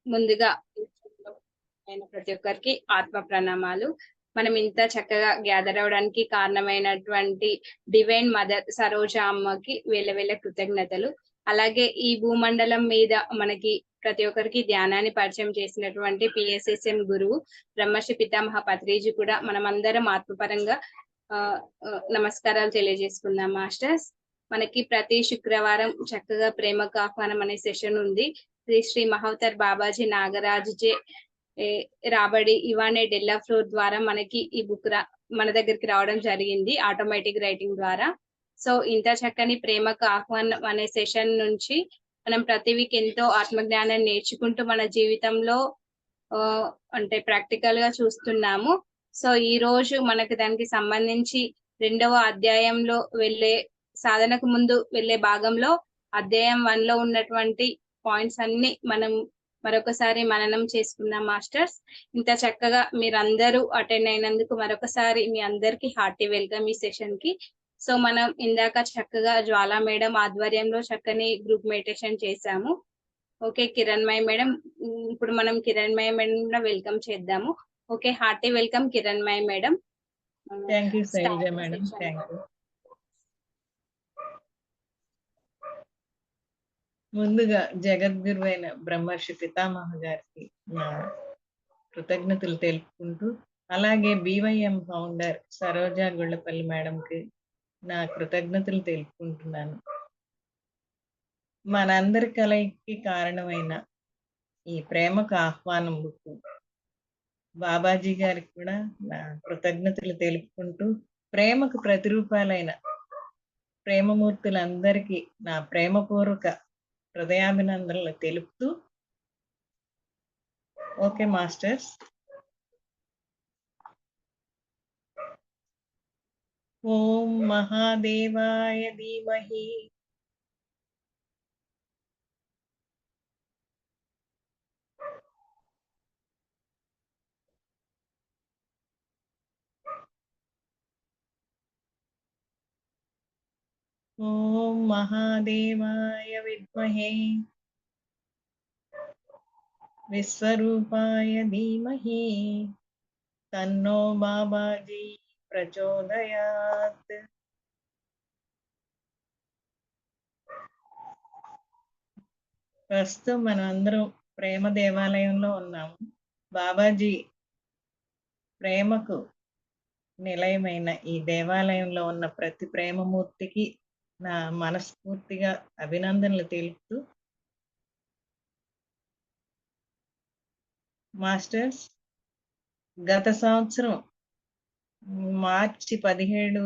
ముందుగా అయిన ప్రతి ఒక్కరికి ఆత్మ ప్రణామాలు. మనం ఇంత చక్కగా గ్యాదర్ అవ్వడానికి కారణమైనటువంటి డివైన్ మదర్ సరోజ అమ్మకి వేల కృతజ్ఞతలు. అలాగే ఈ భూమండలం మీద మనకి ప్రతి ఒక్కరికి ధ్యానాన్ని పరిచయం చేసినటువంటి పిఎస్ఎస్ఎం గురువు బ్రహ్మర్షి పితామహ పత్రిజీ కూడా మనమందరం ఆత్మపరంగా నమస్కారాలు తెలియజేసుకుందాం మాస్టర్స్. మనకి ప్రతి శుక్రవారం చక్కగా ప్రేమకు ఆహ్వానం అనే సెషన్ ఉంది. శ్రీ మహవతార్ బాబాజీ నాగరాజుజే రాబడి ఇవానే డెల్లా ఫ్లోర్ ద్వారా మనకి ఈ బుక్ మన దగ్గరికి రావడం జరిగింది ఆటోమేటిక్ రైటింగ్ ద్వారా. సో ఇంత చక్కని ప్రేమకు ఆహ్వానం అనే సెషన్ నుంచి మనం ప్రతి వీక్ ఎంతో ఆత్మజ్ఞానాన్ని నేర్చుకుంటూ మన జీవితంలో అంటే ప్రాక్టికల్ గా చూస్తున్నాము. సో ఈ రోజు మనకి దానికి సంబంధించి 2వ అధ్యాయంలో వెళ్ళే సాధనకు ముందు వెళ్ళే భాగంలో అధ్యాయం 1 లో ఉన్నటువంటి పాయింట్స్ అన్ని మనం మరొకసారి మననం చేసుకుందాం మాస్టర్స్. ఇంత చక్కగా మీరందరూ అటెండ్ అయినందుకు మరొకసారి మీ అందరికి హార్టీ వెల్కమ్ ఈ సెషన్ కి. సో మనం ఇందాక చక్కగా జ్వాలా మేడం ఆధ్వర్యంలో చక్కని గ్రూప్ మెడిటేషన్ చేశాము. ఓకే కిరణ్మయ్ మేడం, ఇప్పుడు మనం కిరణ్మయ్ మేడం కూడా వెల్కమ్ చేద్దాము. Okay hearty welcome Kiranmay madam. Thank you Shailaja madam. Thank you. ముందుగా జగద్గురు అయిన బ్రహ్మర్షి పితామహ గారికి నా కృతజ్ఞతలు తెలుపుకుంటూ, అలాగే BYM ఫౌండర్ సరోజా గుళ్ళపల్లి మేడంకి నా కృతజ్ఞతలు తెలుపుకుంటున్నాను. మనందరి కలయికి కారణమైన ఈ ప్రేమకు ఆహ్వానం బుక్ బాబాజీ గారికి కూడా నా కృతజ్ఞతలు తెలుపుకుంటూ, ప్రేమకు ప్రతిరూపాలైన ప్రేమమూర్తులందరికీ నా ప్రేమపూర్వక హృదయాభినందనలు తెలుపుతూ, ఓకే మాస్టర్స్. ఓం మహాదేవాయ ధీమహి ఓం మహాదేవాయ విద్మహే విశ్వరూపాయ ధీమహి తన్నో బాబాజీ ప్రచోదయాత్. ప్రస్తుతం మనం అందరం ప్రేమ దేవాలయంలో ఉన్నాము. బాబాజీ ప్రేమకు నిలయమైన ఈ దేవాలయంలో ఉన్న ప్రతి ప్రేమమూర్తికి నా మనస్ఫూర్తిగా అభినందనలు తెలుపుతూ, మాస్టర్స్ గత సంవత్సరం మార్చి 17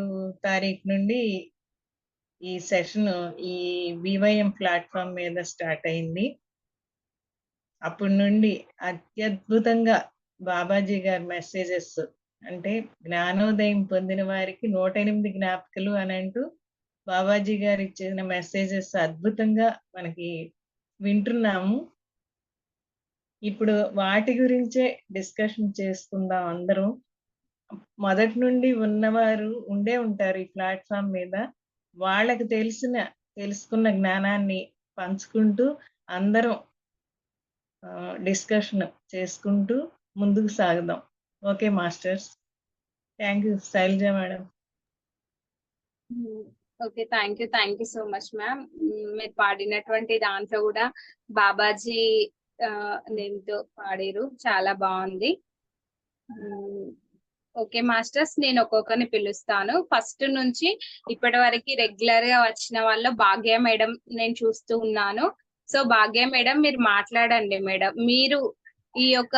తారీఖు నుండి ఈ సెషన్ ఈ BYM ప్లాట్ఫామ్ మీద స్టార్ట్ అయింది. అప్పటి నుండి అత్యద్భుతంగా బాబాజీ గారి మెసేజెస్, అంటే జ్ఞానోదయం పొందిన వారికి 108 జ్ఞాపికలు అని అంటూ బాబాజీ గారు ఇచ్చిన మెసేజెస్ అద్భుతంగా మనకి వింటున్నాము. ఇప్పుడు వాటి గురించే డిస్కషన్ చేసుకుందాం అందరం. మొదటి నుండి ఉన్నవారు ఉండే ఉంటారు ఈ ప్లాట్ఫామ్ మీద. వాళ్ళకి తెలుసుకున్న జ్ఞానాన్ని పంచుకుంటూ అందరం డిస్కషన్ చేసుకుంటూ ముందుకు సాగుదాం. Okay masters. Thank you Shailaja madam. Okay thank you so much ma'am. మీరు పాడినటువంటి దాంట్లో కూడా బాబాజీ నేమ్తో పాడారు, చాలా బాగుంది. ఓకే మాస్టర్స్, నేను ఒక్కొక్కరిని పిలుస్తాను. ఫస్ట్ నుంచి ఇప్పటి వరకు రెగ్యులర్ గా వచ్చిన వాళ్ళు భాగ్య మేడం నేను చూస్తూ ఉన్నాను. సో భాగ్య మేడం మీరు మాట్లాడండి మేడం. మీరు ఈ యొక్క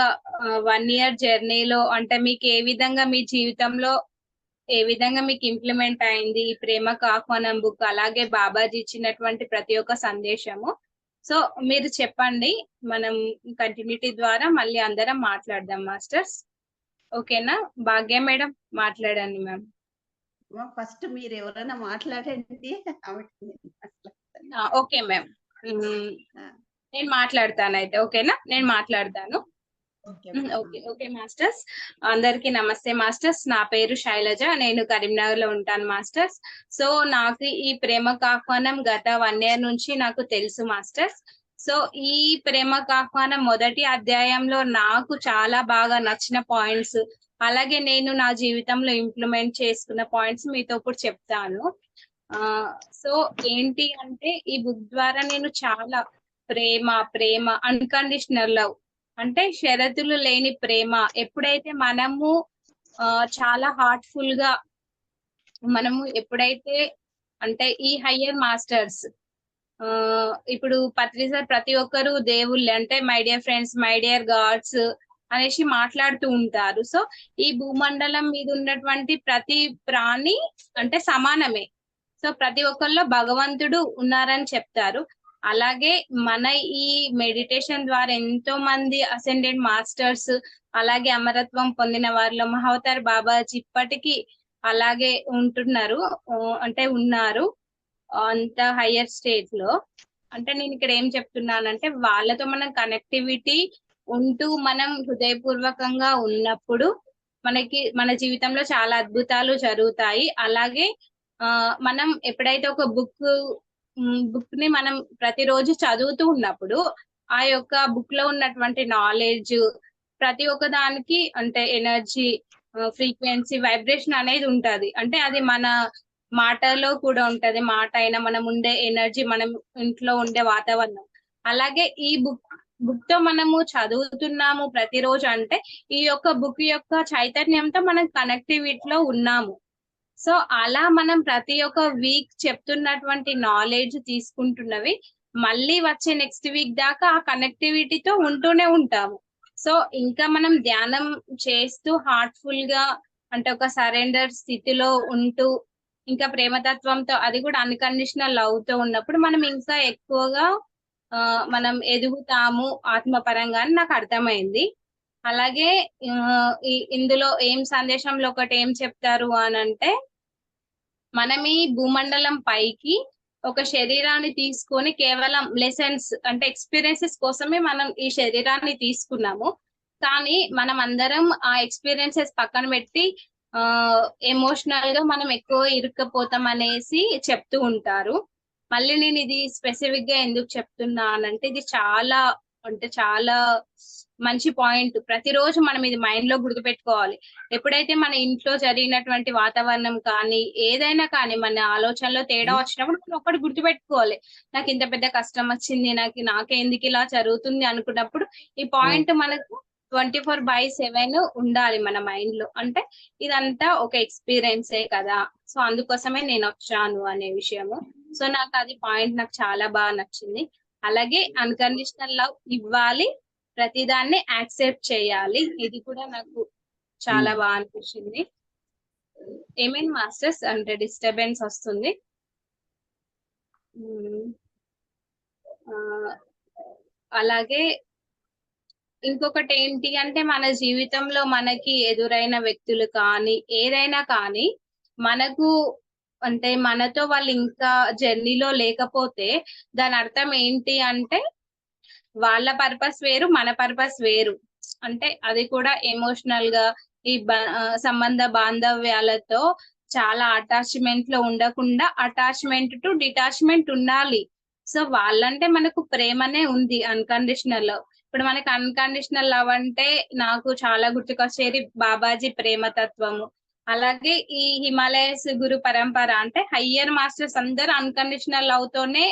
1 year జర్నీలో అంటే మీకు ఏ విధంగా మీ జీవితంలో ఏ విధంగా మీకు ఇంప్లిమెంట్ అయింది ఈ ప్రేమకు ఆహ్వానం బుక్, అలాగే బాబాజీ ఇచ్చినటువంటి ప్రతి ఒక్క సందేశము. సో మీరు చెప్పండి, మనం కంటిన్యూటీ ద్వారా మళ్ళీ అందరం మాట్లాడదాం మాస్టర్స్. ఓకేనా? భాగ్య మేడం మాట్లాడండి మ్యామ్. ఫస్ట్ మీరు ఎవరైనా మాట్లాడండి. ఓకే మ్యామ్, నేను మాట్లాడతాను అయితే. ఓకేనా? నేను మాట్లాడతాను. ఓకే మాస్టర్స్, అందరికి నమస్తే మాస్టర్స్. నా పేరు శైలజ, నేను కరీంనగర్ లో ఉంటాను మాస్టర్స్. సో నాకు ఈ ప్రేమకు ఆహ్వానం గత 1 year నుంచి నాకు తెలుసు మాస్టర్స్. సో ఈ ప్రేమకు ఆహ్వానం మొదటి అధ్యాయంలో నాకు చాలా బాగా నచ్చిన పాయింట్స్, అలాగే నేను నా జీవితంలో ఇంప్లిమెంట్ చేసుకున్న పాయింట్స్ మీతో ఇప్పుడు చెప్తాను. సో ఏంటి అంటే ఈ బుక్ ద్వారా నేను చాలా ప్రేమ అన్కండిషనల్ లవ్, అంటే షరతులు లేని ప్రేమ. ఎప్పుడైతే మనము చాలా హార్ట్ఫుల్ గా మనము ఎప్పుడైతే అంటే ఈ హయ్యర్ మాస్టర్స్, ఇప్పుడు పత్రిసార్ ప్రతి ఒక్కరు దేవుళ్ళే, అంటే my dear friends, my dear God's అనేసి మాట్లాడుతూ ఉంటారు. సో ఈ భూమండలం మీద ఉన్నటువంటి ప్రతి ప్రాణి అంటే సమానమే. సో ప్రతి ఒక్కరిలో భగవంతుడు ఉన్నారని చెప్తారు. అలాగే మన ఈ మెడిటేషన్ ద్వారా ఎంతో మంది అసెండెడ్ మాస్టర్స్, అలాగే అమరత్వం పొందిన వారిలో మహావతార్ బాబాజీ ఇప్పటికీ అలాగే ఉంటున్నారు, అంటే ఉన్నారు అంత హయ్యర్ స్టేజ్ లో. అంటే నేను ఇక్కడ ఏం చెప్తున్నానంటే వాళ్ళతో మనం కనెక్టివిటీ ఉంటూ మనం హృదయపూర్వకంగా ఉన్నప్పుడు మనకి మన జీవితంలో చాలా అద్భుతాలు జరుగుతాయి. అలాగే మనం ఎప్పుడైతే ఒక బుక్ ని మనం ప్రతిరోజు చదువుతూ ఉన్నప్పుడు ఆ యొక్క బుక్ లో ఉన్నటువంటి నాలెడ్జ్ ప్రతి ఒక్క దానికి అంటే ఎనర్జీ, ఫ్రీక్వెన్సీ, వైబ్రేషన్ అనేది ఉంటది. అంటే అది మన మాటలో కూడా ఉంటది, మాట అయినా మనం ఉండే ఎనర్జీ, మనం ఇంట్లో ఉండే వాతావరణం. అలాగే ఈ బుక్ తో మనము చదువుతున్నాము ప్రతిరోజు అంటే ఈ యొక్క బుక్ యొక్క చైతన్యంతో మనం కనెక్టివిటీలో ఉన్నాము. సో అలా మనం ప్రతి ఒక్క వీక్ చెప్తున్నటువంటి నాలెడ్జ్ తీసుకుంటున్నవి మళ్ళీ వచ్చే నెక్స్ట్ వీక్ దాకా ఆ కనెక్టివిటీతో ఉంటూనే ఉంటాము. సో ఇంకా మనం ధ్యానం చేస్తూ హార్ట్ఫుల్ గా అంటే ఒక సరెండర్ స్థితిలో ఉంటూ ఇంకా ప్రేమతత్వంతో, అది కూడా అన్కండిషనల్ లవ్ తో ఉన్నప్పుడు మనం ఇంకా ఎక్కువగా మనం ఎదుగుతాము ఆత్మపరంగా అని నాకు అర్థమైంది. అలాగే ఇందులో ఏం సందేశంలో ఒకటి ఏం చెప్తారు అని అంటే, మనం ఈ భూమండలం పైకి ఒక శరీరాన్ని తీసుకొని కేవలం లెసన్స్ అంటే ఎక్స్పీరియన్సెస్ కోసమే మనం ఈ శరీరాన్ని తీసుకున్నాము. కానీ మనం అందరం ఆ ఎక్స్పీరియన్సెస్ పక్కన పెట్టి ఎమోషనల్ గా మనం ఎక్కువ ఇరుక్కపోతాం అనేసి చెప్తూ ఉంటారు. మళ్ళీ నేను ఇది స్పెసిఫిక్ గా ఎందుకు చెప్తున్నానంటే ఇది చాలా అంటే చాలా మంచి పాయింట్. ప్రతిరోజు మనం ఇది మైండ్ లో గుర్తుపెట్టుకోవాలి. ఎప్పుడైతే మన ఇంట్లో జరిగినటువంటి వాతావరణం కానీ ఏదైనా కానీ మన ఆలోచనలో తేడా వచ్చినప్పుడు మనం ఒకటి గుర్తుపెట్టుకోవాలి, నాకు ఇంత పెద్ద కష్టం వచ్చింది, నాకే ఎందుకు ఇలా జరుగుతుంది అనుకున్నప్పుడు ఈ పాయింట్ మనకు 24/7 ఉండాలి మన మైండ్ లో. అంటే ఇదంతా ఒక ఎక్స్పీరియన్సే కదా, సో అందుకోసమే నేను వచ్చాను అనే విషయము. సో నాకు అది పాయింట్ నాకు చాలా బాగా నచ్చింది. అలాగే అన్కండిషనల్ లవ్ ఇవ్వాలి, ప్రతిదాన్ని యాక్సెప్ట్ చేయాలి, ఇది కూడా నాకు చాలా బాగా అనిపించింది. ఏమేం మాస్టర్స్ అంటే డిస్టర్బెన్స్ వస్తుంది. అలాగే ఇంకొకటి ఏంటి అంటే మన జీవితంలో మనకి ఎదురైన వ్యక్తులు కానీ ఏదైనా కానీ మనకు అంటే మనతో వాళ్ళు ఇంకా జర్నీలో లేకపోతే దాని అర్థం ఏంటి అంటే వాళ్ళ పర్పస్ వేరు, మన పర్పస్ వేరు. అంటే అది కూడా ఎమోషనల్ గా ఈ సంబంధ బాంధవ్యాలతో చాలా అటాచ్మెంట్ లో ఉండకుండా అటాచ్మెంట్ టు డిటాచ్మెంట్ ఉండాలి. సో వాళ్ళంటే మనకు ప్రేమనే ఉంది అన్కండిషనల్ లవ్. ఇప్పుడు మనకి అన్కండిషనల్ లవ్ అంటే నాకు చాలా గుర్తుకొచ్చేది బాబాజీ ప్రేమతత్వము. అలాగే ఈ హిమాలయస్ గురు పరంపర అంటే హయ్యర్ మాస్టర్స్ అందరూ అన్కండిషనల్ లవ్ తోనే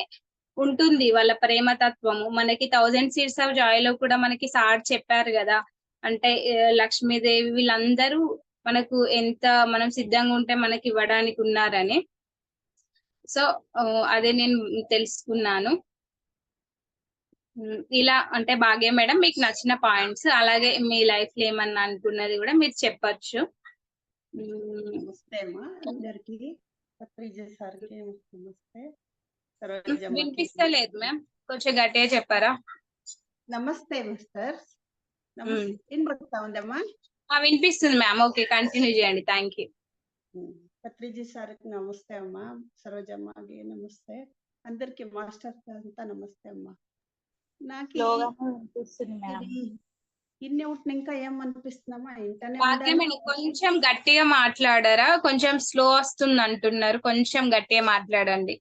ఉంటుంది వాళ్ళ ప్రేమతత్వము. మనకి 1000 Seeds of Joy లో కూడా మనకి సార్ చెప్పారు కదా, అంటే లక్ష్మీదేవి వీళ్ళందరూ మనకు ఎంత మనం సిద్ధంగా ఉంటే మనకి ఇవ్వడానికి ఉన్నారని. సో అదే నేను తెలుసుకున్నాను. ఇలా అంటే భాగ్య మేడం మీకు నచ్చిన పాయింట్స్, అలాగే మీ లైఫ్ లో ఏమన్నా అనుకున్నది కూడా మీరు చెప్పచ్చు. నమస్తే అమ్మా అందరికి, సార్కి నమస్తే. వినిపిస్తలేదు మ్యామ్, కొంచెం గట్టిగా చెప్పారా? నమస్తే మాస్టర్. వినబడతా ఉందమ్మా? వినిపిస్తుంది మ్యామ్. ఓకే, కంటిన్యూ చేయండి. Thank you. పత్రిజీ సార్కి నమస్తే అమ్మా. సరోజమ్మకి నమస్తే. అందరికి మాస్టర్ అంతా నమస్తే అమ్మా. నాకు ఇన్ని ఒకటి ఇంకా ఏమనిపిస్తుందమ్మా, ఇంటనే కొంచెం గట్టిగా మాట్లాడారా? కొంచెం స్లో వస్తుంది అంటున్నారు, కొంచెం గట్టిగా మాట్లాడండి.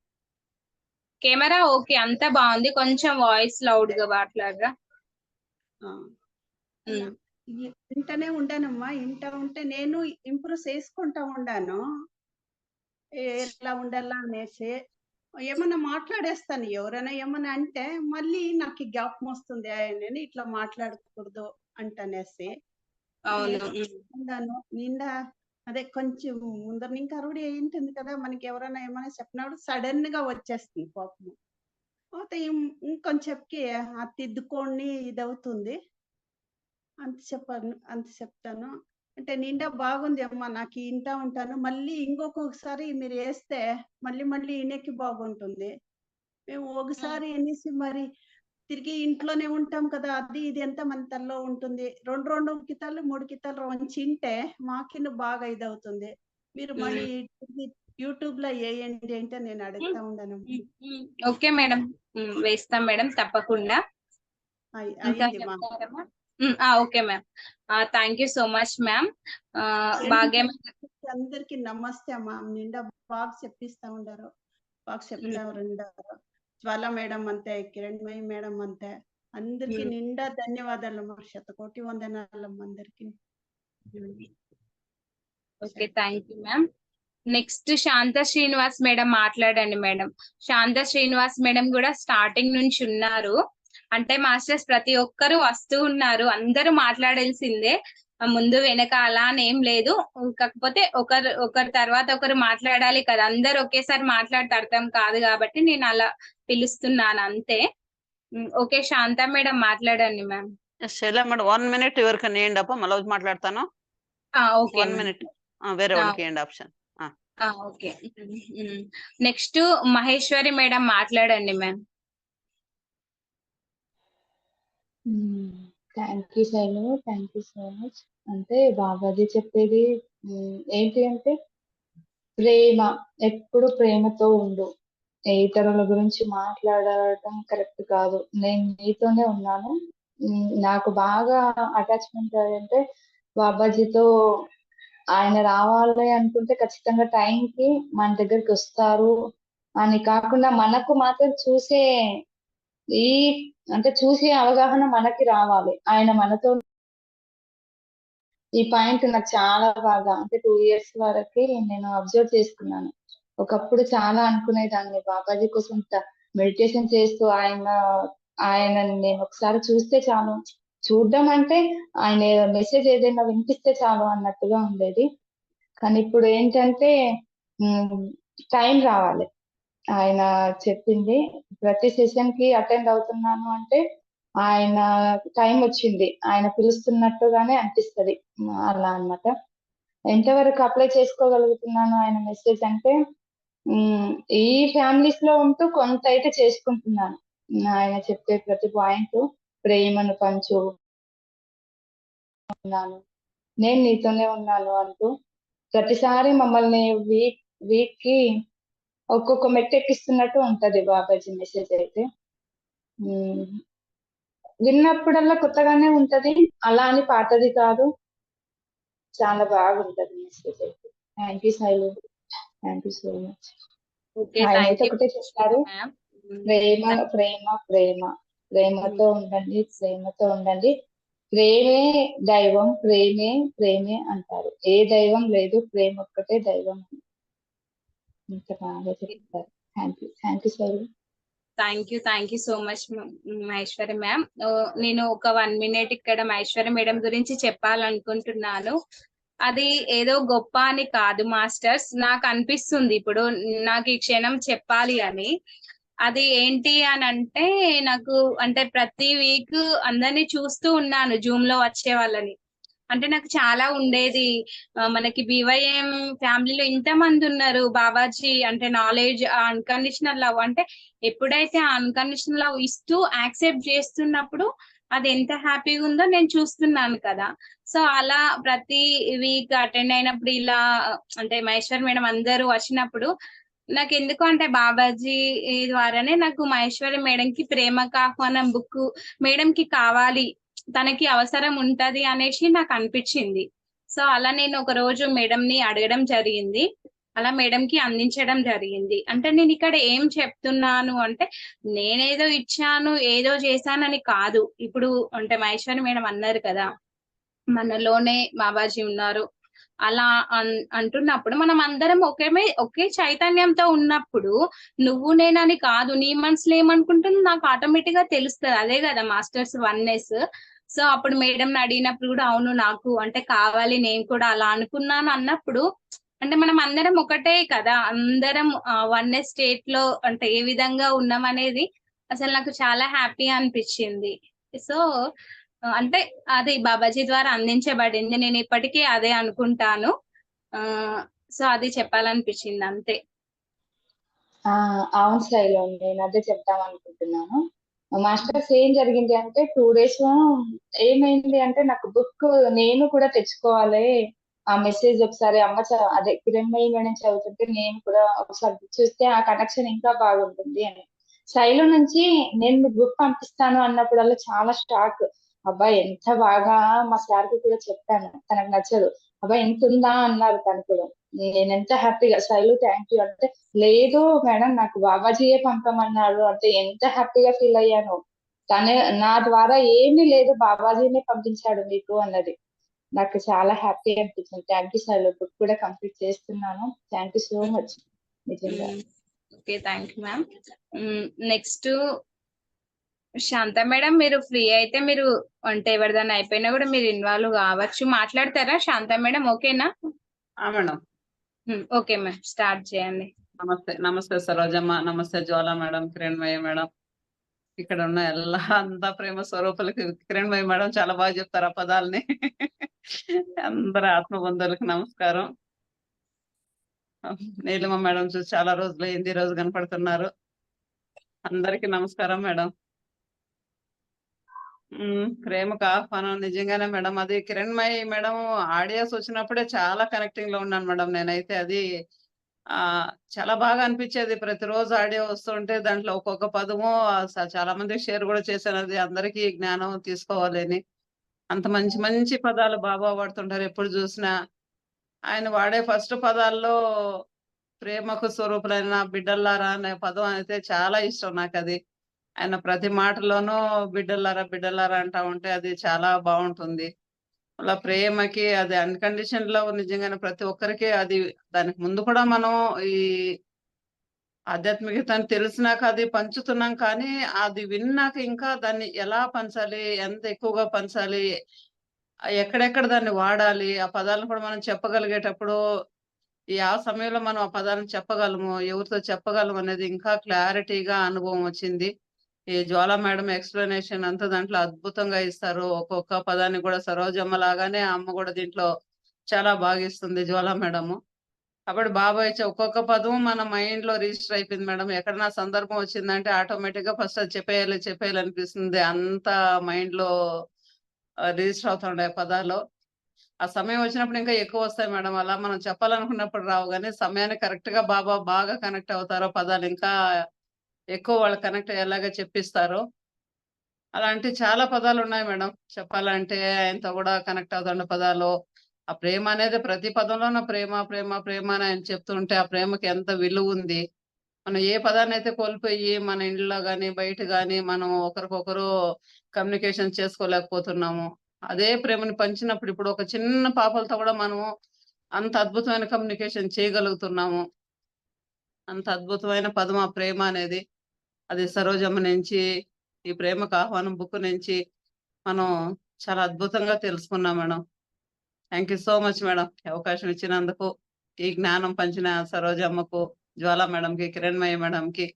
కెమెరా ఓకే, అంతా బాగుంది. కొంచెం వాయిస్ లౌడ్ గా మాట్లాడరా. ఆ, ఇంటనే ఉండానమ్మా. ఇంట ఉంటే నేను ఇంప్రూవ్ చేసుకుంటా ఉండాను ఎట్లా ఉండాలా అనేసి. ఏమన్నా మాట్లాడేస్తాను, ఎవరైనా ఏమన్నా అంటే మళ్ళీ నాకు జ్ఞాపకం వస్తుంది నేను ఇట్లా మాట్లాడకూడదు అంటనేసి అవును. ఉండాను. నిండా అదే కొంచెం ముందర ఇంకా అరుడి ఏంటుంది కదా, మనకి ఎవరైనా ఏమైనా చెప్పినప్పుడు సడన్ గా వచ్చేస్తుంది కోపం. పోతే ఇంకొంచెంకి అది తిద్దుకొని ఇదవుతుంది. అంత చెప్తాను. అంటే నిండా బాగుంది అమ్మా, నాకు ఇంటా ఉంటాను. మళ్ళీ ఇంకొకసారి మీరు వేస్తే మళ్ళీ ఈయనకి బాగుంటుంది. మేము ఒకసారి అనేసి మరి తిరిగి ఇంట్లోనే ఉంటాం కదా, అది ఇది అంతా మన తల్లో ఉంటుంది. 2 కితాలు 3 కితాలు వంచింటే మాకిను బాగా ఇదవుతుంది. మీరు మళ్ళీ తిరిగి యూట్యూబ్ లో వేయండి అంటే నేను అడుగుతా ఉండను. ఓకే మేడం, వేస్తాం మేడం తప్పకుండా. ఇంకా అయింది మా చెప్తారమ్మా? Okay ma'am, thank you so much ma'am. భాగ్యం అందరికి నమస్తే అమ్మా. నిండా బాగా చెప్పిస్తా ఉండారు, బాగా చెప్తా ఉండారు. జ్వాల మేడం అంతే, కిరణ్మయి మేడం అంతే. అందరికి నిండా ధన్యవాదాలు అమ్మా. 100,000,000 వందనాలమ్మ అందరికి. Okay, thank you ma'am. Next Shanta Srinivas madam మాట్లాడండి మేడం. శాంత శ్రీనివాస్ మేడం కూడా స్టార్టింగ్ నుంచి ఉన్నారు. అంటే మాస్టర్స్ ప్రతి ఒక్కరు వస్తూ ఉన్నారు, అందరూ మాట్లాడాల్సిందే, ముందు వెనక అలా అని ఏం లేదు. కాకపోతే ఒకరి తర్వాత ఒకరు మాట్లాడాలి కదా, అందరు ఒకేసారి మాట్లాడితే అర్థం కాదు కాబట్టి నేను అలా పిలుస్తున్నాను అంతే. ఓకే, శాంత మేడం మాట్లాడండి మ్యామ్. శైల మేడం 1 minute ఎవరికైనా ఇవ్వండి అప్ప, మళ్ళీ మాట్లాడతాను. ఓకే 1 minute వేరే వాళ్ళకి ఇవ్వండి option. Okay. Next Maheshwari madam మాట్లాడండి ma'am. Thank you Shailu, thank you so much. అంటే బాబాజీ చెప్పేది ఏంటి అంటే ప్రేమ, ఎప్పుడు ప్రేమతో ఉండు, ఇతరుల గురించి మాట్లాడటం కరెక్ట్ కాదు. నేను నీతోనే ఉన్నాను. నాకు బాగా అటాచ్మెంట్ అంటే బాబాజీతో ఆయన రావాలి అనుకుంటే ఖచ్చితంగా టైంకి మన దగ్గరికి వస్తారు అని కాకుండా మనకు మాత్రం ఈ చూసే అవగాహన మనకి రావాలి. ఆయన మనతో ఈ పాయింట్ నాకు చాలా బాగా 2 years వరకు నేను అబ్జర్వ్ చేసుకున్నాను. ఒకప్పుడు చాలా అనుకునేదాన్ని బాబాజీ కోసం మెడిటేషన్ చేస్తూ ఆయన నేను ఒకసారి చూస్తే చాలు, చూడడం అంటే ఆయన మెసేజ్ ఏదైనా వినిపిస్తే చాలు అన్నట్టుగా ఉండేది. కానీ ఇప్పుడు ఏంటంటే టైం రావాలి. ఆయన చెప్పింది ప్రతి సెషన్ కి అటెండ్ అవుతున్నాను అంటే ఆయన టైం వచ్చింది, ఆయన పిలుస్తున్నట్టుగానే అనిపిస్తుంది. అలా అన్నమాట. ఎంతవరకు అప్లై చేసుకోగలుగుతున్నాను ఆయన మెసేజ్ అంటే ఈ ఫ్యామిలీస్ లో ఉంటూ కొంత అయితే చేసుకుంటున్నాను. ఆయన చెప్పే ప్రతి పాయింట్ ప్రేమను పంచు, ఉన్నాను నేను నీతోనే ఉన్నాను అంటూ ప్రతిసారి మమ్మల్ని వీక్ కి ఒక్కొక్క మెట్టు ఎక్కిస్తున్నట్టు ఉంటది బాబాజీ మెసేజ్ అయితే. విన్నప్పుడల్లా కొత్తగానే ఉంటది, అలా అని పాతది కాదు, చాలా బాగుంటది మెసేజ్ అయితే. Thank you Shailu, thank you so much. ఆయన అయితే ఒకటే చెప్తారు, ప్రేమ ప్రేమ ప్రేమ, ప్రేమతో ఉండండి, ప్రేమతో ఉండండి, ప్రేమే దైవం, ప్రేమే ప్రేమే అంటారు. ఏ దైవం లేదు, ప్రేమ ఒక్కటే దైవం. ఇంత బాగా చెప్తారు. Thank you sir. Thank you so much Maheshwari ma'am. నేను ఒక 1 minute ఇక్కడ మహేశ్వరి మేడం గురించి చెప్పాలనుకుంటున్నాను. అది ఏదో గొప్ప అని కాదు మాస్టర్స్, నాకు అనిపిస్తుంది ఇప్పుడు నాకు ఈ క్షణం చెప్పాలి అని. అది ఏంటి అని అంటే, నాకు అంటే ప్రతి వీక్ అందరినీ చూస్తూ ఉన్నాను జూమ్ లో వచ్చే వాళ్ళని. అంటే నాకు చాలా ఉండేది, మనకి BYM ఫ్యామిలీలో ఇంతమంది ఉన్నారు, బాబాజీ అంటే నాలెడ్జ్, అన్కండిషనల్ లవ్ అంటే ఎప్పుడైతే అన్కండిషనల్ లవ్ ఇస్తూ యాక్సెప్ట్ చేస్తున్నప్పుడు అది ఎంత హ్యాపీగా ఉందో నేను చూస్తున్నాను కదా. సో అలా ప్రతి వీక్ అటెండ్ అయినప్పుడు ఇలా అంటే మహేశ్వరి మేడం అందరూ వచ్చినప్పుడు నాకు ఎందుకు అంటే బాబాజీ ద్వారానే నాకు మహేశ్వరి మేడం కి ప్రేమకు ఆహ్వానం బుక్ మేడం కి కావాలి, తనకి అవసరం ఉంటది అనేసి నాకు అనిపించింది. సో అలా నేను ఒక రోజు మేడం ని అడగడం జరిగింది. అలా మేడం కి అందించడం జరిగింది. అంటే నేను ఇక్కడ ఏం చెప్తున్నాను అంటే నేనేదో ఇచ్చాను ఏదో చేశానని కాదు. ఇప్పుడు అంటే మహేశ్వరి మేడం అన్నారు కదా, మనలోనే బాబాజీ ఉన్నారు అలా అంటున్నప్పుడు మనం అందరం ఒకే చైతన్యంతో ఉన్నప్పుడు నువ్వు నేనని కాదు, నీ మనసులో ఏమనుకుంటుంది నాకు ఆటోమేటిక్ గా తెలుస్తుంది. అదే కదా మాస్టర్స్ వన్నెస్. సో అప్పుడు మేడం అడిగినప్పుడు కూడా అవును నాకు అంటే కావాలి, నేను కూడా అలా అనుకున్నాను అన్నప్పుడు అంటే మనం అందరం ఒకటే కదా, అందరం వన్నెస్ స్టేట్ లో అంటే ఏ విధంగా ఉన్నాం అనేది అసలు నాకు చాలా హ్యాపీ అనిపించింది. సో అంటే అది బాబాజీ ద్వారా అందించబడింది. నేను ఇప్పటికీ అదే అనుకుంటాను. సో అది చెప్పాలనిపించింది అంతే. అవును శైలు, నేను అదే చెప్దాం అనుకుంటున్నాను. మాస్టర్స్ ఏం జరిగింది అంటే 2 days ఏమైంది అంటే నాకు బుక్ నేను కూడా తెచ్చుకోవాలి, ఆ మెసేజ్ ఒకసారి అమ్మ అదే కిరణ్మయి మేడం చదువుతుంటే నేను కూడా ఒకసారి book చూస్తే ఆ కనెక్షన్ ఇంకా బాగుంటుంది అని శైలు నుంచి నేను మీకు బుక్ పంపిస్తాను అన్నప్పుడల్లా చాలా షాక్. అబ్బాయి ఎంత బాగా, మా సార్ కి కూడా చెప్పాను, తనకు నచ్చదు, అబ్బాయి ఎంత ఉందా అన్నారు తను కూడా. నేను ఎంత హ్యాపీగా శైలు థ్యాంక్ యూ అంటే, లేదు మేడం నాకు బాబాజీయే పంపమన్నారు అంటే ఎంత హ్యాపీగా ఫీల్ అయ్యాను. తనే నా ద్వారా ఏమీ లేదు, బాబాజీనే పంపించాడు మీకు అన్నది. నాకు చాలా హ్యాపీ అనిపించింది. థ్యాంక్ యూ శైలు, బుక్ కూడా కంప్లీట్ చేస్తున్నాను. థ్యాంక్ యూ సో మచ్ నిజంగా. Okay thank you ma'am. Next Shanta madam, మీరు ఫ్రీ అయితే మీరు అంటే ఎవరిదైనా అయిపోయినా కూడా మీరు ఇన్వాల్వ్ కావచ్చు, మాట్లాడతారా శాంత మేడం? ఓకేనా? మేడం. ఓకే మ్యామ్, స్టార్ట్ చేయండి. నమస్తే. నమస్తే సరోజమ్మ, నమస్తే జ్వాల మేడం, కిరణ్మయ్య మేడం, ఇక్కడ ఉన్న ಎಲ್ಲ అంతా ప్రేమ స్వరూపులకి కిరణ్మయ్య మేడం చాలా బాగా చెప్తారు ఆ పదాలని. అందరు ఆత్మబంధువులకు నమస్కారం. నీలిమ మేడం చూసి చాలా రోజులు అయింది, ఈ రోజు కనపడుతున్నారు. అందరికి నమస్కారం మేడం. ప్రేమకు ఆహ్వానం నిజంగానే మేడం. అది కిరణ్మయి మేడం ఆడియోస్ వచ్చినప్పుడే చాలా కనెక్టింగ్ లో ఉన్నాను మేడం. నేనైతే అది చాలా బాగా అనిపించేది. ప్రతిరోజు ఆడియో వస్తుంటే దాంట్లో ఒక్కొక్క పదము చాలా మందికి షేర్ కూడా చేశాను. అది అందరికీ జ్ఞానం తీసుకోవాలని. అంత మంచి మంచి పదాలు బాబా వాడుతుంటారు ఎప్పుడు చూసినా. ఆయన వాడే ఫస్ట్ పదాల్లో ప్రేమకు స్వరూపులైన బిడ్డల్లారా అనే పదం అయితే చాలా ఇష్టం నాకు. అది ఆయన ప్రతి మాటలోనూ బిడ్డల్లారా బిడ్డల్లారా అంటా ఉంటే అది చాలా బాగుంటుంది. అలా ప్రేమకి అది అన్కండిషన్ లవ్ నిజంగానే ప్రతి ఒక్కరికి అది. దానికి ముందు కూడా మనం ఈ ఆధ్యాత్మికతని తెలిసినాక అది పంచుతున్నాం, కానీ అది విన్నాక ఇంకా దాన్ని ఎలా పంచాలి, ఎంత ఎక్కువగా పంచాలి, ఎక్కడెక్కడ దాన్ని వాడాలి, ఆ పదాలను కూడా మనం చెప్పగలిగేటప్పుడు ఆ సమయంలో మనం ఆ పదాలను చెప్పగలము, ఎవరితో చెప్పగలము అనేది ఇంకా క్లారిటీగా అనుభవం వచ్చింది. ఈ జ్వాల మేడం ఎక్స్ప్లెనేషన్ అంతా దాంట్లో అద్భుతంగా ఇస్తారు. ఒక్కొక్క పదాన్ని కూడా సరోజమ్మ లాగానే అమ్మ కూడా దీంట్లో చాలా బాగా ఇస్తుంది జ్వాల మేడము. కాబట్టి బాబాయ్ ఒక్కొక్క పదం మన మైండ్ లో రిజిస్టర్ అయిపోయింది మేడం. ఎక్కడన్నా సందర్భం వచ్చిందంటే ఆటోమేటిక్ గా ఫస్ట్ అది చెప్పేయాలి అనిపిస్తుంది. అంత మైండ్ లో రిజిస్టర్ అవుతుండే పదాలు. ఆ సమయం వచ్చినప్పుడు ఇంకా ఎక్కువ వస్తాయి మేడం. అలా మనం చెప్పాలనుకున్నప్పుడు రావు, కానీ సమయానికి కరెక్ట్ గా బాబా బాగా కనెక్ట్ అవుతారో పదాలు ఇంకా ఎక్కువ వాళ్ళు కనెక్ట్ అయ్యేలాగా చెప్పిస్తారు. అలాంటి చాలా పదాలు ఉన్నాయి మేడం. చెప్పాలంటే ఆయనతో కూడా కనెక్ట్ అవుతున్న పదాలు. ఆ ప్రేమ అనేది ప్రతి పదంలోనూ ప్రేమ ప్రేమ ప్రేమ అని ఆయన చెప్తుంటే ఆ ప్రేమకి ఎంత విలువ ఉంది. మనం ఏ పదాన్ని అయితే కోల్పోయి మన ఇంట్లో గాని బయట గాని మనం ఒకరికొకరు కమ్యూనికేషన్ చేసుకోలేకపోతున్నాము, అదే ప్రేమని పంచినప్పుడు ఇప్పుడు ఒక చిన్న పాపలతో కూడా మనము అంత అద్భుతమైన కమ్యూనికేషన్ చేయగలుగుతున్నాము. అంత అద్భుతమైన పదం ఆ ప్రేమ అనేది. అది సరోజమ్మ నుంచి ఈ ప్రేమకు ఆహ్వానం బుక్ నుంచి మనం చాలా అద్భుతంగా తెలుసుకున్నాం madam. Thank you so much madam, అవకాశం ఇచ్చినందుకు. ఈ జ్ఞానం పంచిన సరోజమ్మకు, జ్వాల మేడంకి, కిరణ్మయ్య మేడంకి,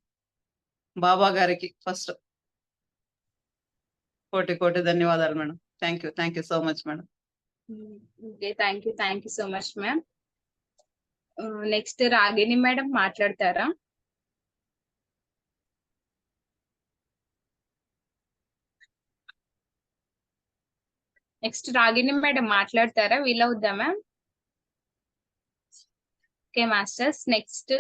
బాబా గారికి ఫస్ట్ కోటి ధన్యవాదాలు madam. Thank you so much madam. Okay thank you so much ma'am. Next Ragini madam మాట్లాడతారా? నెక్స్ట్ రాగిణి మేడం మాట్లాడతారా? వీలవుద్దా ma'am? Okay masters, next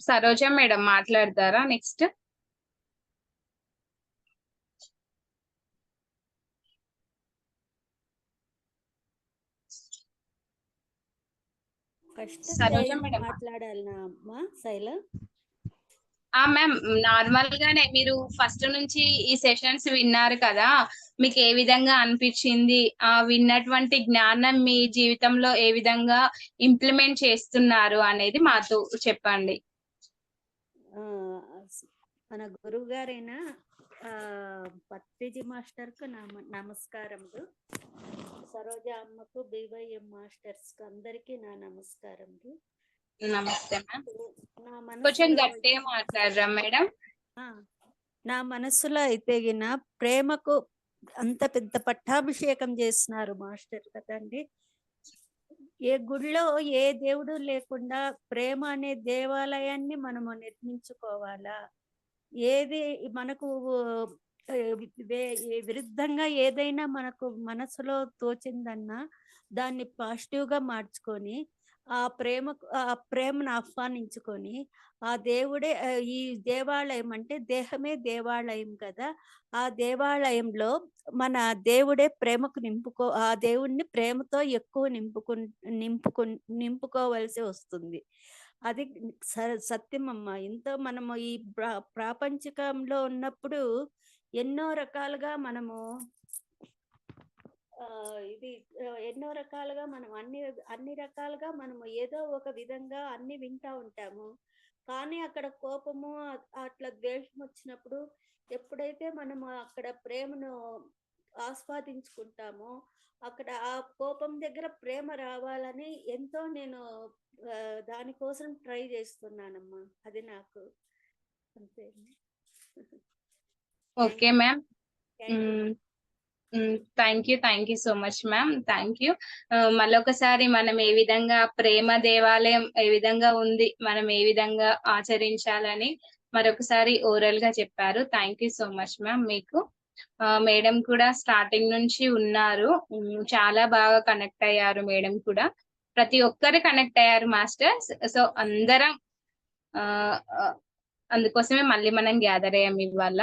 Saroja madam మాట్లాడతారా? నెక్స్ట్ ఫస్ట్ సరోజ మేడం మాట్లాడాలనా అమ్మా శైల? మ్యామ్, నార్మల్ గానే మీరు ఫస్ట్ నుంచి ఈ సెషన్స్ విన్నారు కదా, మీకు ఏ విధంగా అనిపించింది? విన్నటువంటి జ్ఞానం మీ జీవితంలో ఏ విధంగా ఇంప్లిమెంట్ చేస్తున్నారు అనేది మాతో చెప్పండి. ఆ, మన గురువు గారైన పత్రిజీ మాస్టర్కు నమస్కారములు. సరోజ అమ్మకు, BYM మాస్టర్స్ కు అందరికీ నా నమస్కారములు. నమస్తే మ్యామ్. నా కొంచెం మనసులో గట్టిగా మాట్లాడరా మేడం? నా మనసులో అయితే గిన ప్రేమకు అంత పెద్ద పట్టాభిషేకం చేస్తున్నారు మాస్టర్ కదండి. ఏ గుడిలో ఏ దేవుడు లేకుండా ప్రేమ అనే దేవాలయాన్ని మనము నిర్మించుకోవాలా? ఏది మనకు విరుద్ధంగా ఏదైనా మనకు మనసులో తోచిందన్నా దాన్ని పాజిటివ్ గా మార్చుకొని ఆ ప్రేమను ఆహ్వానించుకొని ఆ దేవుడే ఈ దేవాలయం అంటే దేహమే దేవాలయం కదా, ఆ దేవాలయంలో మన దేవుడే ప్రేమకు ఆ దేవుణ్ణి ప్రేమతో ఎక్కువ నింపుకోవలసి వస్తుంది. అది సత్యమమ్మ. ఎంతో మనము ఈ ప్రాపంచికంలో ఉన్నప్పుడు ఎన్నో రకాలుగా మనము ఎన్నో రకాలుగా మనం అన్ని రకాలుగా మనము ఏదో ఒక విధంగా అన్ని వింటా ఉంటాము. కానీ అక్కడ కోపము అట్లా ద్వేషం వచ్చినప్పుడు ఎప్పుడైతే మనము అక్కడ ప్రేమను ఆస్వాదించుకుంటామో అక్కడ ఆ కోపం దగ్గర ప్రేమ రావాలని ఎంతో నేను దానికోసం ట్రై చేస్తున్నానమ్మా. అది నాకు అంతే. Okay ma'am. Thank you so much ma'am. Thank you. మళ్ళొకసారి మనం ఏ విధంగా ప్రేమ దేవాలయం ఏ విధంగా ఉంది, మనం ఏ విధంగా ఆచరించాలని మరొకసారి ఓరల్ గా చెప్పారు. Thank you so much ma'am. మీకు మేడం కూడా స్టార్టింగ్ నుంచి ఉన్నారు, చాలా బాగా కనెక్ట్ అయ్యారు. మేడం కూడా ప్రతి ఒక్కరు కనెక్ట్ అయ్యారు మాస్టర్స్. సో అందరం అందుకోసమే మళ్ళీ మనం గ్యాదర్ అయ్యాం ఇవాళ.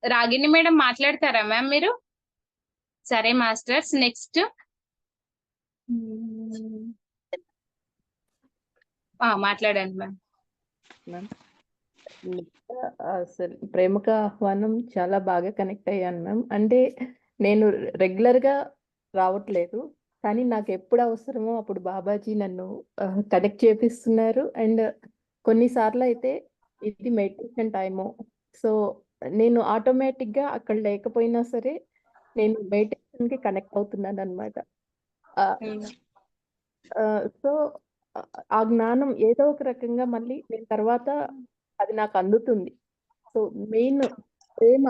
రాగిణి మేడం మాట్లాడతారా మ్యామ్ మీరు? సరే మాస్టర్స్, నెక్స్ట్ మాట్లాడండి మ్యామ్. అసలు ప్రేమకు ఆహ్వానం చాలా బాగా కనెక్ట్ అయ్యాను మ్యామ్. అంటే నేను రెగ్యులర్ గా రావట్లేదు, కానీ నాకు ఎప్పుడు అవసరమో అప్పుడు బాబాజీ నన్ను కనెక్ట్ చేపిస్తున్నారు. అండ్ కొన్నిసార్లు అయితే ఇది మెడిటేషన్ టైము, సో నేను ఆటోమేటిక్ గా అక్కడ లేకపోయినా సరే నేను మెడిటేషన్ కి కనెక్ట్ అవుతున్నాను అనమాట. సో ఆ జ్ఞానం ఏదో ఒక రకంగా మళ్ళీ నేను తర్వాత అది నాకు అందుతుంది. సో మెయిన్ ప్రేమ,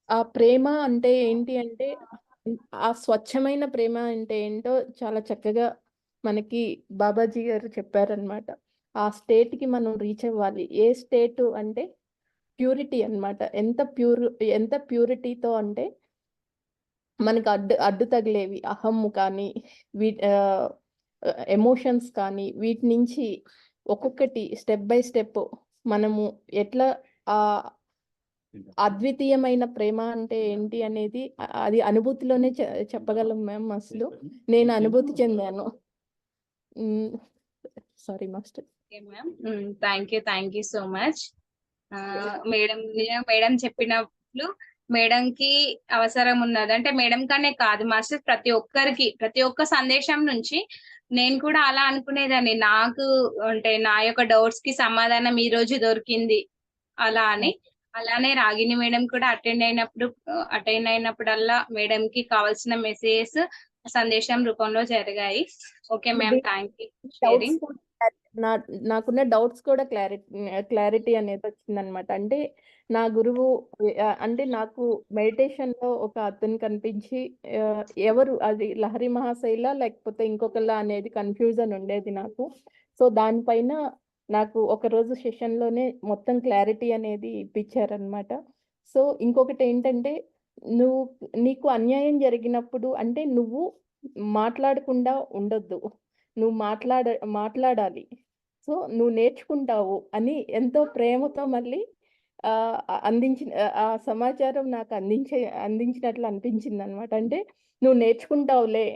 ఆ ప్రేమ అంటే ఏంటి అంటే ఆ స్వచ్ఛమైన ప్రేమ అంటే ఏంటో చాలా చక్కగా మనకి బాబాజీ గారు చెప్పారనమాట. ఆ స్టేట్ కి మనం రీచ్ అవ్వాలి. ఏ స్టేట్ అంటే ప్యూరిటీ అన్నమాట. ఎంత ప్యూరిటీతో అంటే మనకు అడ్డు తగిలేవి అహమ్ము కానీ ఎమోషన్స్ కానీ వీటి నుంచి ఒక్కొక్కటి స్టెప్ బై స్టెప్ మనము ఎట్లా ఆ అద్వితీయమైన ప్రేమ అంటే ఏంటి అనేది అది అనుభూతిలోనే చెప్పగలం మ్యామ్. అసలు నేను అనుభూతి చెందాను. Sorry master. Thank you so much madam చెప్పినట్లు మేడం కి అవసరం ఉన్నది అంటే మేడం కనే కాదు మాస్టర్, ప్రతి ఒక్క సందేశం నుంచి నేను కూడా అలా అనుకునేదాన్ని. నాకు అంటే నా యొక్క డౌట్స్ కి సమాధానం ఈ రోజు దొరికింది అలా అని. అలానే రాగిణి మేడం కూడా అటెండ్ అయినప్పుడల్లా మేడం కి కావాల్సిన మెసేజెస్ సందేశం రూపంలో జరిగాయి. Okay ma'am, thank you sharing. నాకున్న డౌట్స్ కూడా క్లారిటీ అనేది వచ్చిందనమాట. అంటే నా గురువు అంటే నాకు మెడిటేషన్ లో ఒక అతను కనిపించి ఎవరు అది లహరి మహాశైల లేకపోతే ఇంకొకలా అనేది కన్ఫ్యూజన్ ఉండేది నాకు. సో దానిపైన నాకు ఒక రోజు సెషన్ లోనే మొత్తం క్లారిటీ అనేది ఇప్పించారనమాట. సో ఇంకొకటి ఏంటంటే నీకు అన్యాయం జరిగినప్పుడు అంటే నువ్వు మాట్లాడకుండా ఉండొద్దు, నువ్వు మాట్లాడాలి. సో నువ్వు నేర్చుకుంటావు అని ఎంతో ప్రేమతో మళ్ళీ ఆ సమాచారం నాకు అందించినట్లు అనిపించింది అనమాట. అంటే నువ్వు నేర్చుకుంటావులే,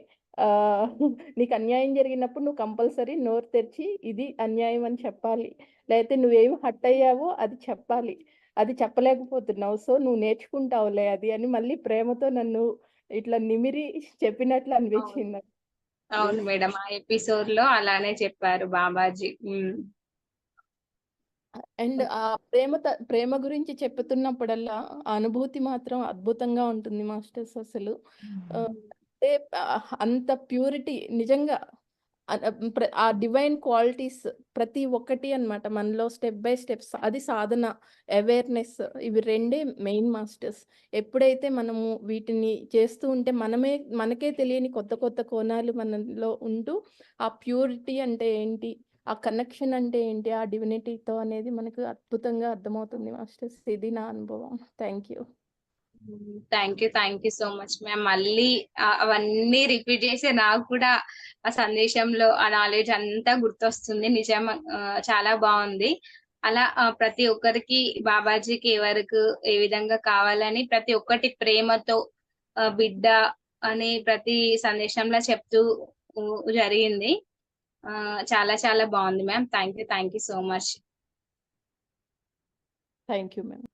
నీకు అన్యాయం జరిగినప్పుడు నువ్వు కంపల్సరీ నోరు తెరిచి ఇది అన్యాయం అని చెప్పాలి. లేకపోతే నువ్వేమి హర్ట్ అయ్యావో అది చెప్పాలి. అది చెప్పలేకపోతున్నావు. సో నువ్వు నేర్చుకుంటావులే అది అని మళ్ళీ ప్రేమతో నన్ను ఇట్లా నిమిరి చెప్పినట్లు అవును అనిపించింది నాకు. అవును మేడం, ఆ ఎపిసోడ్ లో అలానే చెప్పారు బాబాజీ. అండ్ ఆ ప్రేమ గురించి చెప్పుతున్నప్పుడల్లా ఆ అనుభూతి మాత్రం అద్భుతంగా ఉంటుంది మాస్టర్స్ అసలు. అంటే అంత ప్యూరిటీ నిజంగా ఆ డివైన్ క్వాలిటీస్ ప్రతి ఒక్కటి అన్నమాట మనలో స్టెప్ బై స్టెప్స్. అది సాధన, అవేర్నెస్, ఇవి రెండే మెయిన్ మాస్టర్స్. ఎప్పుడైతే మనము వీటిని చేస్తూ ఉంటే మనకే తెలియని కొత్త కొత్త కోణాలు మనలో ఉంటూ ఆ ప్యూరిటీ అంటే ఏంటి, ఆ కనెక్షన్ అంటే ఏంటి, ఆ డివినిటీతో అనేది మనకు అద్భుతంగా అర్థమవుతుంది మాస్టర్స్. ఇది నా అనుభవం. Thank you. Thank you so much ma'am. మళ్ళీ అవన్నీ రిపీట్ చేసి నాకు కూడా ఆ సందేశంలో ఆ నాలెడ్జ్ అంతా గుర్తొస్తుంది. నిజం, చాలా బాగుంది. అలా ప్రతి ఒక్కరికి బాబాజీకి ఎవరికి ఏ విధంగా కావాలని ప్రతి ఒక్కటి ప్రేమతో బిడ్డ అని ప్రతి సందేశంలో చెప్తూ జరిగింది. చాలా చాలా బాగుంది ma'am. Thank you so much. Thank you ma'am.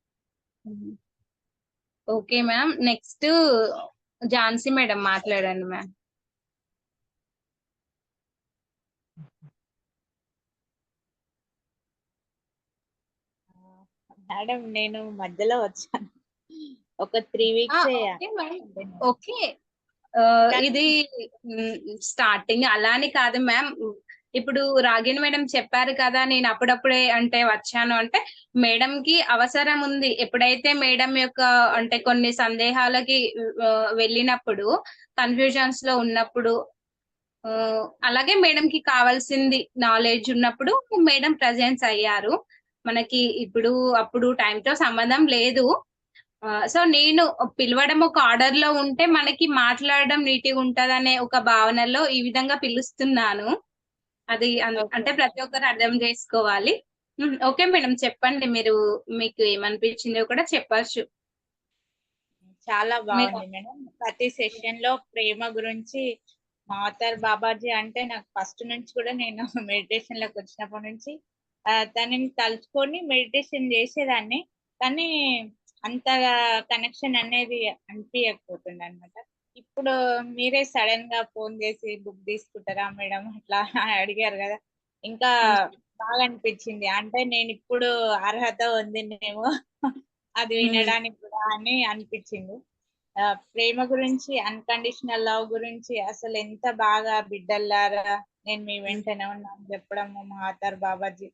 Okay ma'am, next Jhansi madam మాట్లాడండి మ్యామ్. మేడం నేను మధ్యలో వచ్చాను. ఒక 3 వీక్స్ ఓకే మ్యామ్. ఓకే, ఇది స్టార్టింగ్ అలానే కాదు మ్యామ్. ఇప్పుడు రాగిణి మేడం చెప్పారు కదా, నేను అప్పుడప్పుడే అంటే వచ్చాను అంటే మేడం కి అవసరం ఉంది. ఎప్పుడైతే మేడం యొక్క అంటే కొన్ని సందేహాలకి వెళ్ళినప్పుడు, కన్ఫ్యూజన్స్ లో ఉన్నప్పుడు, అలాగే మేడం కి కావాల్సింది నాలెడ్జ్ ఉన్నప్పుడు మేడం ప్రజెన్స్ అయ్యారు. మనకి ఇప్పుడు అప్పుడు టైంతో సంబంధం లేదు. సో నేను పిలవడం ఒక ఆర్డర్ లో ఉంటే మనకి మాట్లాడడం నీట్గా ఉంటదనే ఒక భావనలో ఈ విధంగా పిలుస్తున్నాను. అది అంటే ప్రతి ఒక్కరు అర్థం చేసుకోవాలి. ఓకే మేడం, చెప్పండి. మీకు ఏమనిపించిందో కూడా చెప్పచ్చు. చాలా బాగుంది మేడం. ప్రతి సెషన్ లో ప్రేమ గురించి మాతర్ బాబాజీ అంటే నాకు ఫస్ట్ నుంచి కూడా నేను మెడిటేషన్ లోకి వచ్చినప్పటి నుంచి తనని తలుచుకొని మెడిటేషన్ చేసేదాన్ని. కానీ అంత కనెక్షన్ అనేది అనిపించకపోతుండే అనమాట. ఇప్పుడు మీరే సడన్ గా ఫోన్ చేసి బుక్ తీసుకుంటారా మేడం అట్లా అడిగారు కదా, ఇంకా బాగా అనిపించింది. అంటే నేను ఇప్పుడు అర్హత పొందినేమో అది వినడానికి కూడా అని అనిపించింది. ప్రేమ గురించి, అన్కండిషనల్ లవ్ గురించి అసలు ఎంత బాగా బిడ్డల్లారా నేను మీ వెంటనే ఉన్నాను చెప్పడము మాతార్ బాబాజీ.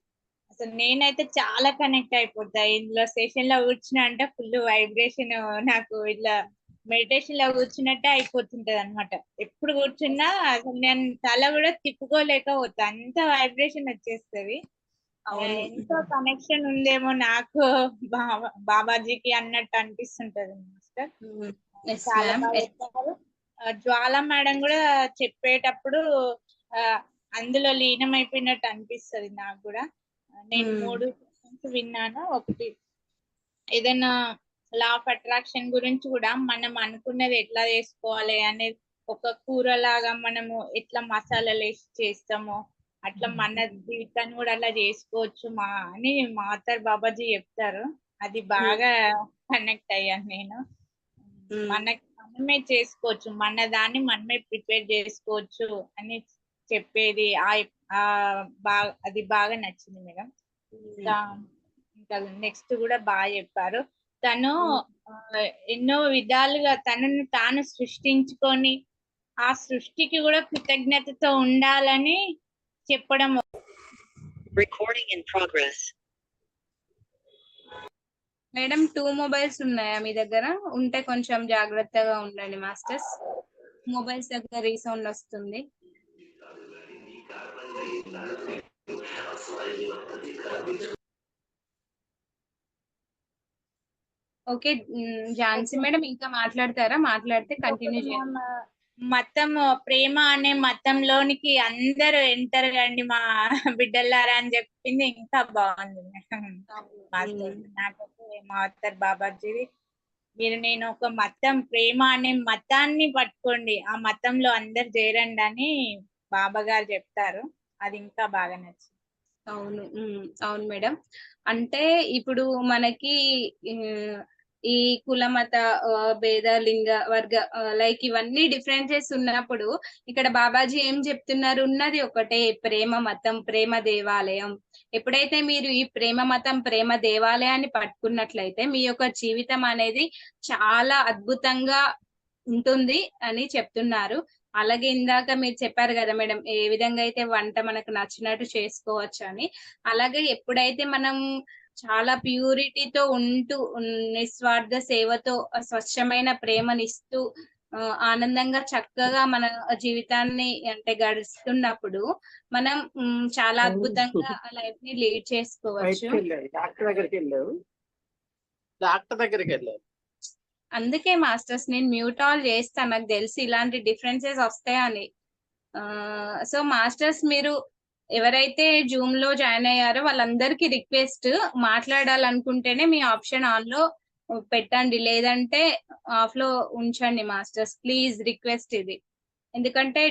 అసలు నేనైతే చాలా కనెక్ట్ అయిపోతా ఇందులో. సెషన్ లో కూర్చున్నా అంటే ఫుల్ వైబ్రేషన్, నాకు ఇట్లా మెడిటేషన్ లో కూర్చున్నట్టే అయిపోతుంటది అనమాట. ఎప్పుడు కూర్చున్నా అసలు నేను తల కూడా తిప్పుకోలేకపోతా, అంత వైబ్రేషన్ వచ్చేస్తది. ఎంతో కనెక్షన్ ఉందేమో నాకు బాబాజీకి అన్నట్టు అనిపిస్తుంటది మాస్టర్. చాలా బాగా చెప్పారు. జ్వాల మేడం కూడా చెప్పేటప్పుడు అందులో లీనమైపోయినట్టు అనిపిస్తది నాకు కూడా. నేను 3 విన్నాను. ఒకటి ఏదైనా లా ఆఫ్ అట్రాక్షన్ గురించి కూడా మనం అనుకున్నది ఎట్లా చేసుకోవాలి అనేది, ఒక కూర లాగా మనము ఎట్లా మసాలాలు వేసి చేస్తామో అట్లా మన జీవితాన్ని కూడా అలా చేసుకోవచ్చు అని మాతర్ బాబాజీ చెప్తారు. అది బాగా కనెక్ట్ అయ్యాను నేను. మనమే చేసుకోవచ్చు, మన దాన్ని మనమే ప్రిపేర్ చేసుకోవచ్చు అని చెప్పేది అది బాగా నచ్చింది మేడం. ఇంకా నెక్స్ట్ కూడా బాగా చెప్పారు. తను ఎన్నో విధాలుగా తనను తాను సృష్టించుకొని ఆ సృష్టికి కూడా కృతజ్ఞతతో ఉండాలని చెప్పడం. Recording in progress. Madam 2 mobiles ఉన్నాయా మీ దగ్గర? ఉంటే కొంచెం జాగ్రత్తగా ఉండండి మాస్టర్స్. మొబైల్స్ దగ్గర రీసౌండ్ వస్తుంది. ఓకే ఝాన్సీ మేడం ఇంకా మాట్లాడతారా? మాట్లాడితే కంటిన్యూ చేయండి. మతం, ప్రేమ అనే మతంలోనికి అందరూ ఎంటర్ కండి మా బిడ్డలారా అని చెప్పింది ఇంకా బాగుంది. నాకైతే మాతర్ బాబాజీ నేను ఒక మతం ప్రేమ అనే మతాన్ని పట్టుకోండి, ఆ మతంలో అందరు చేరండి అని బాబా గారు చెప్తారు. అది ఇంకా బాగా నచ్చింది. అవును. అవును మేడం. అంటే ఇప్పుడు మనకి ఈ కుల మత భేద లింగ వర్గ లైక్ ఇవన్నీ డిఫరెన్సెస్ ఉన్నప్పుడు ఇక్కడ బాబాజీ ఏం చెప్తున్నారు, ఉన్నది ఒకటే ప్రేమ మతం, ప్రేమ దేవాలయం. ఎప్పుడైతే మీరు ఈ ప్రేమ మతం, ప్రేమ దేవాలయాన్ని పట్టుకున్నట్లయితే మీ యొక్క జీవితం అనేది చాలా అద్భుతంగా ఉంటుంది అని చెప్తున్నారు. అలాగే ఇందాక మీరు చెప్పారు కదా మేడం, ఏ విధంగా అయితే వంట మనకు నచ్చినట్టు చేసుకోవచ్చు అని. అలాగే ఎప్పుడైతే మనం చాలా ప్యూరిటీతో ఉంటూ నిస్వార్థ సేవతో స్వచ్ఛమైన ప్రేమనిస్తూ ఆనందంగా చక్కగా మన జీవితాన్ని అంటే గడుస్తున్నప్పుడు మనం చాలా అద్భుతంగా లైఫ్ ని లీడ్ చేసుకోవచ్చు. డాక్టర్ దగ్గరికి వెళ్ళారు. అందుకే మాస్టర్స్ నేను మ్యూట్ ఆల్ చేస్తాను, నాకు తెలిసి ఇలాంటి డిఫరెన్సెస్ వస్తాయని. సో మాస్టర్స్ మీరు ఎవరైతే జూమ్ లో జాయిన్ అయ్యారో వాళ్ళందరికీ రిక్వెస్ట్, మాట్లాడాలనుకుంటేనే మీ ఆప్షన్ ఆన్ లో పెట్టండి, లేదంటే ఆఫ్ లో ఉంచండి మాస్టర్స్, ప్లీజ్ రిక్వెస్ట్ ఇది. ఎందుకంటే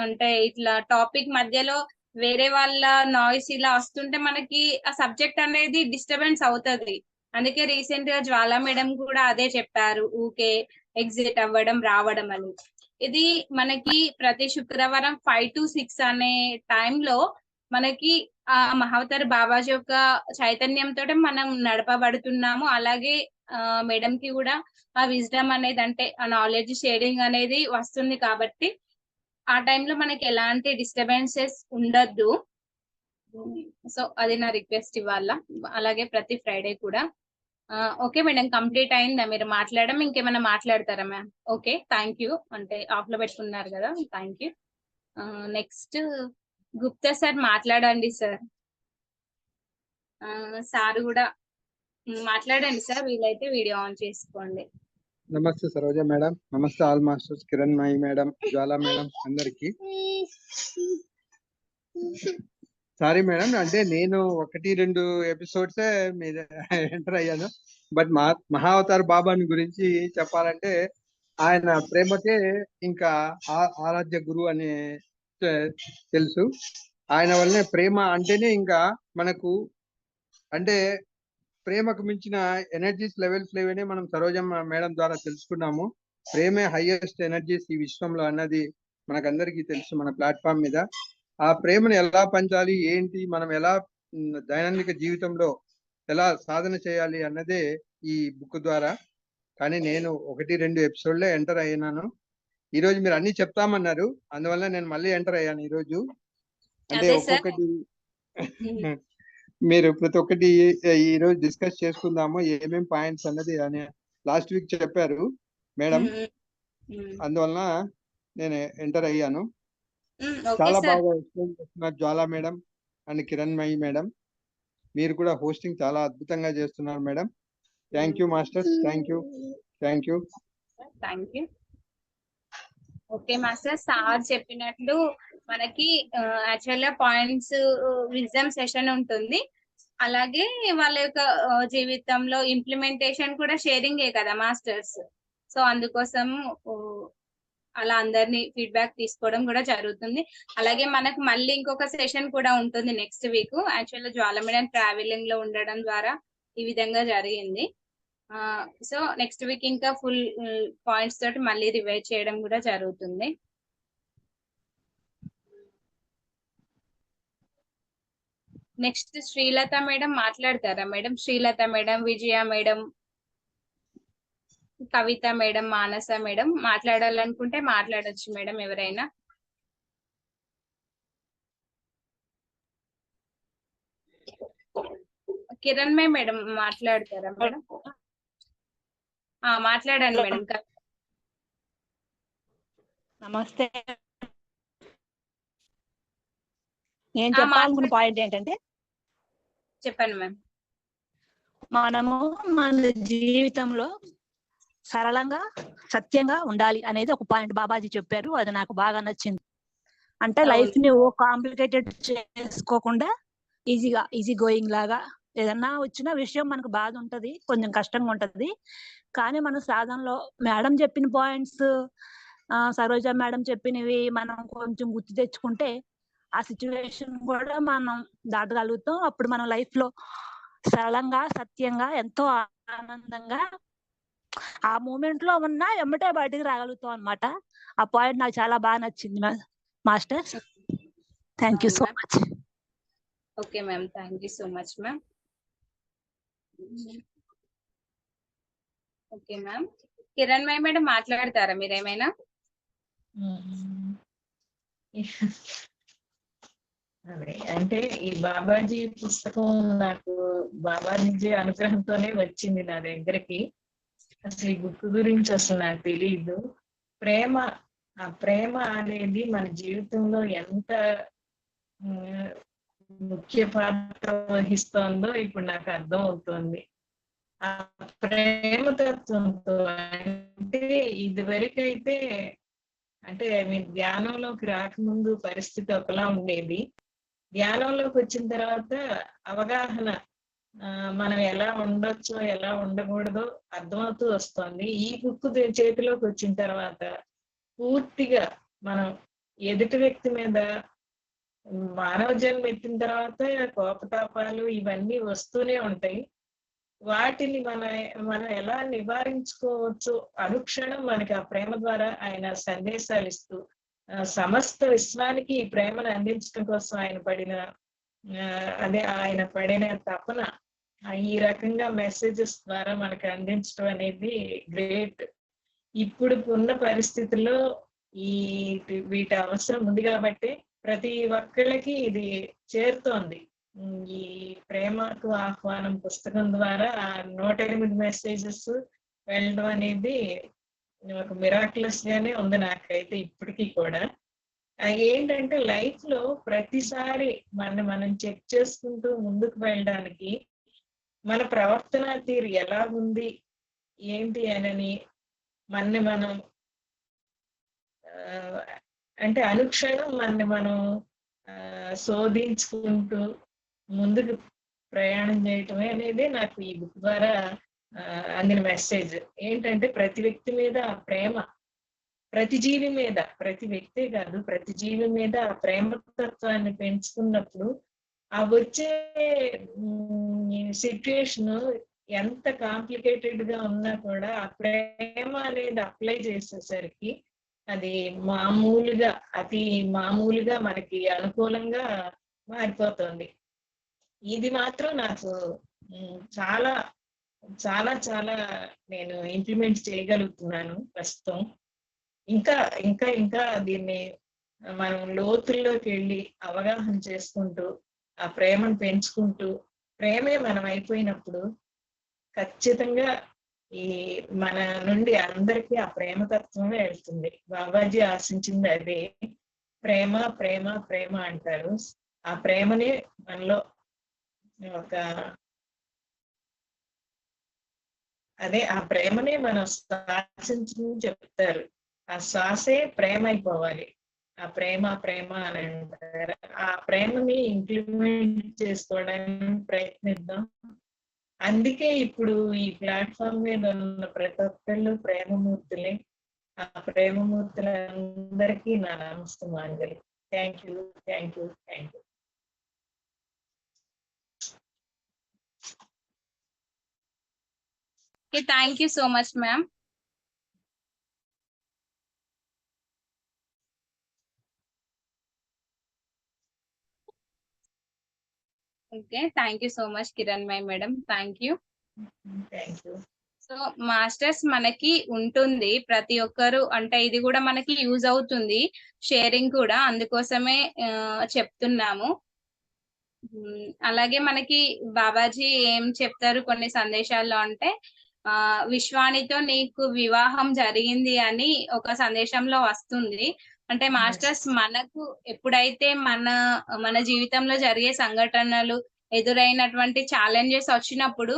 అంటే ఇట్లా టాపిక్ మధ్యలో వేరే వాళ్ళ నాయిస్ ఇలా వస్తుంటే మనకి ఆ సబ్జెక్ట్ అనేది డిస్టర్బెన్స్ అవుతుంది. అందుకే రీసెంట్ గా జ్వాలా మేడం కూడా అదే చెప్పారు, ఊకే ఎగ్జిట్ అవ్వడం రావడం అని. ఇది మనకి ప్రతి శుక్రవారం 5 to 6 అనే టైంలో మనకి ఆ మహావతార్ బాబాజీ యొక్క చైతన్యంతో మనం నడపబడుతున్నాము. అలాగే మేడం కి కూడా ఆ విజ్డమ్ అనేది అంటే ఆ నాలెడ్జ్ షేరింగ్ అనేది వస్తుంది కాబట్టి ఆ టైంలో మనకి ఎలాంటి డిస్టర్బెన్సెస్ ఉండద్దు. సో అది నా రిక్వెస్ట్ ఇవాళ. అలాగే ప్రతి ఫ్రైడే కూడా. ఓకే మేడం, కంప్లీట్ అయిందా మీరు మాట్లాడడం? ఇంకేమైనా మాట్లాడతారా మ్యామ్? Okay, thank you. అంటే ఆఫ్ లో పెట్టుకున్నారు కదా, thank you. Next Gupta sir మాట్లాడండి సార్. సార్ కూడా మాట్లాడండి సార్, వీలైతే వీడియో ఆన్ చేసుకోండి. నమస్తే సరోజ మేడం, నమస్తే ఆల్ మాస్టర్స్, కిరణ్ మాయి మేడం, జ్వాలా మేడం అందరికి. సారీ మేడం, అంటే నేను 1-2 ఎపిసోడ్సే మీద ఎంటర్ అయ్యాను. బట్ మహావతార్ బాబాని గురించి చెప్పాలంటే ఆయన ప్రేమకే ఇంకా ఆరాధ్య గురువు అని తెలుసు. ఆయన వల్లనే ప్రేమ అంటేనే ఇంకా మనకు అంటే ప్రేమకు మించిన ఎనర్జీస్ లెవెల్స్ లేవని మనం సరోజమ్మ మేడం ద్వారా తెలుసుకున్నాము. ప్రేమే హైయెస్ట్ ఎనర్జీస్ ఈ విశ్వంలో అన్నది మనకందరికీ తెలుసు మన ప్లాట్ఫామ్ మీద. ఆ ప్రేమను ఎలా పంచాలి, ఏంటి, మనం ఎలా దైనందిక జీవితంలో ఎలా సాధన చేయాలి అన్నదే ఈ బుక్ ద్వారా. కానీ నేను 1-2 ఎపిసోడ్లో ఎంటర్ అయినాను. ఈరోజు మీరు అన్ని చెప్తామన్నారు, అందువల్ల నేను మళ్ళీ ఎంటర్ అయ్యాను ఈరోజు. అంటే ఒక్కొక్కటి మీరు ప్రతి ఒక్కటి ఈరోజు డిస్కస్ చేసుకుందాము ఏమేం పాయింట్స్ అన్నది అని లాస్ట్ వీక్ చెప్పారు మేడం, అందువలన నేను ఎంటర్ అయ్యాను. చాలా బాగా ఎక్స్ప్లెయిన్ చేస్తున్నారు జ్వాలా మేడం అండ్ కిరణ్ మయి మేడం. మీరు కూడా హోస్టింగ్ చాలా అద్భుతంగా చేస్తున్నారు madam. Thank you masters, thank you. Okay master, sir చెప్పినట్లు మనకి యాక్చువల్ గా పాయింట్స్ విజ్డమ్ సెషన్ ఉంటుంది. అలాగే వాళ్ళ యొక్క జీవితంలో ఇంప్లిమెంటేషన్ కూడా షేరింగే కదా మాస్టర్స్. సో అందుకోసం అలా అందరినీ ఫీడ్బ్యాక్ తీసుకోవడం కూడా జరుగుతుంది. అలాగే మనకు మళ్ళీ ఇంకొక సెషన్ కూడా ఉంటుంది నెక్స్ట్ వీక్. యాక్చువల్ గా జ్వాలా మేడం ట్రావెలింగ్ లో ఉండడం ద్వారా ఈ విధంగా జరిగింది. సో నెక్స్ట్ వీక్ ఇంకా ఫుల్ పాయింట్స్ తోటి మళ్ళీ రివైజ్ చేయడం కూడా జరుగుతుంది. నెక్స్ట్ శ్రీలత మేడం మాట్లాడతారా మేడం? శ్రీలత మేడం, విజయ మేడం, కవిత మేడం, మానస మేడం మాట్లాడాలనుకుంటే మాట్లాడొచ్చు మేడం ఎవరైనా. కిరణ్ మేడం మాట్లాడతారా మేడం? మాట్లాడండి మేడం. నమస్తే. నేను చెప్పాలనుకున్న పాయింట్ ఏంటంటే, చెప్పండి మ్యామ్. మనము మన జీవితంలో సరళంగా సత్యంగా ఉండాలి అనేది ఒక పాయింట్ బాబాజీ చెప్పారు. అది నాకు బాగా నచ్చింది. అంటే లైఫ్ ని ఓ కాంప్లికేటెడ్ చేసుకోకుండా ఈజీ గోయింగ్ లాగా ఏదన్నా వచ్చిన విషయం మనకు బాధ ఉంటది, కొంచెం కష్టంగా ఉంటది. కానీ మన సాధనలో మేడం చెప్పిన పాయింట్స్, సరోజ మేడం చెప్పినవి మనం కొంచెం గుర్తు తెచ్చుకుంటే ఆ సిచ్యువేషన్ కూడా మనం దాటగలుగుతాం. అప్పుడు మనం లైఫ్ లో సరళంగా, సత్యంగా, ఎంతో ఆనందంగా ఆ మూమెంట్ లో ఉన్న ఎమ్మటే బయటికి రాగలుగుతాం అన్నమాట. ఆ పాయింట్ నాకు చాలా బాగా నచ్చింది master. Thank you so much. Okay ma'am, thank you so much ma'am. Okay ma'am, Kiran madam మాట్లాడతారా మీరేమైనా? అదే అంటే ఈ బాబాజీ పుస్తకం నాకు బాబాజీ అనుగ్రహంతోనే వచ్చింది నా దగ్గరికి. అసలు ఈ బుక్ గురించి అసలు నాకు తెలియదు. ప్రేమ, ఆ ప్రేమ అనేది మన జీవితంలో ఎంత ముఖ్య పాత్ర వహిస్తోందో ఇప్పుడు నాకు అర్థం అవుతుంది. ఆ ప్రేమ తత్వంతో అంటే ఇదివరకైతే అంటే మీరు ధ్యానంలోకి రాకముందు పరిస్థితి ఒకలా ఉండేది. ధ్యానంలోకి వచ్చిన తర్వాత అవగాహన, మనం ఎలా ఉండొచ్చో ఎలా ఉండకూడదో అర్థమవుతూ వస్తుంది. ఈ బుక్ చేతిలోకి వచ్చిన తర్వాత పూర్తిగా మనం ఎదుటి వ్యక్తి మీద, మానవ జన్మ ఎత్తిన తర్వాత కోపతాపాలు ఇవన్నీ వస్తూనే ఉంటాయి. వాటిని మనం ఎలా నివారించుకోవచ్చు అనుక్షణం మనకి ఆ ప్రేమ ద్వారా ఆయన సందేశాలు ఇస్తూ సమస్త విశ్వానికి ఈ ప్రేమను అందించడం కోసం ఆయన పడిన తపన ఈ రకంగా మెసేజెస్ ద్వారా మనకి అందించడం అనేది గ్రేట్. ఇప్పుడు ఉన్న పరిస్థితుల్లో వీటి అవసరం ఉంది కాబట్టి ప్రతి ఒక్కళ్ళకి ఇది చేరుతోంది. ఈ ప్రేమకు ఆహ్వానం పుస్తకం ద్వారా 108 మెసేజెస్ వెళ్ళడం అనేది ఒక మిరాక్యులస్ గానే ఉంది నాకైతే ఇప్పటికీ కూడా. ఏంటంటే లైఫ్ లో ప్రతిసారి మనం చెక్ చేసుకుంటూ ముందుకు వెళ్ళడానికి మన ప్రవర్తన తీరు ఎలా ఉంది ఏంటి అని మనం అంటే అనుక్షణం మనం శోధించుకుంటూ ముందుకు ప్రయాణం చేయటమే అనేది నాకు ఈ బుక్ ద్వారా అందిన మెసేజ్. ఏంటంటే ప్రతి వ్యక్తి మీద ఆ ప్రేమ, ప్రతి జీవి మీద, ప్రతి వ్యక్తే కాదు ప్రతి జీవి మీద ఆ ప్రేమ తత్వాన్ని పెంచుకున్నప్పుడు ఆ వచ్చే సిచ్యుయేషన్ ఎంత కాంప్లికేటెడ్ గా ఉన్నా కూడా ఆ ప్రేమ అనేది అప్లై చేసేసరికి అది అతి మామూలుగా మనకి అనుకూలంగా మారిపోతుంది. ఇది మాత్రం నాకు చాలా చాలా చాలా నేను ఇంప్లిమెంట్ చేయగలుగుతున్నాను ప్రస్తుతం. ఇంకా ఇంకా ఇంకా దీన్ని మనం లోతుల్లోకి వెళ్ళి అవగాహన చేసుకుంటూ ఆ ప్రేమను పెంచుకుంటూ ప్రేమే మనం అయిపోయినప్పుడు ఖచ్చితంగా మన నుండి అందరికీ ఆ ప్రేమతత్వమే వెళ్తుంది. బాబాజీ ఆశించింది అదే, ప్రేమ ప్రేమ ప్రేమ అంటారు. ఆ ప్రేమనే మనలో ఆ ప్రేమనే మనం శ్వాసించని చెప్తారు. ఆ శ్వాసే ప్రేమ అయిపోవాలి. ఆ ప్రేమ ప్రేమ అని అంటారు. ఆ ప్రేమని ఇంప్లిమెంట్ చేసుకోవడానికి ప్రయత్నిద్దాం. అందుకే ఇప్పుడు ఈ ప్లాట్ఫామ్ మీద ఉన్న ప్రతి ఒక్కళ్ళు ప్రేమమూర్తులే. ఆ ప్రేమమూర్తులందరికీ నా నమస్తమాంజలి. Thank you, thank you, thank you. Okay, thank you so much, ma'am. Okay, thank you so much, Kiran madam. Thank you. Thank you. So masters మనకి ఉంటుంది, ప్రతి ఒక్కరు అంటే ఇది కూడా మనకి యూజ్ అవుతుంది, షేరింగ్ కూడా, అందుకోసమే చెప్తున్నాము. అలాగే మనకి బాబాజీ ఏం చెప్తారు కొన్ని సందేశాల్లో అంటే, విశ్వానితో నీకు వివాహం జరిగింది అని ఒక సందేశంలో వస్తుంది. అంటే మాస్టర్స్ మనకు ఎప్పుడైతే మన జీవితంలో జరిగే సంఘటనలు, ఎదురైనటువంటి ఛాలెంజెస్ వచ్చినప్పుడు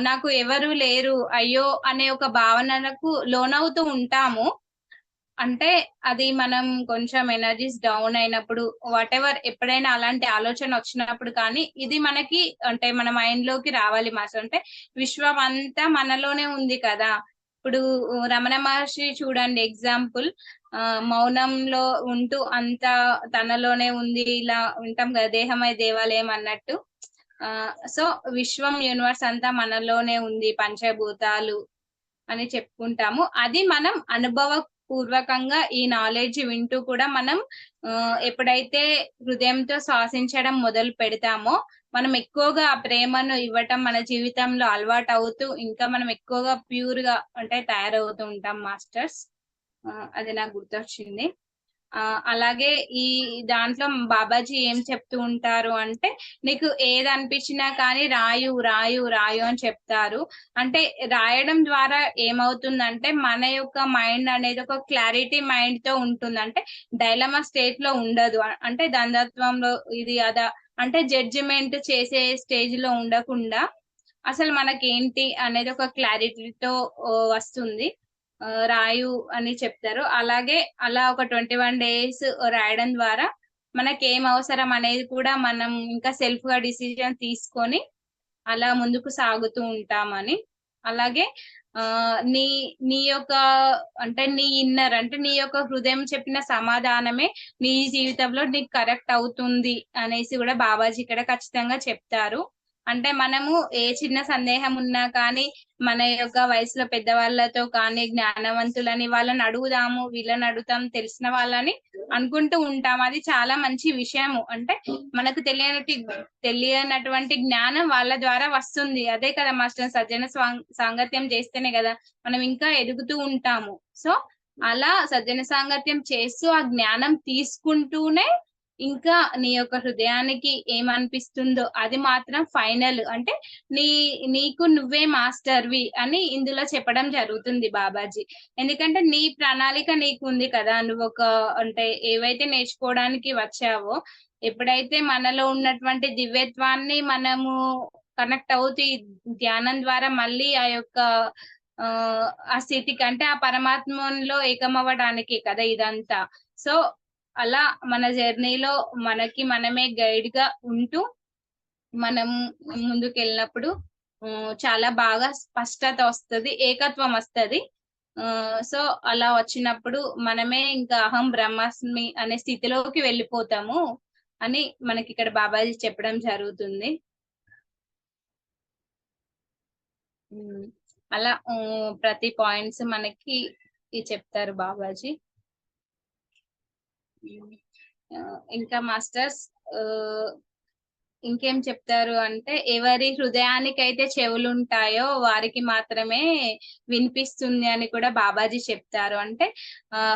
నాకు ఎవరు లేరు అయ్యో అనే ఒక భావనకు లోనవుతూ ఉంటాము. అంటే అది మనం కొంచెం ఎనర్జీస్ డౌన్ అయినప్పుడు వాట్ ఎవర్ ఎప్పుడైనా అలాంటి ఆలోచన వచ్చినప్పుడు కానీ ఇది మనకి అంటే మన మైండ్ లోకి రావాలి మాస్టర్. అంటే విశ్వం అంతా మనలోనే ఉంది కదా. ఇప్పుడు రమణ మహర్షి చూడండి ఎగ్జాంపుల్, మౌనంలో ఉంటూ అంతా తనలోనే ఉంది, ఇలా ఉంటాం కదా, దేహమై దేవాలయం అన్నట్టు. సో విశ్వం యూనివర్స్ అంతా మనలోనే ఉంది, పంచభూతాలు అని చెప్పుకుంటాము. అది మనం అనుభవ పూర్వకంగా ఈ నాలెడ్జ్ వింటూ కూడా మనం ఎప్పుడైతే హృదయంతో శ్వాసించడం మొదలు పెడతామో మనం ఎక్కువగా ఆ ప్రేమను ఇవ్వటం మన జీవితంలో అలవాటు అవుతూ ఇంకా మనం ఎక్కువగా ప్యూర్ గా అంటే తయారవుతూ ఉంటాం మాస్టర్స్. అది నాకు గుర్తొచ్చింది. అలాగే ఈ దాంట్లో బాబాజీ ఏం చెప్తూ ఉంటారు అంటే నీకు ఏది అనిపించినా కానీ రాయు రాయు రాయు అని చెప్తారు. అంటే రాయడం ద్వారా ఏమవుతుందంటే మన యొక్క మైండ్ అనేది ఒక క్లారిటీ మైండ్ తో ఉంటుంది. అంటే డైలమా స్టేట్ లో ఉండదు. అంటే ద్వంద్వత్వంలో ఇది అదా అంటే జడ్జిమెంట్ చేసే స్టేజ్ లో ఉండకుండా అసలు మనకేంటి అనేది ఒక క్లారిటీతో వస్తుంది. రాయు అని చెప్తారు. అలాగే అలా ఒక 21 days రాయడం ద్వారా మనకి ఏం అవసరం అనేది కూడా మనం ఇంకా సెల్ఫ్ గా డిసిజన్ తీసుకొని అలా ముందుకు సాగుతూ ఉంటామని. అలాగే నీ నీ యొక్క అంటే నీ ఇన్నర్ అంటే నీ యొక్క హృదయం చెప్పిన సమాధానమే నీ జీవితంలో నీకు కరెక్ట్ అవుతుంది అనేసి కూడా బాబాజీ ఇక్కడ ఖచ్చితంగా చెప్తారు. అంటే మనము ఏ చిన్న సందేహం ఉన్నా కానీ మన యొక్క వయసులో పెద్దవాళ్ళతో కానీ జ్ఞానవంతులని వాళ్ళని అడుగుదాము, వీళ్ళని అడుగుతాం, తెలిసిన వాళ్ళని అనుకుంటూ ఉంటాం. అది చాలా మంచి విషయము. అంటే మనకు తెలియనటువంటి జ్ఞానం వాళ్ళ ద్వారా వస్తుంది. అదే కదా మాస్టర్, సజ్జన సాంగత్యం చేస్తేనే కదా మనం ఇంకా ఎదుగుతూ ఉంటాము. సో అలా సజ్జన సాంగత్యం చేస్తూ ఆ జ్ఞానం తీసుకుంటూనే ఇంకా నీ యొక్క హృదయానికి ఏమనిపిస్తుందో అది మాత్రం ఫైనల్. అంటే నీకు నువ్వే మాస్టర్వి అని ఇందులో చెప్పడం జరుగుతుంది బాబాజీ. ఎందుకంటే నీ ప్రణాళిక నీకు ఉంది కదా, నువ్వు ఒక అంటే ఏవైతే నేర్చుకోవడానికి వచ్చావో ఎప్పుడైతే మనలో ఉన్నటువంటి దివ్యత్వాన్ని మనము కనెక్ట్ అవుతూ ధ్యానం ద్వారా మళ్ళీ ఆ యొక్క ఆ స్థితికి అంటే ఆ పరమాత్మలో ఏకమవ్వడానికి కదా ఇదంతా. సో అలా మన జర్నీలో మనకి మనమే గైడ్ గా ఉంటూ మనం ముందుకు వెళ్ళినప్పుడు చాలా బాగా స్పష్టత వస్తుంది, ఏకత్వం వస్తుంది. సో అలా వచ్చినప్పుడు మనమే ఇంకా అహం బ్రహ్మాస్మి అనే స్థితిలోకి వెళ్ళిపోతాము అని మనకి ఇక్కడ బాబాజీ చెప్పడం జరుగుతుంది. అలా ప్రతి పాయింట్స్ మనకి చెప్తారు బాబాజీ. ఇంకా మాస్టర్స్ ఇంకేం చెప్తారు అంటే ఎవరి హృదయానికైతే చెవులు ఉంటాయో వారికి మాత్రమే వినిపిస్తుంది అని కూడా బాబాజీ చెప్తారు. అంటే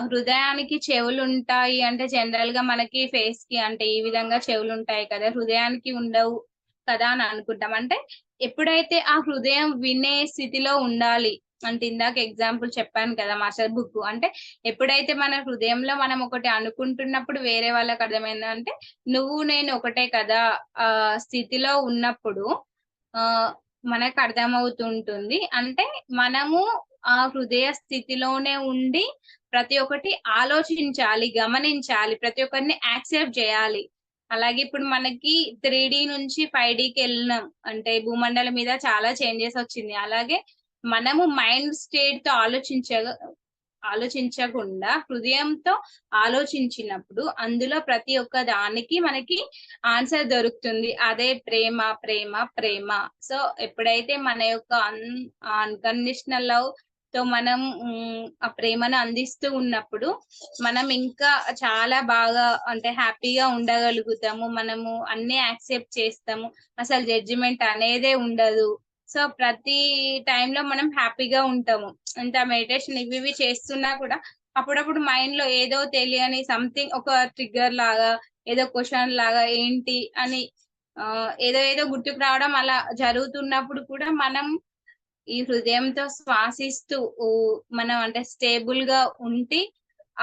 హృదయానికి చెవులు ఉంటాయి అంటే జనరల్ గా మనకి ఫేస్ కి అంటే ఈ విధంగా చెవులు ఉంటాయి కదా, హృదయానికి ఉండవు కదా అని అనుకుంటాం. అంటే ఎప్పుడైతే ఆ హృదయం వినే స్థితిలో ఉండాలి అంటే ఇందాక ఎగ్జాంపుల్ చెప్పాను కదా మాస్టర్ బుక్, అంటే ఎప్పుడైతే మన హృదయంలో మనం ఒకటి అనుకుంటున్నప్పుడు వేరే వాళ్ళకి అర్థమైంది అంటే నువ్వు నేను ఒకటే కదా ఆ స్థితిలో ఉన్నప్పుడు మనకు అర్థమవుతుంటుంది. అంటే మనము ఆ హృదయ స్థితిలోనే ఉండి ప్రతి ఒక్కటి ఆలోచించాలి, గమనించాలి, ప్రతి ఒక్కరిని యాక్సెప్ట్ చేయాలి. అలాగే ఇప్పుడు మనకి 3D నుంచి 5Dకి వెళ్ళినాం అంటే భూమండలం మీద చాలా చేంజెస్ వచ్చింది. అలాగే మనము మైండ్ స్టేట్ తో ఆలోచించకుండా హృదయంతో ఆలోచించినప్పుడు అందులో ప్రతి ఒక్క దానికి మనకి ఆన్సర్ దొరుకుతుంది. అదే ప్రేమ ప్రేమ ప్రేమ. సో ఎప్పుడైతే మన యొక్క అన్కండిషనల్ లవ్ తో మనం ఆ ప్రేమను అందిస్తూ ఉన్నప్పుడు మనం ఇంకా చాలా బాగా అంటే హ్యాపీగా ఉండగలుగుతాము. మనము అన్ని యాక్సెప్ట్ చేస్తాము, అసలు జడ్జిమెంట్ అనేదే ఉండదు. సో ప్రతి టైంలో మనం హ్యాపీగా ఉంటాము. ఇంత మెడిటేషన్ ఇవి చేస్తున్నా కూడా అప్పుడప్పుడు మైండ్ లో ఏదో తెలియని సంథింగ్ ఒక ట్రిగ్గర్ లాగా ఏదో క్వశ్చన్ లాగా ఏంటి అని ఏదో గుర్తుకు రావడం అలా జరుగుతున్నప్పుడు కూడా మనం ఈ హృదయంతో శ్వాసిస్తూ మనం అంటే స్టేబుల్ గా ఉండి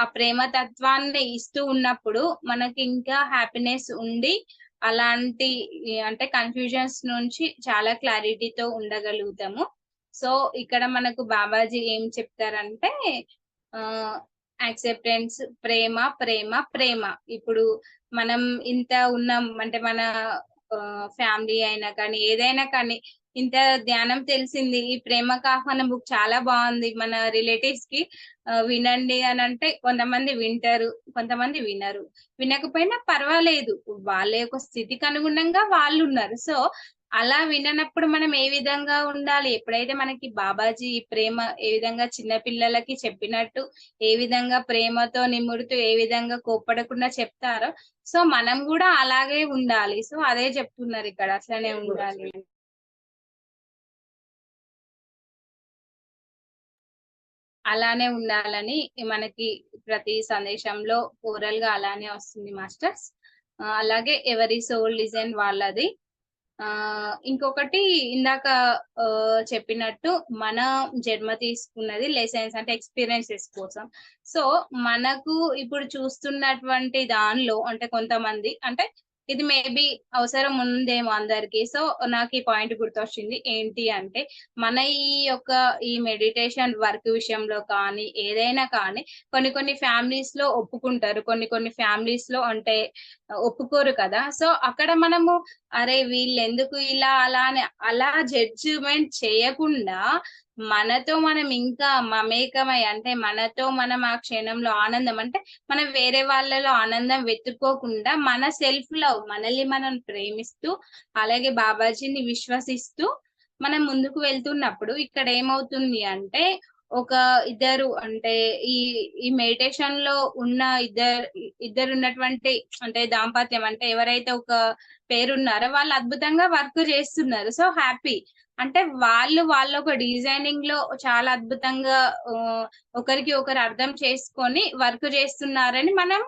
ఆ ప్రేమ తత్వాన్ని ఇస్తూ ఉన్నప్పుడు మనకి ఇంకా హ్యాపీనెస్ ఉండి అలాంటి అంటే కన్ఫ్యూజన్స్ నుంచి చాలా క్లారిటీతో ఉండగలుగుతాము. సో ఇక్కడ మనకు బాబాజీ ఏం చెప్తారంటే యాక్సెప్టెన్స్, ప్రేమ ప్రేమ ప్రేమ. ఇప్పుడు మనం ఇంత ఉన్నాం అంటే మన ఫ్యామిలీ అయినా కానీ ఏదైనా కానీ ఇంత ధ్యానం తెలిసింది. ఈ ప్రేమకు ఆహ్వానం బుక్ చాలా బాగుంది. మన రిలేటివ్స్ కి వినండి అని అంటే కొంతమంది వింటారు, కొంతమంది వినరు. వినకపోయినా పర్వాలేదు, వాళ్ళ యొక్క స్థితికి అనుగుణంగా వాళ్ళు ఉన్నారు. సో అలా విననప్పుడు మనం ఏ విధంగా ఉండాలి? ఎప్పుడైతే మనకి బాబాజీ ఈ ప్రేమ ఏ విధంగా చిన్న పిల్లలకి చెప్పినట్టు ఏ విధంగా ప్రేమతో నిమురుతూ ఏ విధంగా కోప్పడకుండా చెప్తారో, సో మనం కూడా అలాగే ఉండాలి. సో అదే చెప్తున్నారు ఇక్కడ, అట్లనే ఉండాలి. అలానే ఉండాలని మనకి ప్రతి సందేశంలో ఓరల్ గా అలానే వస్తుంది మాస్టర్స్. అలాగే ఎవరి సోల్ డిజైన్ వాళ్ళది. ఇంకొకటి ఇందాక చెప్పినట్టు మన జన్మ తీసుకున్నది లెసన్స్ అంటే ఎక్స్పీరియన్సెస్ కోసం. సో మనకు ఇప్పుడు చూస్తున్నటువంటి దానిలో అంటే కొంతమంది అంటే ఇది మేబీ అవసరం ఉందేమో అందరికి. సో నాకు ఈ పాయింట్ గుర్తొచ్చింది. ఏంటి అంటే మన ఈ మెడిటేషన్ వర్క్ విషయంలో కానీ ఏదైనా కానీ కొన్ని ఫ్యామిలీస్ లో ఒప్పుకుంటారు, కొన్ని ఫ్యామిలీస్ లో అంటే ఒప్పుకోరు కదా. సో అక్కడ మనము అరే వీళ్ళు ఎందుకు ఇలా అలా జడ్జిమెంట్ చేయకుండా మనతో మనం ఇంకా మమేకమై అంటే మనతో మనం ఆ క్షణంలో ఆనందం అంటే మనం వేరే వాళ్ళలో ఆనందం వెతుక్కోకుండా మన సెల్ఫ్ లవ్ మనల్ని మనం ప్రేమిస్తూ అలాగే బాబాజీని విశ్వసిస్తూ మనం ముందుకు వెళ్తున్నప్పుడు ఇక్కడ ఏమవుతుంది అంటే ఒక ఇద్దరు అంటే ఈ మెడిటేషన్ లో ఉన్న ఇద్దరు ఉన్నటువంటి అంటే దాంపత్యం అంటే ఎవరైతే ఒక పేరున్నారో వాళ్ళు అద్భుతంగా వర్క్ చేస్తున్నారు. సో హ్యాపీ అంటే వాళ్ళు ఒక డిజైనింగ్ లో చాలా అద్భుతంగా ఒకరికి ఒకరు అర్థం చేసుకొని వర్క్ చేస్తున్నారని మనం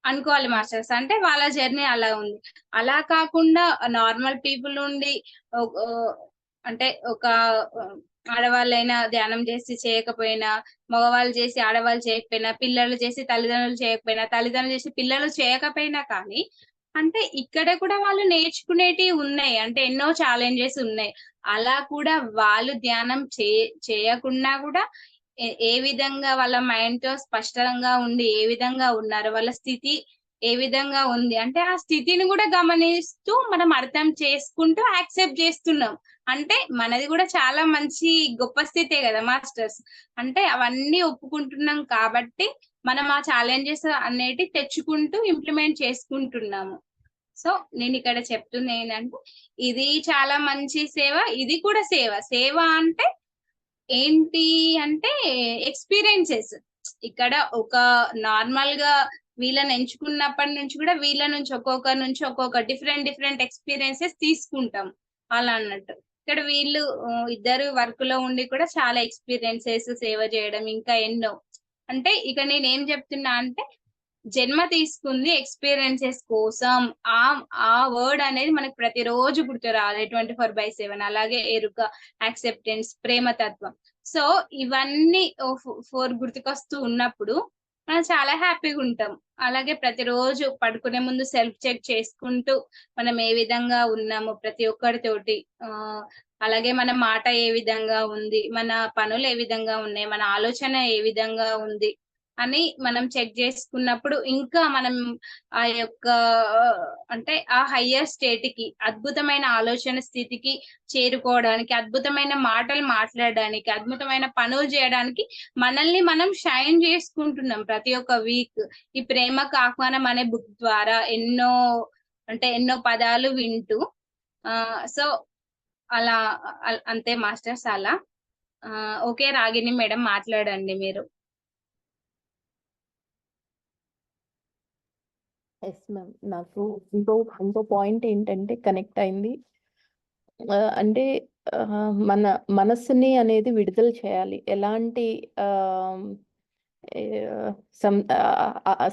అనుకోవాలి మాస్టర్స్. అంటే వాళ్ళ జర్నీ అలా ఉంది. అలా కాకుండా నార్మల్ పీపుల్ నుండి అంటే ఒక ఆడవాళ్ళైనా ధ్యానం చేసి చేయకపోయినా, మగవాళ్ళు చేసి ఆడవాళ్ళు చేయకపోయినా, పిల్లలు చేసి తల్లిదండ్రులు చేయకపోయినా, తల్లిదండ్రులు చేసి పిల్లలు చేయకపోయినా కానీ అంటే ఇక్కడ కూడా వాళ్ళు నేర్చుకునేటివి ఉన్నాయి. అంటే ఎన్నో ఛాలెంజెస్ ఉన్నాయి. అలా కూడా వాళ్ళు ధ్యానం చేయకుండా కూడా ఏ విధంగా వాళ్ళ మైండ్ తో స్పష్టంగా ఉండి ఏ విధంగా ఉన్నారు, వాళ్ళ స్థితి ఏ విధంగా ఉంది అంటే ఆ స్థితిని కూడా గమనిస్తూ మనం అర్థం చేసుకుంటూ యాక్సెప్ట్ చేస్తున్నాం. అంటే మనది కూడా చాలా మంచి గొప్ప స్థితే కదా మాస్టర్స్. అంటే అవన్నీ ఒప్పుకుంటున్నాం కాబట్టి మనం ఆ ఛాలెంజెస్ అనేటి తెచ్చుకుంటూ ఇంప్లిమెంట్ చేసుకుంటున్నాము. సో నేను ఇక్కడ చెప్తుంది ఏంటంటే ఇది చాలా మంచి సేవ, ఇది కూడా సేవ అంటే ఏంటి అంటే ఎక్స్పీరియన్సెస్. ఇక్కడ ఒక నార్మల్ గా వీళ్ళని ఎంచుకున్నప్పటి నుంచి కూడా వీళ్ళ నుంచి ఒక్కొక్క డిఫరెంట్ ఎక్స్పీరియన్సెస్ తీసుకుంటాం అలా అన్నట్టు. ఇక్కడ వీళ్ళు ఇద్దరు వర్క్ లో ఉండి కూడా చాలా ఎక్స్పీరియన్సెస్ సేవ చేయడం ఇంకా ఎన్నో. అంటే ఇక నేను ఏం చెప్తున్నా అంటే జన్మ తీసుకుంది ఎక్స్పీరియన్సెస్ కోసం. ఆ వర్డ్ అనేది మనకు ప్రతిరోజు గుర్తు రావాలి 24/7. అలాగే ఎరుక, యాక్సెప్టెన్స్, ప్రేమతత్వం. సో ఇవన్నీ 4 గుర్తుకొస్తూ ఉన్నప్పుడు మనం చాలా హ్యాపీగా ఉంటాం. అలాగే ప్రతిరోజు పడుకునే ముందు సెల్ఫ్ చెక్ చేసుకుంటూ మనం ఏ విధంగా ఉన్నాము ప్రతి ఒక్కరితోటి, అలాగే మన మాట ఏ విధంగా ఉంది, మన పనులు ఏ విధంగా ఉన్నాయి, మన ఆలోచన ఏ విధంగా ఉంది అని మనం చెక్ చేసుకున్నప్పుడు ఇంకా మనం ఆ యొక్క అంటే ఆ హయ్యర్ స్టేట్ కి అద్భుతమైన ఆలోచన స్థితికి చేరుకోవడానికి, అద్భుతమైన మాటలు మాట్లాడడానికి, అద్భుతమైన పనులు చేయడానికి మనల్ని మనం షైన్ చేసుకుంటున్నాం ప్రతి ఒక్క వీక్. ఈ ప్రేమకు ఆహ్వానం అనే బుక్ ద్వారా ఎన్నో పదాలు వింటూ సో అలా అంతే మాస్టర్స్. అలా ఓకే రాగిణి మేడం మాట్లాడండి మీరు. Yes ma'am. నాకు ఇంకో పాయింట్ ఏంటంటే కనెక్ట్ అయింది. అంటే మన మనస్సుని అనేది విడుదల చేయాలి. ఎలాంటి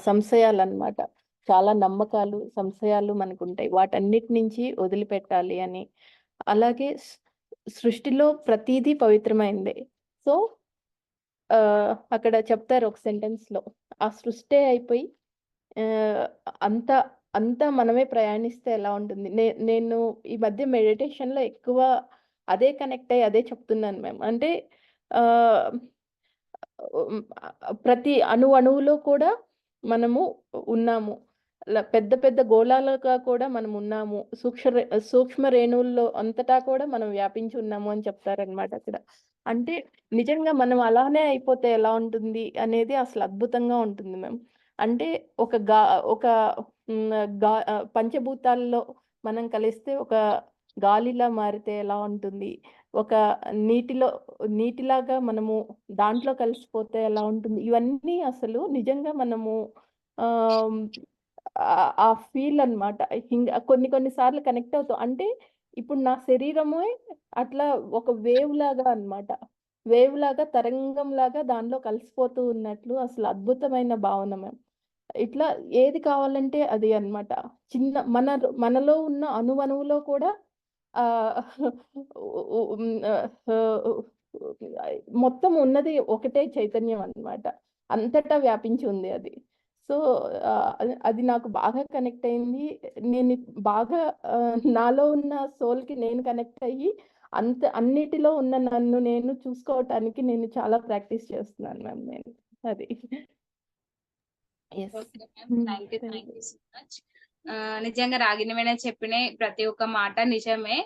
సంశయాలన్నమాట, చాలా నమ్మకాలు సంశయాలు మనకుంటాయి, వాటన్నిటి నుంచి వదిలిపెట్టాలి అని. అలాగే సృష్టిలో ప్రతిదీ పవిత్రమైందే. సో అక్కడ చెప్తారు ఒక సెంటెన్స్ లో, ఆ సృష్టి అయిపోయి అంతా మనమే ప్రయాణిస్తే ఎలా ఉంటుంది. నేను ఈ మధ్య మెడిటేషన్ లో ఎక్కువ అదే కనెక్ట్ అయ్యి అదే చెప్తున్నాను మ్యామ్. అంటే ప్రతి అణువులో కూడా మనము ఉన్నాము. పెద్ద పెద్ద గోళాలుగా కూడా మనం ఉన్నాము. సూక్ష్మ రేణువుల్లో అంతటా కూడా మనం వ్యాపించి ఉన్నాము అని చెప్తారనమాట అక్కడ. అంటే నిజంగా మనం అలానే అయిపోతే ఎలా ఉంటుంది అనేది అసలు అద్భుతంగా ఉంటుంది మ్యామ్. అంటే ఒక పంచభూతాల్లో మనం కలిస్తే ఒక గాలిలా మారితే ఎలా ఉంటుంది, ఒక నీటిలాగా మనము దాంట్లో కలిసిపోతే ఎలా ఉంటుంది, ఇవన్నీ అసలు నిజంగా మనము ఆ ఫీల్ అన్నమాట. కొన్ని సార్లు కనెక్ట్ అవుతాం. అంటే ఇప్పుడు నా శరీరమే అట్లా ఒక వేవ్ లాగా అన్నమాట. వేవ్ లాగా, తరంగం లాగా దానిలో కలిసిపోతూ ఉన్నట్లు అసలు అద్భుతమైన భావన మ్యామ్. ఇట్లా ఏది కావాలంటే అది అన్నమాట. మనలో ఉన్న అణువణువులో కూడా మొత్తం ఉన్నది ఒకటే చైతన్యం అన్నమాట. అంతటా వ్యాపించి ఉంది అది. సో అది నాకు బాగా కనెక్ట్ అయింది. నేను బాగా నాలో ఉన్న సోల్‌కి నేను కనెక్ట్ అయ్యి అన్నిటిలో ఉన్న నన్ను నేను చూసుకోవటానికి నేను చాలా ప్రాక్టీస్ చేస్తున్నాను మ్యామ్ నేను. అది. Yes. Okay ma'am. Thank you so much. నిజంగా రాగిణి మేడం చెప్పిన ప్రతి ఒక్క మాట నిజమే.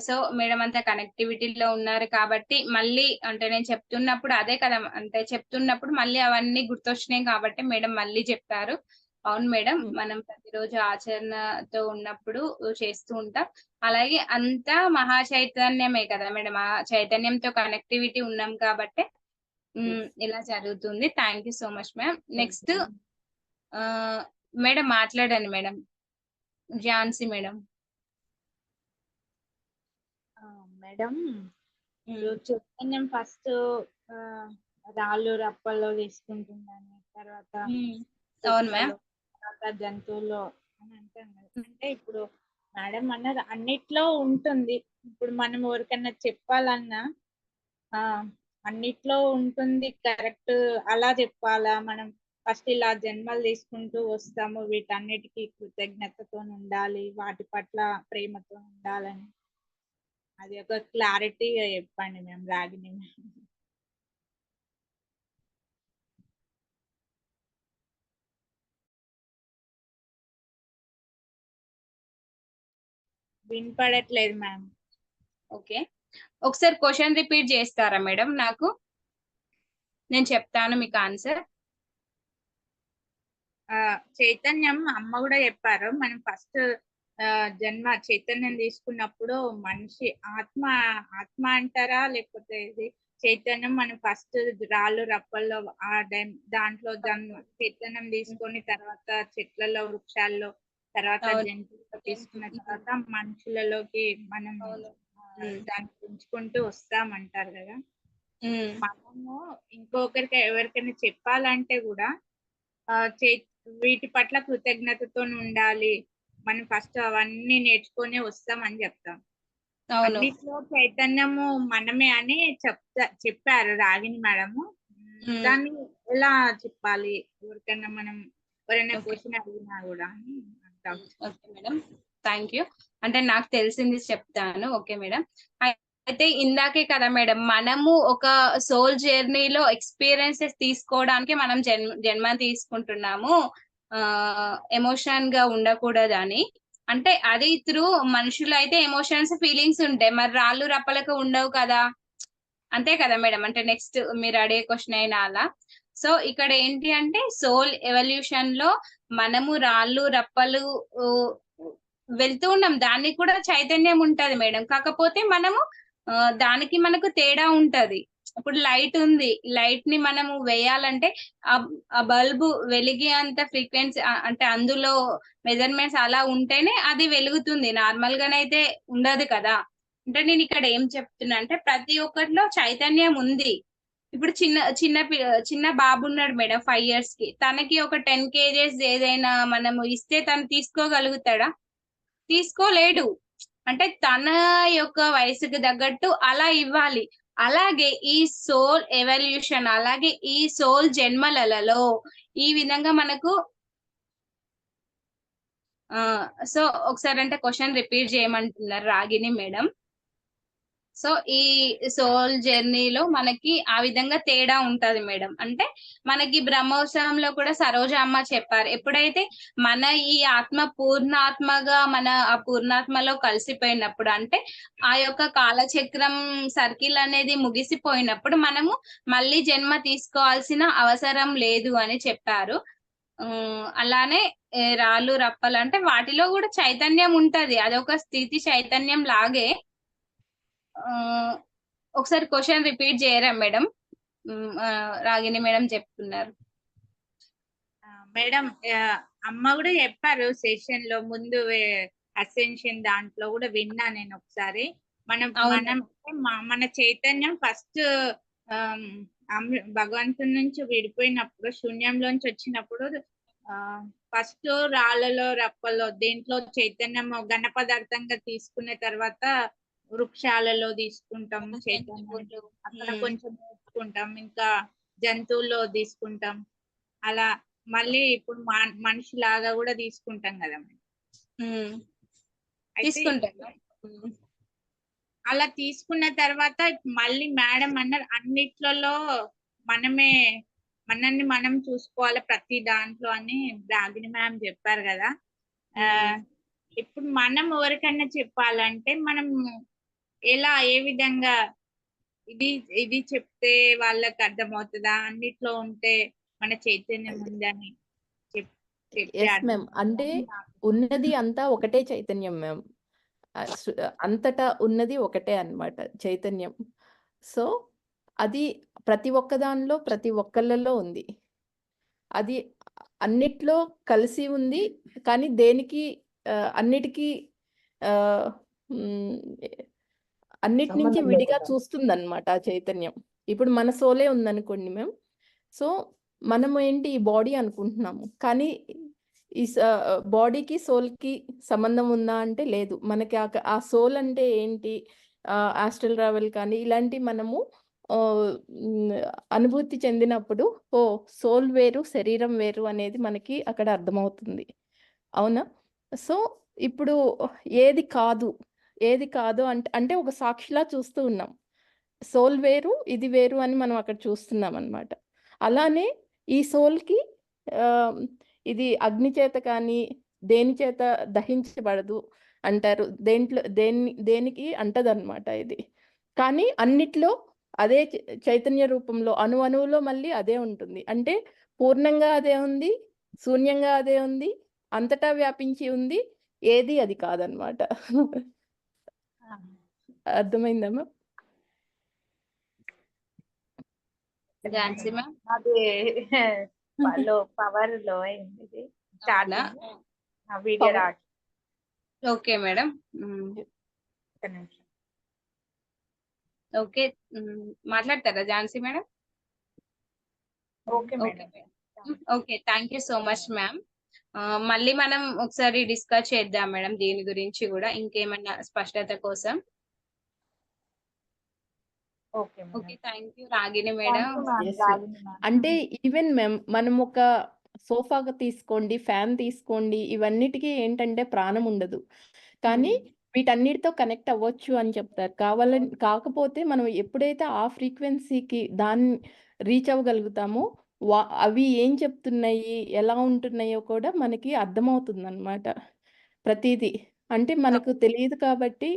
సో మేడం అంతా కనెక్టివిటీలో ఉన్నారు కాబట్టి మళ్ళీ అంటే నేను చెప్తున్నప్పుడు అదే కదా, అంటే చెప్తున్నప్పుడు మళ్ళీ అవన్నీ గుర్తొచ్చినాయి కాబట్టి మేడం మళ్ళీ చెప్పారు. అవును మేడం, మనం ప్రతిరోజు ఆచరణతో ఉన్నప్పుడు చేస్తూ ఉంటాం. అలాగే అంతా మహా చైతన్యమే కదా మేడం, ఆ చైతన్యంతో కనెక్టివిటీ ఉన్నాం కాబట్టి ఇలా జరుగుతుంది. Thank you so much ma'am. Next madam మాట్లాడండి మేడం. ఝాన్సీ మేడం. మేడం చైతన్యం ఫస్ట్ రాళ్ళు రప్పల్లో తీసుకుంటుందని, తర్వాత అవును మ్యామ్. తర్వాత జంతువుల్లో అని అంటాం కదా. అంటే ఇప్పుడు మేడం అన్నది అన్నిట్లో ఉంటుంది. ఇప్పుడు మనం ఎవరికైనా చెప్పాలన్నా అన్నిట్లో ఉంటుంది, కరెక్ట్ అలా చెప్పాలా? మనం ఫస్ట్ ఇలా జన్మలు తీసుకుంటూ వస్తాము, వీటన్నిటికీ కృతజ్ఞతతో ఉండాలి, వాటి పట్ల ప్రేమతో ఉండాలని అది ఒక క్లారిటీగా చెప్పండి మేము రాగిణి. వినపడట్లేదు మ్యామ్. ఓకే, ఒకసారి క్వశ్చన్ రిపీట్ చేస్తారా మేడం నాకు? నేను చెప్తాను మీకు ఆన్సర్. చైతన్యం అమ్మ కూడా చెప్పారు. మనం ఫస్ట్ జన్మ చైతన్యం తీసుకున్నప్పుడు మనిషి ఆత్మ అంటారా, లేకపోతే ఇది చైతన్యం మనం ఫస్ట్ రాళ్ళు రప్పల్లో దాంట్లో చైతన్యం తీసుకొని తర్వాత చెట్లలో, వృక్షాల్లో, తర్వాత జంతువుల్లో తీసుకున్న తర్వాత మనుషులలోకి మనం దాన్ని పెంచుకుంటూ వస్తామంటారు కదా. మనము ఇంకొకరికి ఎవరికైనా చెప్పాలంటే కూడా వీటి పట్ల కృతజ్ఞతతో ఉండాలి, మనం ఫస్ట్ అవన్నీ నేర్చుకొని వస్తామని చెప్తాం. అన్నిట్లో చైతన్యము మనమే అని చెప్పారు రాగిణి మేడము. దాన్ని ఎలా చెప్పాలి ఎవరికైనా, మనం ఎవరైనా క్వశ్చన్ అడిగినా కూడా అని అంటాం. Okay madam, thank you. అంటే నాకు తెలిసింది చెప్తాను. Okay madam. అయితే ఇందాకే కదా మేడం, మనము ఒక సోల్ జర్నీలో ఎక్స్పీరియన్సెస్ తీసుకోవడానికి మనం జన్మ తీసుకుంటున్నాము, ఎమోషన్ గా ఉండకూడదని. అంటే అది త్రూ మనుషులు అయితే ఎమోషన్స్, ఫీలింగ్స్ ఉంటాయి, మరి రాళ్ళు రప్పలకు ఉండవు కదా, అంతే కదా మేడం? అంటే నెక్స్ట్ మీరు అడిగే క్వశ్చన్ అయినా అలా. సో ఇక్కడ ఏంటి అంటే సోల్ ఎవల్యూషన్ లో మనము రాళ్ళు రప్పలు వెళ్తూ ఉన్నాం, దానికి కూడా చైతన్యం ఉంటది మేడం. కాకపోతే మనము దానికి మనకు తేడా ఉంటది. ఇప్పుడు లైట్ ఉంది, లైట్ ని మనము వేయాలంటే ఆ బల్బు వెలిగే అంత ఫ్రీక్వెన్సీ, అంటే అందులో మెజర్మెంట్స్ అలా ఉంటేనే అది వెలుగుతుంది, నార్మల్ గానైతే ఉండదు కదా. అంటే నేను ఇక్కడ ఏం చెప్తున్నా అంటే ప్రతి ఒక్కరిలో చైతన్యం ఉంది. ఇప్పుడు చిన్న బాబు ఉన్నాడు మేడం, 5 years కి, తనకి ఒక 10 kgs ఏదైనా మనము ఇస్తే తను తీసుకోగలుగుతాడా? తీసుకోలేడు. అంటే తన యొక్క వయసుకు తగ్గట్టు అలా ఇవ్వాలి. అలాగే ఈ సోల్ ఎవల్యూషన్, అలాగే ఈ సోల్ జన్మలలో ఈ విధంగా మనకు సో ఒకసారి అంటే క్వశ్చన్ రిపీట్ చేయమంటున్నారు రాగిణి మేడం. సో ఈ సోల్ జర్నీలో మనకి ఆ విధంగా తేడా ఉంటది మేడం. అంటే మనకి బ్రహ్మోత్సవంలో కూడా సరోజ అమ్మ చెప్పారు, ఎప్పుడైతే మన ఈ ఆత్మ పూర్ణాత్మగా మన ఆ పూర్ణాత్మలో కలిసిపోయినప్పుడు, అంటే ఆ యొక్క కాలచక్రం సర్కిల్ అనేది ముగిసిపోయినప్పుడు మనము మళ్ళీ జన్మ తీసుకోవాల్సిన అవసరం లేదు అని చెప్పారు. అలానే రాళ్ళు రప్పలు అంటే వాటిలో కూడా చైతన్యం ఉంటది, అదొక స్థితి చైతన్యం లాగే. ఒకసారి క్వశ్చన్ రిపీట్ చేయరా మేడం? రాగిణి మేడం చెప్తున్నారు. మేడం అమ్మ కూడా చెప్పారు సెషన్ లో ముందు అసెన్షన్ దాంట్లో కూడా విన్నా నేను ఒకసారి. మనం మన చైతన్యం ఫస్ట్ భగవంతుడి నుంచి విడిపోయినప్పుడు, శూన్యంలోంచి వచ్చినప్పుడు ఫస్ట్ రాళ్ళలో రప్పలో దేంట్లో చైతన్యం ఘన పదార్థంగా తీసుకున్న తర్వాత వృక్షాలలో తీసుకుంటాం చైతన్యం, అక్కడ కొంచెం నేర్చుకుంటాం, ఇంకా జంతువుల్లో తీసుకుంటాం, అలా మళ్ళీ ఇప్పుడు మనిషి లాగా కూడా తీసుకుంటాం కదా అలా తీసుకున్న తర్వాత మళ్ళీ మేడం అన్నారు అన్నిట్లలో మనల్ని మనం చూసుకోవాలి ప్రతి దాంట్లో అని రాగిణి మ్యామ్ చెప్పారు కదా. ఇప్పుడు మనం ఎవరికైనా చెప్పాలంటే మనం ఏ విధంగా ఇది చెప్తే వాళ్ళకి అర్థమవుతుందా, అన్నిట్లో ఉంటే మన చైతన్యం ఉందని మ్యామ్? అంటే ఉన్నది అంతా ఒకటే చైతన్యం మ్యామ్, అంతటా ఉన్నది ఒకటే అన్నమాట చైతన్యం. సో అది ప్రతి ఒక్క దానిలో ప్రతి ఒక్కళ్ళలో ఉంది, అది అన్నిట్లో కలిసి ఉంది. కానీ దేనికి అన్నిటికీ అన్నిటి నుంచి విడిగా చూస్తుంది అన్నమాట ఆ చైతన్యం. ఇప్పుడు మన సోలే ఉందనుకోండి మ్యామ్, సో మనము ఏంటి ఈ బాడీ అనుకుంటున్నాము, కానీ ఈ బాడీకి సోల్కి సంబంధం ఉందా అంటే లేదు. మనకి ఆ సోల్ అంటే ఏంటి, ఆస్ట్రల్ ట్రావెల్ కానీ ఇలాంటి మనము అనుభూతి చెందినప్పుడు ఓ సోల్ వేరు శరీరం వేరు అనేది మనకి అక్కడ అర్థమవుతుంది, అవునా? సో ఇప్పుడు ఏది కాదు అంటే ఒక సాక్షిలా చూస్తూ ఉన్నాం, సోల్ వేరు ఇది వేరు అని మనం అక్కడ చూస్తున్నాం అన్నమాట. అలానే ఈ సోల్కి ఇది అగ్ని చేత కానీ దేని చేత దహించబడదు అంటారు, దేనికి అంటదన్నమాట ఇది. కానీ అన్నిట్లో అదే చైతన్య రూపంలో అణువులో మళ్ళీ అదే ఉంటుంది. అంటే పూర్ణంగా అదే ఉంది, శూన్యంగా అదే ఉంది, అంతటా వ్యాపించి ఉంది, ఏది అది కాదనమాట. అర్థమైందమ్మా? అది వాళ్ళు పవర్ లో అయింది వీడియో రాదు. ఓకే మేడం, ఓకే మాట్లాడతారా Jhansi madam? Okay madam. Okay, thank you so much ma'am. మళ్ళీ మనం ఒకసారి డిస్కస్ చేద్దాం మేడం దీని గురించి కూడా, ఇంకేమన్నా స్పష్టత కోసం. Okay, thank you Ragini madam. అంటే ఈవెన్ మనం ఒక సోఫాగా తీసుకోండి, ఫ్యాన్ తీసుకోండి, ఇవన్నిటికీ ఏంటంటే ప్రాణం ఉండదు, కానీ వీటన్నిటితో కనెక్ట్ అవ్వచ్చు అని చెప్తారు. కాకపోతే మనం ఎప్పుడైతే ఆ ఫ్రీక్వెన్సీకి దాన్ని రీచ్ అవ్వగలుగుతామో అవి ఏం చెప్తున్నాయి, ఎలా ఉంటున్నాయో కూడా మనకి అర్థమవుతుంది అన్నమాట ప్రతిదీ. అంటే మనకు తెలియదు కాబట్టి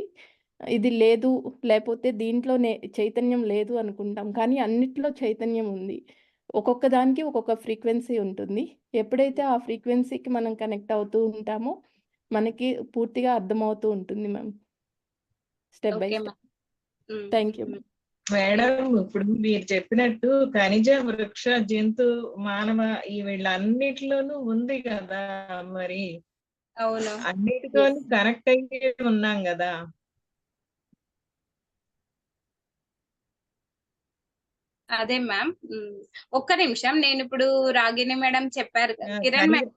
ఇది లేదు, లేకపోతే దీంట్లోనే చైతన్యం లేదు అనుకుంటాం, కానీ అన్నిట్లో చైతన్యం ఉంది. ఒక్కొక్క దానికి ఒక్కొక్క ఫ్రీక్వెన్సీ ఉంటుంది. ఎప్పుడైతే ఆ ఫ్రీక్వెన్సీకి మనం కనెక్ట్ అవుతూ ఉంటామో మనకి పూర్తిగా అర్థమవుతూ ఉంటుంది ma'am, step by step. Thank you madam. ఇప్పుడు మీరు చెప్పినట్టు ఖనిజ వృక్ష జంతు మానవ ఈ వీళ్ళన్నిటిలోనూ ఉంది కదా, మరి అవును అన్నిటితో కనెక్ట్ అయ్యి ఉన్నాం కదా. అదే మ్యామ్, ఒక్క నిమిషం, నేను ఇప్పుడు రాగిణి మేడం చెప్పారు, కిరణ్ మేడం.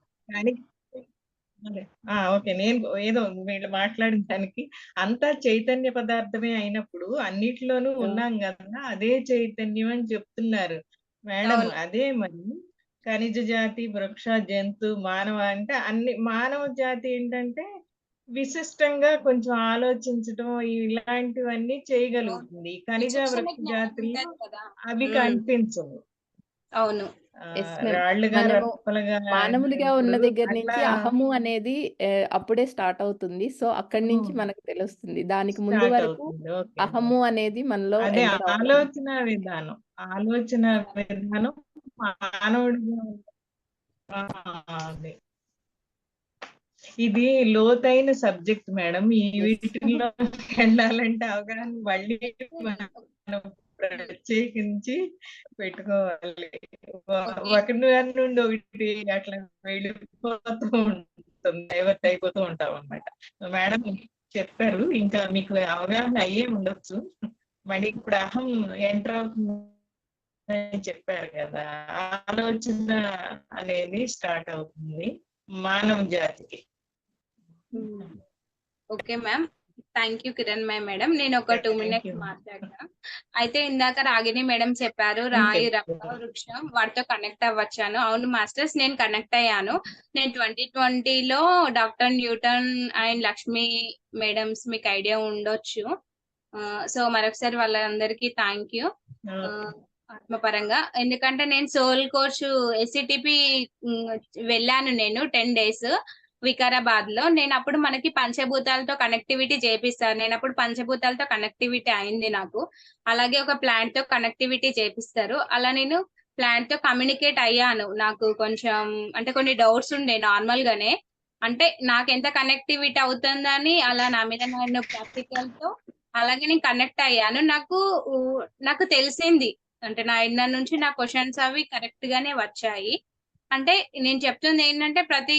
ఓకే, నేను ఏదో వీళ్ళు మాట్లాడిన దానికి అంతా చైతన్య పదార్థమే అయినప్పుడు అన్నిటిలోనూ ఉన్నాం కదా, అదే చైతన్యం అని చెప్తున్నారు మేడం. అదే మరి ఖనిజ జాతి, వృక్ష, జంతు, మానవ అంటే అన్ని మానవ జాతి ఏంటంటే విశిష్టంగా కొంచెం ఆలోచించటం ఇలాంటివన్నీ చేయగలుగుతుంది. ఖనిజ విచక్షణ వృత్తి జ్ఞానం జాతుల్లో ఉంటది కదా. అవి ఉమ్, కనిపించవు. అవును. Yes ma'am. రాళ్ళుగా మనము రప్పలుగా మానవులుగా ఉన్న ఇప్పుడు దగ్గర అట్లా నుంచి అహము అనేది అప్పుడే స్టార్ట్ అవుతుంది. సో అక్కడి నుంచి మనకు తెలుస్తుంది. దానికి ముందు స్టార్ట్ వరకు అవుతుంది. ఓకే. అహము అనేది మనలో అదే ఎంటర్ అవ్వదు. ఆలోచన విధానం మానవుడిగా ఆ, అదే ఇది లోతైన సబ్జెక్ట్ మేడం. ఈ ఎస్. వీటిలో వెళ్ళాలంటే అవగాహన మళ్ళీ మనం ప్రత్యేకించి పెట్టుకోవాలి. ఓకే. ఒకటి నుండి ఒకటి అట్లా వెళ్ళిపోతూ ఉంటుంది, డైవర్ట్ అయిపోతూ ఉంటాం అన్నమాట. మేడం చెప్పారు, ఇంకా మీకు అవగాహన అయ్యే ఉండొచ్చు. మళ్ళీ ఇప్పుడు అహం ఎంటర్ అవుతుందని చెప్పారు కదా, ఆలోచన అనేది స్టార్ట్ అవుతుంది మానవ జాతికి. Okay ma'am. Thank you Kiran madam. నేను ఒక 2 థ్యాంక్ మినిట్స్ యూ. మాట్లాడతాను. అయితే ఇందాక రాగిణి మేడం చెప్పారు రాయి రప్ప వృక్షం వాటితో కనెక్ట్ అవ్వచ్చాను. అవును మాస్టర్స్, నేను కనెక్ట్ అయ్యాను. నేను 2020లో doctor Newton and Lakshmi madams మీకు ఐడియా ఉండొచ్చు. సో మరొకసారి వాళ్ళందరికీ థ్యాంక్ యూ ఆత్మపరంగా. ఎందుకంటే నేను సోల్ కోచ్ ఎస్సిటిపి వెళ్ళాను నేను 10 days వికారాబాద్ లో. నేను అప్పుడు మనకి పంచభూతాలతో కనెక్టివిటీ చేపిస్తాను. నేను అప్పుడు పంచభూతాలతో కనెక్టివిటీ అయింది నాకు. అలాగే ఒక ప్లాంట్ తో కనెక్టివిటీ చేపిస్తారు. అలా నేను ప్లాంట్ తో కమ్యూనికేట్ అయ్యాను. నాకు కొంచెం అంటే కొన్ని డౌట్స్ ఉండే నార్మల్ గానే. అంటే నాకు ఎంత కనెక్టివిటీ అవుతుందని అలా నా మీద నేను ప్రాక్టికల్ తో అలాగే నేను కనెక్ట్ అయ్యాను. నాకు తెలిసింది అంటే నా ఇన్నర్ నుంచి నా క్వశ్చన్స్ అవి కరెక్ట్ గానే వచ్చాయి. అంటే నేను చెప్తుంది ఏంటంటే ప్రతి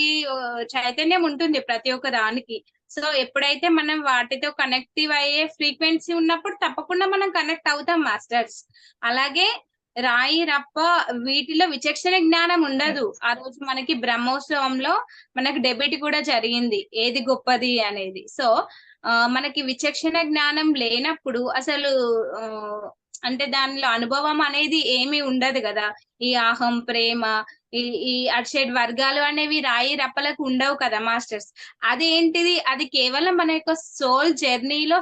చైతన్యం ఉంటుంది ప్రతి ఒక్క దానికి. సో ఎప్పుడైతే మనం వాటితో కనెక్టివ్ అయ్యే ఫ్రీక్వెన్సీ ఉన్నప్పుడు తప్పకుండా మనం కనెక్ట్ అవుతాం మాస్టర్స్. అలాగే రాయి రప్ప వీటిలో విచక్షణ జ్ఞానం ఉండదు. ఆ రోజు మనకి బ్రహ్మోత్సవంలో మనకి డెబేట్ కూడా జరిగింది ఏది గొప్పది అనేది. సో మనకి విచక్షణ జ్ఞానం లేనప్పుడు అసలు అంటే దానిలో అనుభవం అనేది ఏమీ ఉండదు కదా. ఈ అహం, ప్రేమ, ఈ అటు వర్గాలు అనేవి రాయి రప్పలకు ఉండవు కదా మాస్టర్స్. అదేంటిది, అది కేవలం మన యొక్క సోల్ జర్నీలో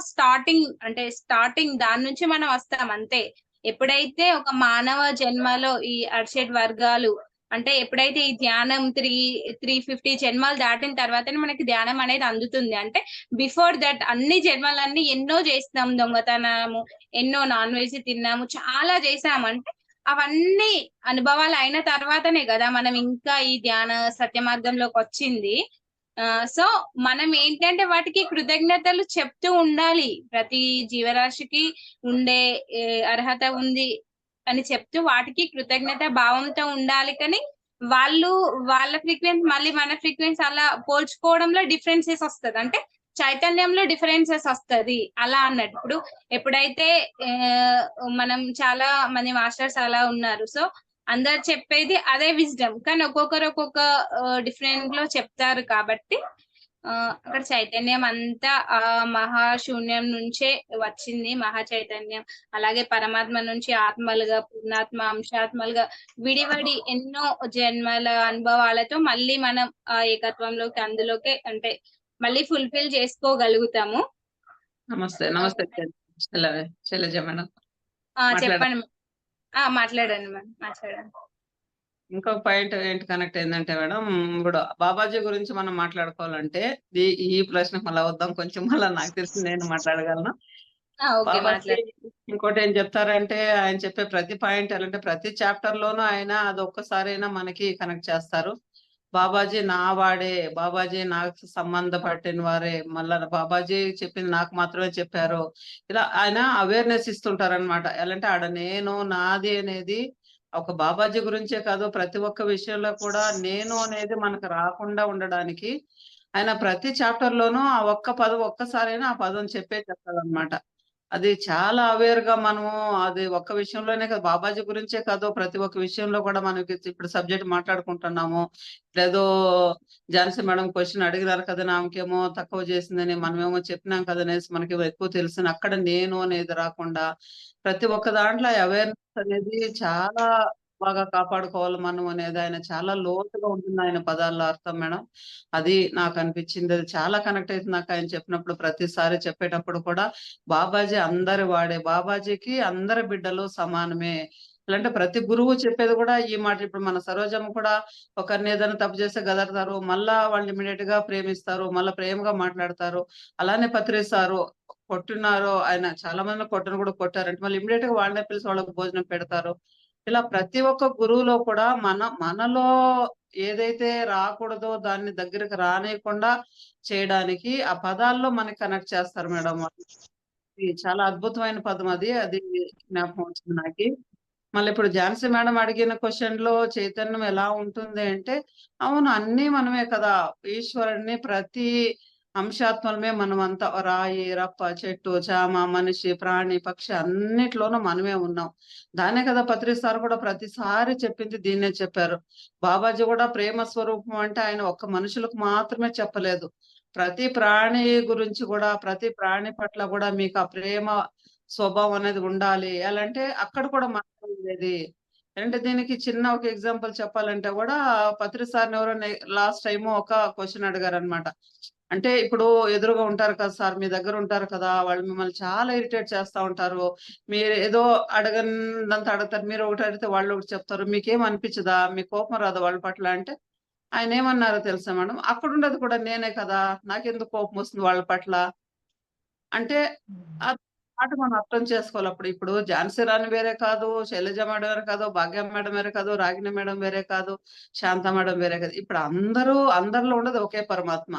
స్టార్టింగ్ దాని నుంచి మనం వస్తాం అంతే. ఎప్పుడైతే ఒక మానవ జన్మలో ఈ అటు వర్గాలు అంటే ఎప్పుడైతే ఈ ధ్యానం 350 జన్మలు దాటిన తర్వాతనే మనకి ధ్యానం అనేది అందుతుంది. అంటే బిఫోర్ దట్ అన్ని జన్మలన్నీ ఎన్నో చేస్తాం, దొంగతనము, ఎన్నో నాన్ వెజ్ తిన్నాము, చాలా చేసాము. అంటే అవన్నీ అనుభవాలు అయిన తర్వాతనే కదా మనం ఇంకా ఈ ధ్యాన సత్య మార్గంలోకి వచ్చింది. సో మనం ఏంటంటే వాటికి కృతజ్ఞతలు చెప్తూ ఉండాలి. ప్రతి జీవరాశికి ఉండే అర్హత ఉంది అని చెప్తూ వాటికి కృతజ్ఞత భావంతో ఉండాలి. కానీ వాళ్ళ ఫ్రీక్వెన్సీ మళ్ళీ మన ఫ్రీక్వెన్సీ అలా పోల్చుకోవడంలో డిఫరెన్సెస్ వస్తుంది. అంటే చైతన్యంలో డిఫరెన్సెస్ వస్తది అలా అన్నట్టు. ఇప్పుడు ఎప్పుడైతే మనం చాలా మంది మాస్టర్స్ అలా ఉన్నారు. సో అందరు చెప్పేది అదే విజ్డమ్, కానీ ఒక్కొక్కరు ఒక్కొక్క డిఫరెంట్ లో చెప్తారు. కాబట్టి అక్కడ చైతన్యం అంతా ఆ మహాశూన్యం నుంచే వచ్చింది, మహా చైతన్యం. అలాగే పరమాత్మ నుంచి ఆత్మలుగా, పూర్ణాత్మ, అంశాత్మలుగా విడివడి ఎన్నో జన్మల అనుభవాలతో మళ్ళీ మనం ఆ ఏకత్వంలోకి అందులోకి అంటే మళ్ళీ ఫుల్ఫిల్ చేసుకోగలుగుతాము. నమస్తే శైలజ మేడం. చెప్పండి. మాట్లాడండి మేడం, మాట్లాడండి. ఇంకొక పాయింట్ ఏంటి కనెక్ట్ అయిందంటే మేడం, ఇప్పుడు బాబాజీ గురించి మనం మాట్లాడుకోవాలంటే ఈ ప్రశ్న మళ్ళీ వద్దాం కొంచెం, మళ్ళీ నాకు తెలిసి నేను మాట్లాడగలను. బాబాజీ ఇంకోటి ఏం చెప్తారంటే, ఆయన చెప్పే ప్రతి పాయింట్ అంటే ప్రతి చాప్టర్ లోనూ ఆయన అది ఒక్కసారైనా మనకి కనెక్ట్ చేస్తారు. బాబాజీ నా వాడే, బాబాజీ నాకు సంబంధపట్టిన వారే, మళ్ళా బాబాజీ చెప్పింది నాకు మాత్రమే చెప్పారు. ఇలా ఆయన అవేర్నెస్ ఇస్తుంటారనమాట. ఎలా అంటే ఆడ నేను నాది అనేది ఒక బాబాజీ గురించే కాదు, ప్రతి ఒక్క విషయంలో కూడా నేను అనేది మనకు రాకుండా ఉండడానికి ఆయన ప్రతి చాప్టర్ లోనూ ఆ ఒక్కసారైనా ఆ పదం చెప్తారనమాట. అది చాలా అవేర్ గా మనము అది ఒక్క విషయంలోనే కాదు, బాబాజీ గురించే కాదు, ప్రతి ఒక్క విషయంలో కూడా మనకి ఇప్పుడు సబ్జెక్ట్ మాట్లాడుకుంటున్నాము. ఏదో ఝాన్సీ మేడం క్వశ్చన్ అడిగినారు కదా, ఆమెకేమో తక్కువ చేసిందని, మనమేమో చెప్పినాం కదా అనేసి మనకి ఎక్కువ తెలిసింది. అక్కడ నేను అనేది రాకుండా ప్రతి ఒక్క దాంట్లో అవేర్నెస్ అనేది చాలా బాగా కాపాడుకోవాలి మనం అనేది ఆయన చాలా లోతుగా ఉంటుంది ఆయన పదాల్లో అర్థం మేడం. అది నాకు అనిపించింది. అది చాలా కనెక్ట్ అవుతుంది నాకు ఆయన చెప్పినప్పుడు. ప్రతిసారి చెప్పేటప్పుడు కూడా బాబాజీ అందరి వాడే, బాబాజీకి అందరి బిడ్డలు సమానమే. అంటే ప్రతి గురువు చెప్పేది కూడా ఈ మాట. ఇప్పుడు మన సరోజమ్మ కూడా ఒకరిని ఏదైనా తప్పు చేస్తే గదరతారు, మళ్ళా వాళ్ళు ఇమీడియట్ గా ప్రేమిస్తారు, మళ్ళా ప్రేమగా మాట్లాడతారు. అలానే పత్రిస్తారు, కొట్టున్నారు ఆయన చాలా మంది కొట్టను కూడా కొట్టారంటే మళ్ళీ ఇమీడియట్ గా వాళ్ళనే పిలిచి వాళ్ళకి భోజనం పెడతారు. ఇలా ప్రతి ఒక్క గురువులో కూడా మనలో ఏదైతే రాకూడదో దాన్ని దగ్గరికి రానియకుండా చేయడానికి ఆ పదాల్లో మనకి కనెక్ట్ చేస్తారు మేడం. ఇది చాలా అద్భుతమైన పదం అది. అది జ్ఞాపకం వచ్చింది నాకి. మళ్ళీ ఇప్పుడు ఝాన్సీ మేడం అడిగిన క్వశ్చన్ లో చైతన్యం ఎలా ఉంటుంది అంటే, అవును అన్నీ మనమే కదా. ఈశ్వరుడిని ప్రతి అంశాత్మలమే మనమంతా. రాయి, రప్ప, చెట్టు, చామ, మనిషి, ప్రాణి, పక్షి అన్నిట్లోనూ మనమే ఉన్నాం. దానే కదా పత్రి సార్ కూడా ప్రతిసారి చెప్పింది దీన్నే చెప్పారు. బాబాజీ కూడా ప్రేమ స్వరూపం అంటే ఆయన ఒక్క మనుషులకు మాత్రమే చెప్పలేదు. ప్రతి ప్రాణి గురించి కూడా, ప్రతి ప్రాణి పట్ల కూడా మీకు ఆ ప్రేమ స్వభావం అనేది ఉండాలి. ఎలా అంటే అక్కడ కూడా మనం ఉండేది. అంటే దీనికి చిన్న ఒక ఎగ్జాంపుల్ చెప్పాలంటే కూడా పత్రి సార్‌ని ఎవరో లాస్ట్ టైము ఒక క్వెషన్ అడిగారనమాట. అంటే ఇప్పుడు ఎదురుగా ఉంటారు కదా సార్, మీ దగ్గర ఉంటారు కదా, వాళ్ళు మిమ్మల్ని చాలా ఇరిటేట్ చేస్తా ఉంటారు. మీరు ఏదో అడగనంత అడుగుతారు. మీరు ఒకటి అడిగితే వాళ్ళు ఒకటి చెప్తారు. మీకేం అనిపించదా? మీకు కోపం రాదా వాళ్ళ పట్ల అంటే, ఆయన ఏమన్నారో తెలుసా మేడం? అక్కడుండేది కూడా నేనే కదా! నాకెందుకు కోపం వస్తుంది వాళ్ళ పట్ల? అంటే ఆ మాట మనం అర్థం చేసుకోవాలి. అప్పుడు ఇప్పుడు ఝాన్సీ రాణి వేరే కాదు, శైలజ మేడం వేరే కాదు, భాగ్య మేడం వేరే కాదు, రాగిణి మేడం వేరే కాదు, శాంత మేడం వేరే కాదు. ఇప్పుడు అందరిలో ఉన్నది ఒకే పరమాత్మ.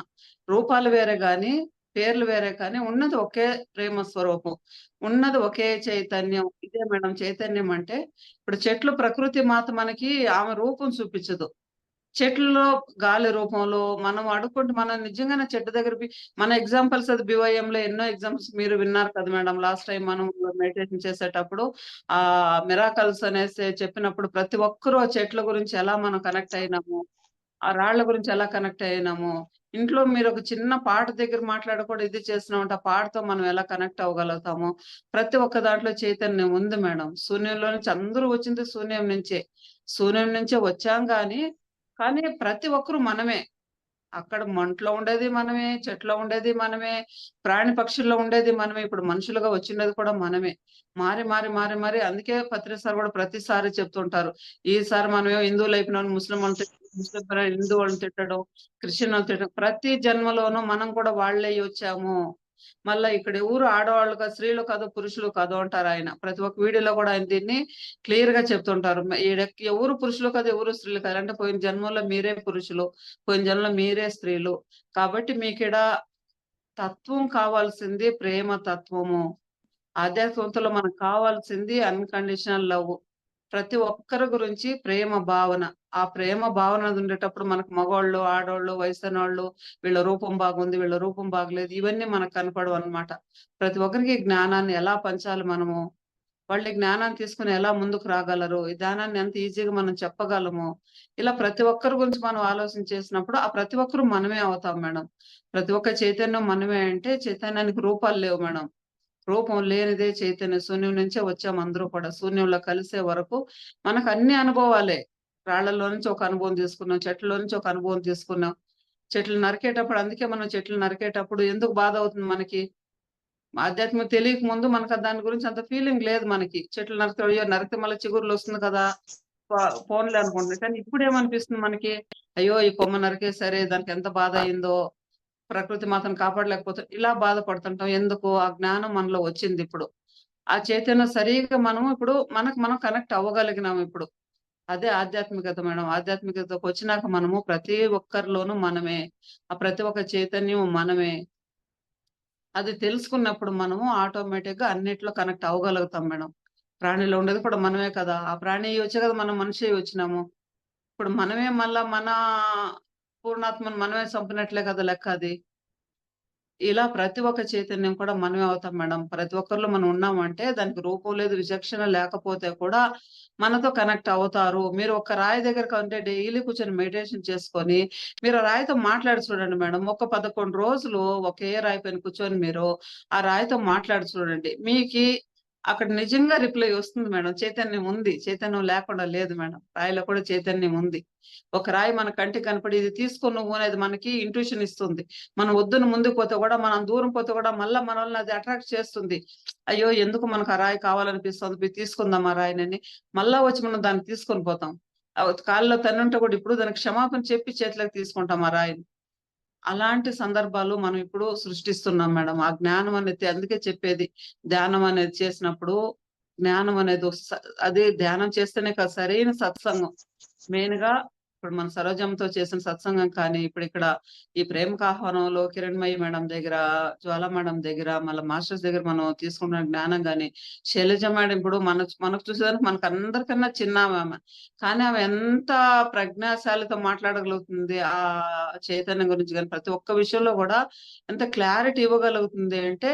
రూపాలు వేరే గాని, పేర్లు వేరే కానీ ఉన్నది ఒకే ప్రేమ స్వరూపం. ఉన్నది ఒకే చైతన్యం. ఇదే మేడం చైతన్యం అంటే. ఇప్పుడు చెట్లు ప్రకృతి మాత మనకి ఆమె రూపం చూపించదు. చెట్లలో గాలి రూపంలో మనం అడుక్కుంటూ మనం నిజంగానే చెట్టు దగ్గర మన ఎగ్జాంపుల్స్ అది BYM లో ఎన్నో ఎగ్జాంపుల్స్ మీరు విన్నారు కదా మేడం. లాస్ట్ టైం మనం మెడిటేషన్ చేసేటప్పుడు ఆ మిరాకల్స్ అనేసి చెప్పినప్పుడు ప్రతి ఒక్కరూ ఆ చెట్ల గురించి ఎలా మనం కనెక్ట్ అయినాము, ఆ రాళ్ల గురించి ఎలా కనెక్ట్ అయినాము, ఇంట్లో మీరు ఒక చిన్న పాట దగ్గర మాట్లాడకూడదు ఇది చేసినామంటే ఆ పాటతో మనం ఎలా కనెక్ట్ అవ్వగలుగుతాము. ప్రతి ఒక్క దాంట్లో చైతన్యం ఉంది మేడం. శూన్యంలో నుంచి అందరూ వచ్చింది శూన్యం నుంచే. శూన్యం నుంచే వచ్చాం కానీ ప్రతి ఒక్కరు మనమే. అక్కడ మంట్లో ఉండేది మనమే, చెట్లో ఉండేది మనమే, ప్రాణి పక్షుల్లో ఉండేది మనమే, ఇప్పుడు మనుషులుగా వచ్చినది కూడా మనమే. మారి అందుకే పత్రి సార్ కూడా ప్రతిసారి చెప్తుంటారు. ఈసారి మనమేమో హిందువులు అయిపోయినాం, ముస్లిం వాళ్ళని తిట్టడం, ముస్లిం హిందూ వాళ్ళని తిట్టడం, క్రిస్టియన్ వాళ్ళని తిట్టడం. ప్రతి జన్మలోనూ మనం కూడా వాళ్ళై వచ్చాము. మళ్ళా ఇక్కడ ఎవరు ఆడవాళ్ళు కాదు, స్త్రీలు కాదు, పురుషులు కాదు అంటారు ఆయన. ప్రతి ఒక్క వీడియోలో కూడా ఆయన దీన్ని క్లియర్ గా చెప్తుంటారు. ఎవరు పురుషులు కాదు, ఎవరు స్త్రీలు కాదు. అంటే పోయిన జన్మలో మీరే పురుషులు, పోయిన జన్మలో మీరే స్త్రీలు. కాబట్టి మీకిడ తత్వం కావాల్సింది ప్రేమ తత్వము. ఆధ్యాత్మికతలో మనకు కావాల్సింది అన్‌కండిషనల్ లవ్. ప్రతి ఒక్కరి గురించి ప్రేమ భావన. ఆ ప్రేమ భావన ఉండేటప్పుడు మనకు మగోళ్ళు, ఆడోళ్ళు, వయసైనోళ్ళు, వీళ్ళ రూపం బాగుంది, వీళ్ళ రూపం బాగలేదు, ఇవన్నీ మనకు కనపడవన్నమాట. ప్రతి ఒక్కరికి జ్ఞానాన్ని ఎలా పంచాలి మనము, వాళ్ళు ఈ జ్ఞానాన్ని తీసుకొని ఎలా ముందుకు రాగలరు, ఈ జ్ఞానాన్ని ఎంత ఈజీగా మనం చెప్పగలము. ఇలా ప్రతి ఒక్కరి గురించి మనం ఆలోచన చేసినప్పుడు ఆ ప్రతి ఒక్కరు మనమే అవుతాం మేడం. ప్రతి ఒక్క చైతన్యం మనమే అంటే చైతన్యానికి రూపాలు లేవు మేడం. రూపం లేనిదే చైతన్యం. శూన్యం నుంచే వచ్చాం అందరూ కూడా. శూన్యంలో కలిసే వరకు మనకు అన్ని అనుభవాలే. రాళ్ళలో నుంచి ఒక అనుభవం తీసుకున్నాం, చెట్లలో నుంచి ఒక అనుభవం తీసుకున్నాం. చెట్లు నరికేటప్పుడు అందుకే మనం చెట్లు నరికేటప్పుడు ఎందుకు బాధ అవుతుంది మనకి? ఆధ్యాత్మికత తెలియక ముందు మనకు దాని గురించి అంత ఫీలింగ్ లేదు మనకి. చెట్లు నరికితే అయ్యో నరికితే మళ్ళీ చిగుర్లు వస్తుంది కదా, పోన్లే అనుకుంటున్నాం. కానీ ఇప్పుడు ఏమనిపిస్తుంది మనకి, అయ్యో ఈ కొమ్మ నరికేసరే దానికి ఎంత బాధ అయిందో, ప్రకృతి మాతను కాపాడలేకపోతే ఇలా బాధపడుతుంటాం. ఎందుకు? ఆ జ్ఞానం మనలో వచ్చింది ఇప్పుడు. ఆ చైతన్యం సరిగ్గా మనము ఇప్పుడు మనం కనెక్ట్ అవ్వగలిగినాము ఇప్పుడు. అదే ఆధ్యాత్మికత మేడం. ఆధ్యాత్మికతకు వచ్చినాక మనము ప్రతి ఒక్కరిలోనూ మనమే. ఆ ప్రతి ఒక్క చైతన్యం మనమే. అది తెలుసుకున్నప్పుడు మనము ఆటోమేటిక్‌గా అన్నిట్లో కనెక్ట్ అవ్వగలుగుతాం మేడం. ప్రాణిలో ఉండేది కూడా మనమే కదా! ఆ ప్రాణి వచ్చే కదా మనం మనిషి వచ్చినాము. ఇప్పుడు మనమే మళ్ళా మన పూర్ణాత్మను మనమే చంపినట్లే కదా లెక్క అది. ఇలా ప్రతి ఒక్క చైతన్యం కూడా మనమే అవుతాం మేడం. ప్రతి ఒక్కరిలో మనం ఉన్నామంటే దానికి రూపం లేదు, విచక్షణ లేకపోతే కూడా మనతో కనెక్ట్ అవుతారు. మీరు ఒక రాయి దగ్గరకంటే డైలీ కూర్చొని మెడిటేషన్ చేసుకొని, మీరు ఆ రాయితో మాట్లాడి చూడండి మేడం. ఒక 11 రోజులు ఒకే రాయి పైన కూర్చొని మీరు ఆ రాయితో మాట్లాడి చూడండి. అక్కడ నిజంగా రిప్లై వస్తుంది మేడం. చైతన్యం ఉంది. చైతన్యం లేకుండా లేదు మేడం. రాయిలో కూడా చైతన్యం ఉంది. ఒక రాయి మన కంటికి కనపడి ఇది తీసుకో నువ్వు అనేది మనకి ఇంట్యూషన్ ఇస్తుంది. మనం వద్దున ముందుకు పోతే కూడా, మనం దూరం పోతే కూడా మళ్ళా మనల్ని అది అట్రాక్ట్ చేస్తుంది. అయ్యో ఎందుకు మనకు ఆ రాయి కావాలనిపిస్తుంది, పోయి తీసుకుందాం ఆ రాయినని మళ్ళా వచ్చి మనం దాన్ని తీసుకొని పోతాం. కాళ్ళలో తన్నుంటే కూడా ఇప్పుడు దానికి క్షమాపణ చెప్పి చేతిలోకి తీసుకుంటాం ఆ రాయిని. అలాంటి సందర్భాలు మనం ఇప్పుడు సృష్టిస్తున్నాం మేడం. ఆ జ్ఞానం అనేది అందుకే చెప్పేది, ధ్యానం అనేది చేసినప్పుడు జ్ఞానం అనేది అది ధ్యానం చేస్తేనే కాదు సరైన సత్సంగం. మెయిన్ గా ఇప్పుడు మన సరోజంతో చేసిన సత్సంగం కానీ, ఇప్పుడు ఇక్కడ ఈ ప్రేమకు ఆహ్వానంలో కిరణ్మయి మేడం దగ్గర, జ్వాల మేడం దగ్గర, మళ్ళీ మాస్టర్స్ దగ్గర మనం తీసుకున్న జ్ఞానం కానీ, శైలజ మేడం ఇప్పుడు మనకు చూసేదానికి మనకు అందరికన్నా చిన్న ఆమె, కానీ ఆమె ఎంత ప్రజ్ఞాశాలితో మాట్లాడగలుగుతుంది ఆ చైతన్యం గురించి కానీ, ప్రతి ఒక్క విషయంలో కూడా ఎంత క్లారిటీ ఇవ్వగలుగుతుంది అంటే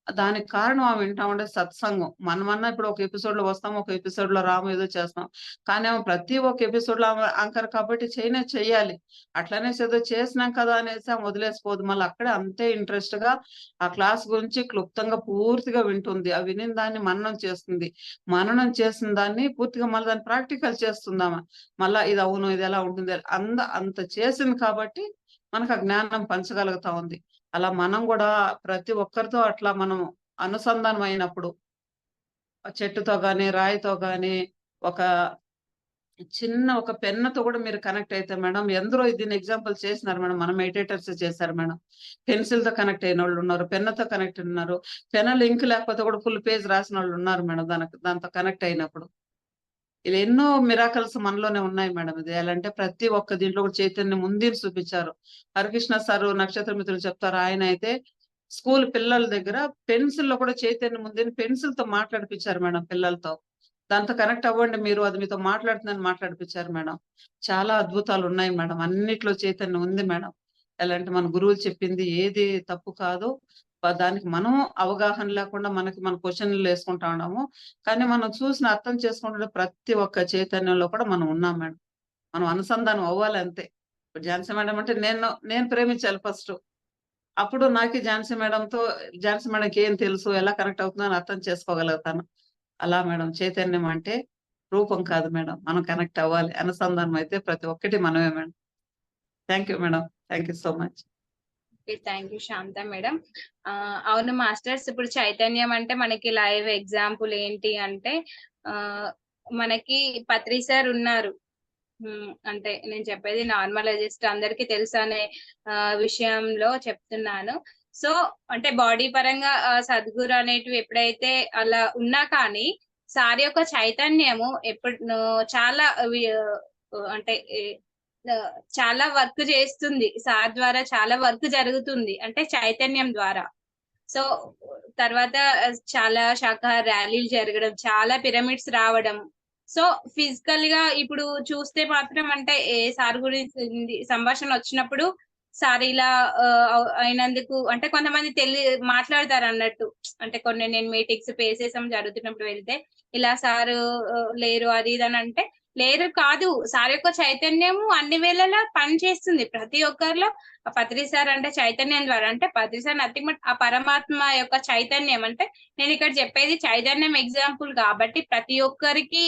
దానికి కారణం ఆమె వింటా ఉండే సత్సంగం. మనమన్నా ఇప్పుడు ఒక ఎపిసోడ్ లో వస్తాం, ఒక ఎపిసోడ్ లో రాము ఏదో చేస్తాం, కానీ ఆమె ప్రతి ఒక్క ఎపిసోడ్ లో ఆమె యాంకర్ కాబట్టి చెయ్యాలి. అట్లనే ఏదో చేసినాం కదా అనేసి ఆమె వదిలేసిపోదు. మళ్ళీ అక్కడే అంతే ఇంట్రెస్ట్ గా ఆ క్లాస్ గురించి క్లుప్తంగా పూర్తిగా వింటుంది. ఆ వినిన దాన్ని మననం చేస్తుంది. మననం చేసిన దాన్ని పూర్తిగా మళ్ళీ దాన్ని ప్రాక్టికల్ చేస్తుంది ఆమె. మళ్ళా ఇది అవును, ఇది ఎలా ఉంటుంది అంత చేసింది కాబట్టి మనకు ఆ జ్ఞానం పంచగలుగుతా ఉంది. అలా మనం కూడా ప్రతి ఒక్కరితో అట్లా మనం అనుసంధానం అయినప్పుడు, చెట్టుతో గాని, రాయితో గాని, ఒక చిన్న ఒక పెన్నుతో కూడా మీరు కనెక్ట్ అయితే మేడం, ఎందరో దీన్ని ఎగ్జాంపుల్ చేసినారు మేడం. మన మెడిటేటర్స్ చేశారు మేడం. పెన్సిల్ తో కనెక్ట్ అయిన వాళ్ళు ఉన్నారు, పెన్నుతో కనెక్ట్ ఉన్నారు, పెన్నులు ఇంక్ లేకపోతే కూడా ఫుల్ పేజ్ రాసిన వాళ్ళు ఉన్నారు మేడం. దాంతో కనెక్ట్ అయినప్పుడు ఇలా ఎన్నో మిరాకల్స్ మనలోనే ఉన్నాయి మేడం. ఇది ఎలా అంటే ప్రతి ఒక్క దీంట్లో కూడా చైతన్యం ముందు చూపించారు. హరికృష్ణ సారు నక్షత్ర మిత్రులు చెప్తారు, ఆయన అయితే స్కూల్ పిల్లల దగ్గర పెన్సిల్ లో కూడా చైతన్యం ముందు పెన్సిల్ తో మాట్లాడిపించారు మేడం పిల్లలతో. దాంతో కనెక్ట్ అవ్వండి మీరు, అది మీతో మాట్లాడుతుందని మాట్లాడిపించారు మేడం. చాలా అద్భుతాలు ఉన్నాయి మేడం. అన్నిట్లో చైతన్యం ఉంది మేడం. ఎలా అంటే మన గురువులు చెప్పింది ఏది తప్పు కాదు. దానికి మనం అవగాహన లేకుండా మన క్వశ్చన్లు వేసుకుంటా ఉన్నాము. కానీ మనం చూసిన అర్థం చేసుకుంటే ప్రతి ఒక్క చైతన్యంలో కూడా మనం ఉన్నాం మేడం. మనం అనుసంధానం అవ్వాలి అంతే. ఇప్పుడు ఝాన్సీ మేడం అంటే నేను ప్రేమించాలి ఫస్ట్. అప్పుడు నాకు ఝాన్సీ మేడంకి ఏం తెలుసు, ఎలా కనెక్ట్ అవుతుందని అర్థం చేసుకోగలుగుతాను. అలా మేడం చైతన్యం అంటే రూపం కాదు మేడం, మనం కనెక్ట్ అవ్వాలి. అనుసంధానం అయితే ప్రతి ఒక్కటి మనమే madam. Thank you madam. Thank you so much. Thank you Shanta madam. అవును మాస్టర్స్, ఇప్పుడు చైతన్యం అంటే మనకి లైవ్ ఎగ్జాంపుల్ ఏంటి అంటే మనకి పత్రి సార్ ఉన్నారు. అంటే నేను చెప్పేది నార్మల్ జస్ట్ అందరికి తెలుసు అనే విషయంలో చెప్తున్నాను. సో అంటే బాడీ పరంగా సద్గురు అనేటివి ఎప్పుడైతే అలా ఉన్నా కానీ సార్ యొక్క చైతన్యము ఎప్పుడు చాలా అంటే చాలా వర్క్ చేస్తుంది. సార్ ద్వారా చాలా వర్క్ జరుగుతుంది అంటే చైతన్యం ద్వారా. సో తర్వాత చాలా శాఖాహార ర్యాలీలు జరగడం, చాలా పిరమిడ్స్ రావడం. సో ఫిజికల్ గా ఇప్పుడు చూస్తే మాత్రం అంటే సార్ గురించి సంభాషణ వచ్చినప్పుడు సార్ ఇలా అయినందుకు అంటే కొంతమంది మాట్లాడతారు అన్నట్టు. అంటే కొన్ని నేను మీటింగ్స్ పేసేసం జరుగుతున్నప్పుడు వెళ్తే ఇలా సారు లేరు అది ఇది అని అంటే లేరు కాదు, సార్ యొక్క చైతన్యము అన్ని వేళలా పనిచేస్తుంది ప్రతి ఒక్కరిలో. పత్రి సార్ అంటే చైతన్యం ద్వారా, అంటే పత్రి సార్ నథింగ్ బట్ ఆ పరమాత్మ యొక్క చైతన్యం. అంటే నేను ఇక్కడ చెప్పేది చైతన్యం ఎగ్జాంపుల్ కాబట్టి ప్రతి ఒక్కరికి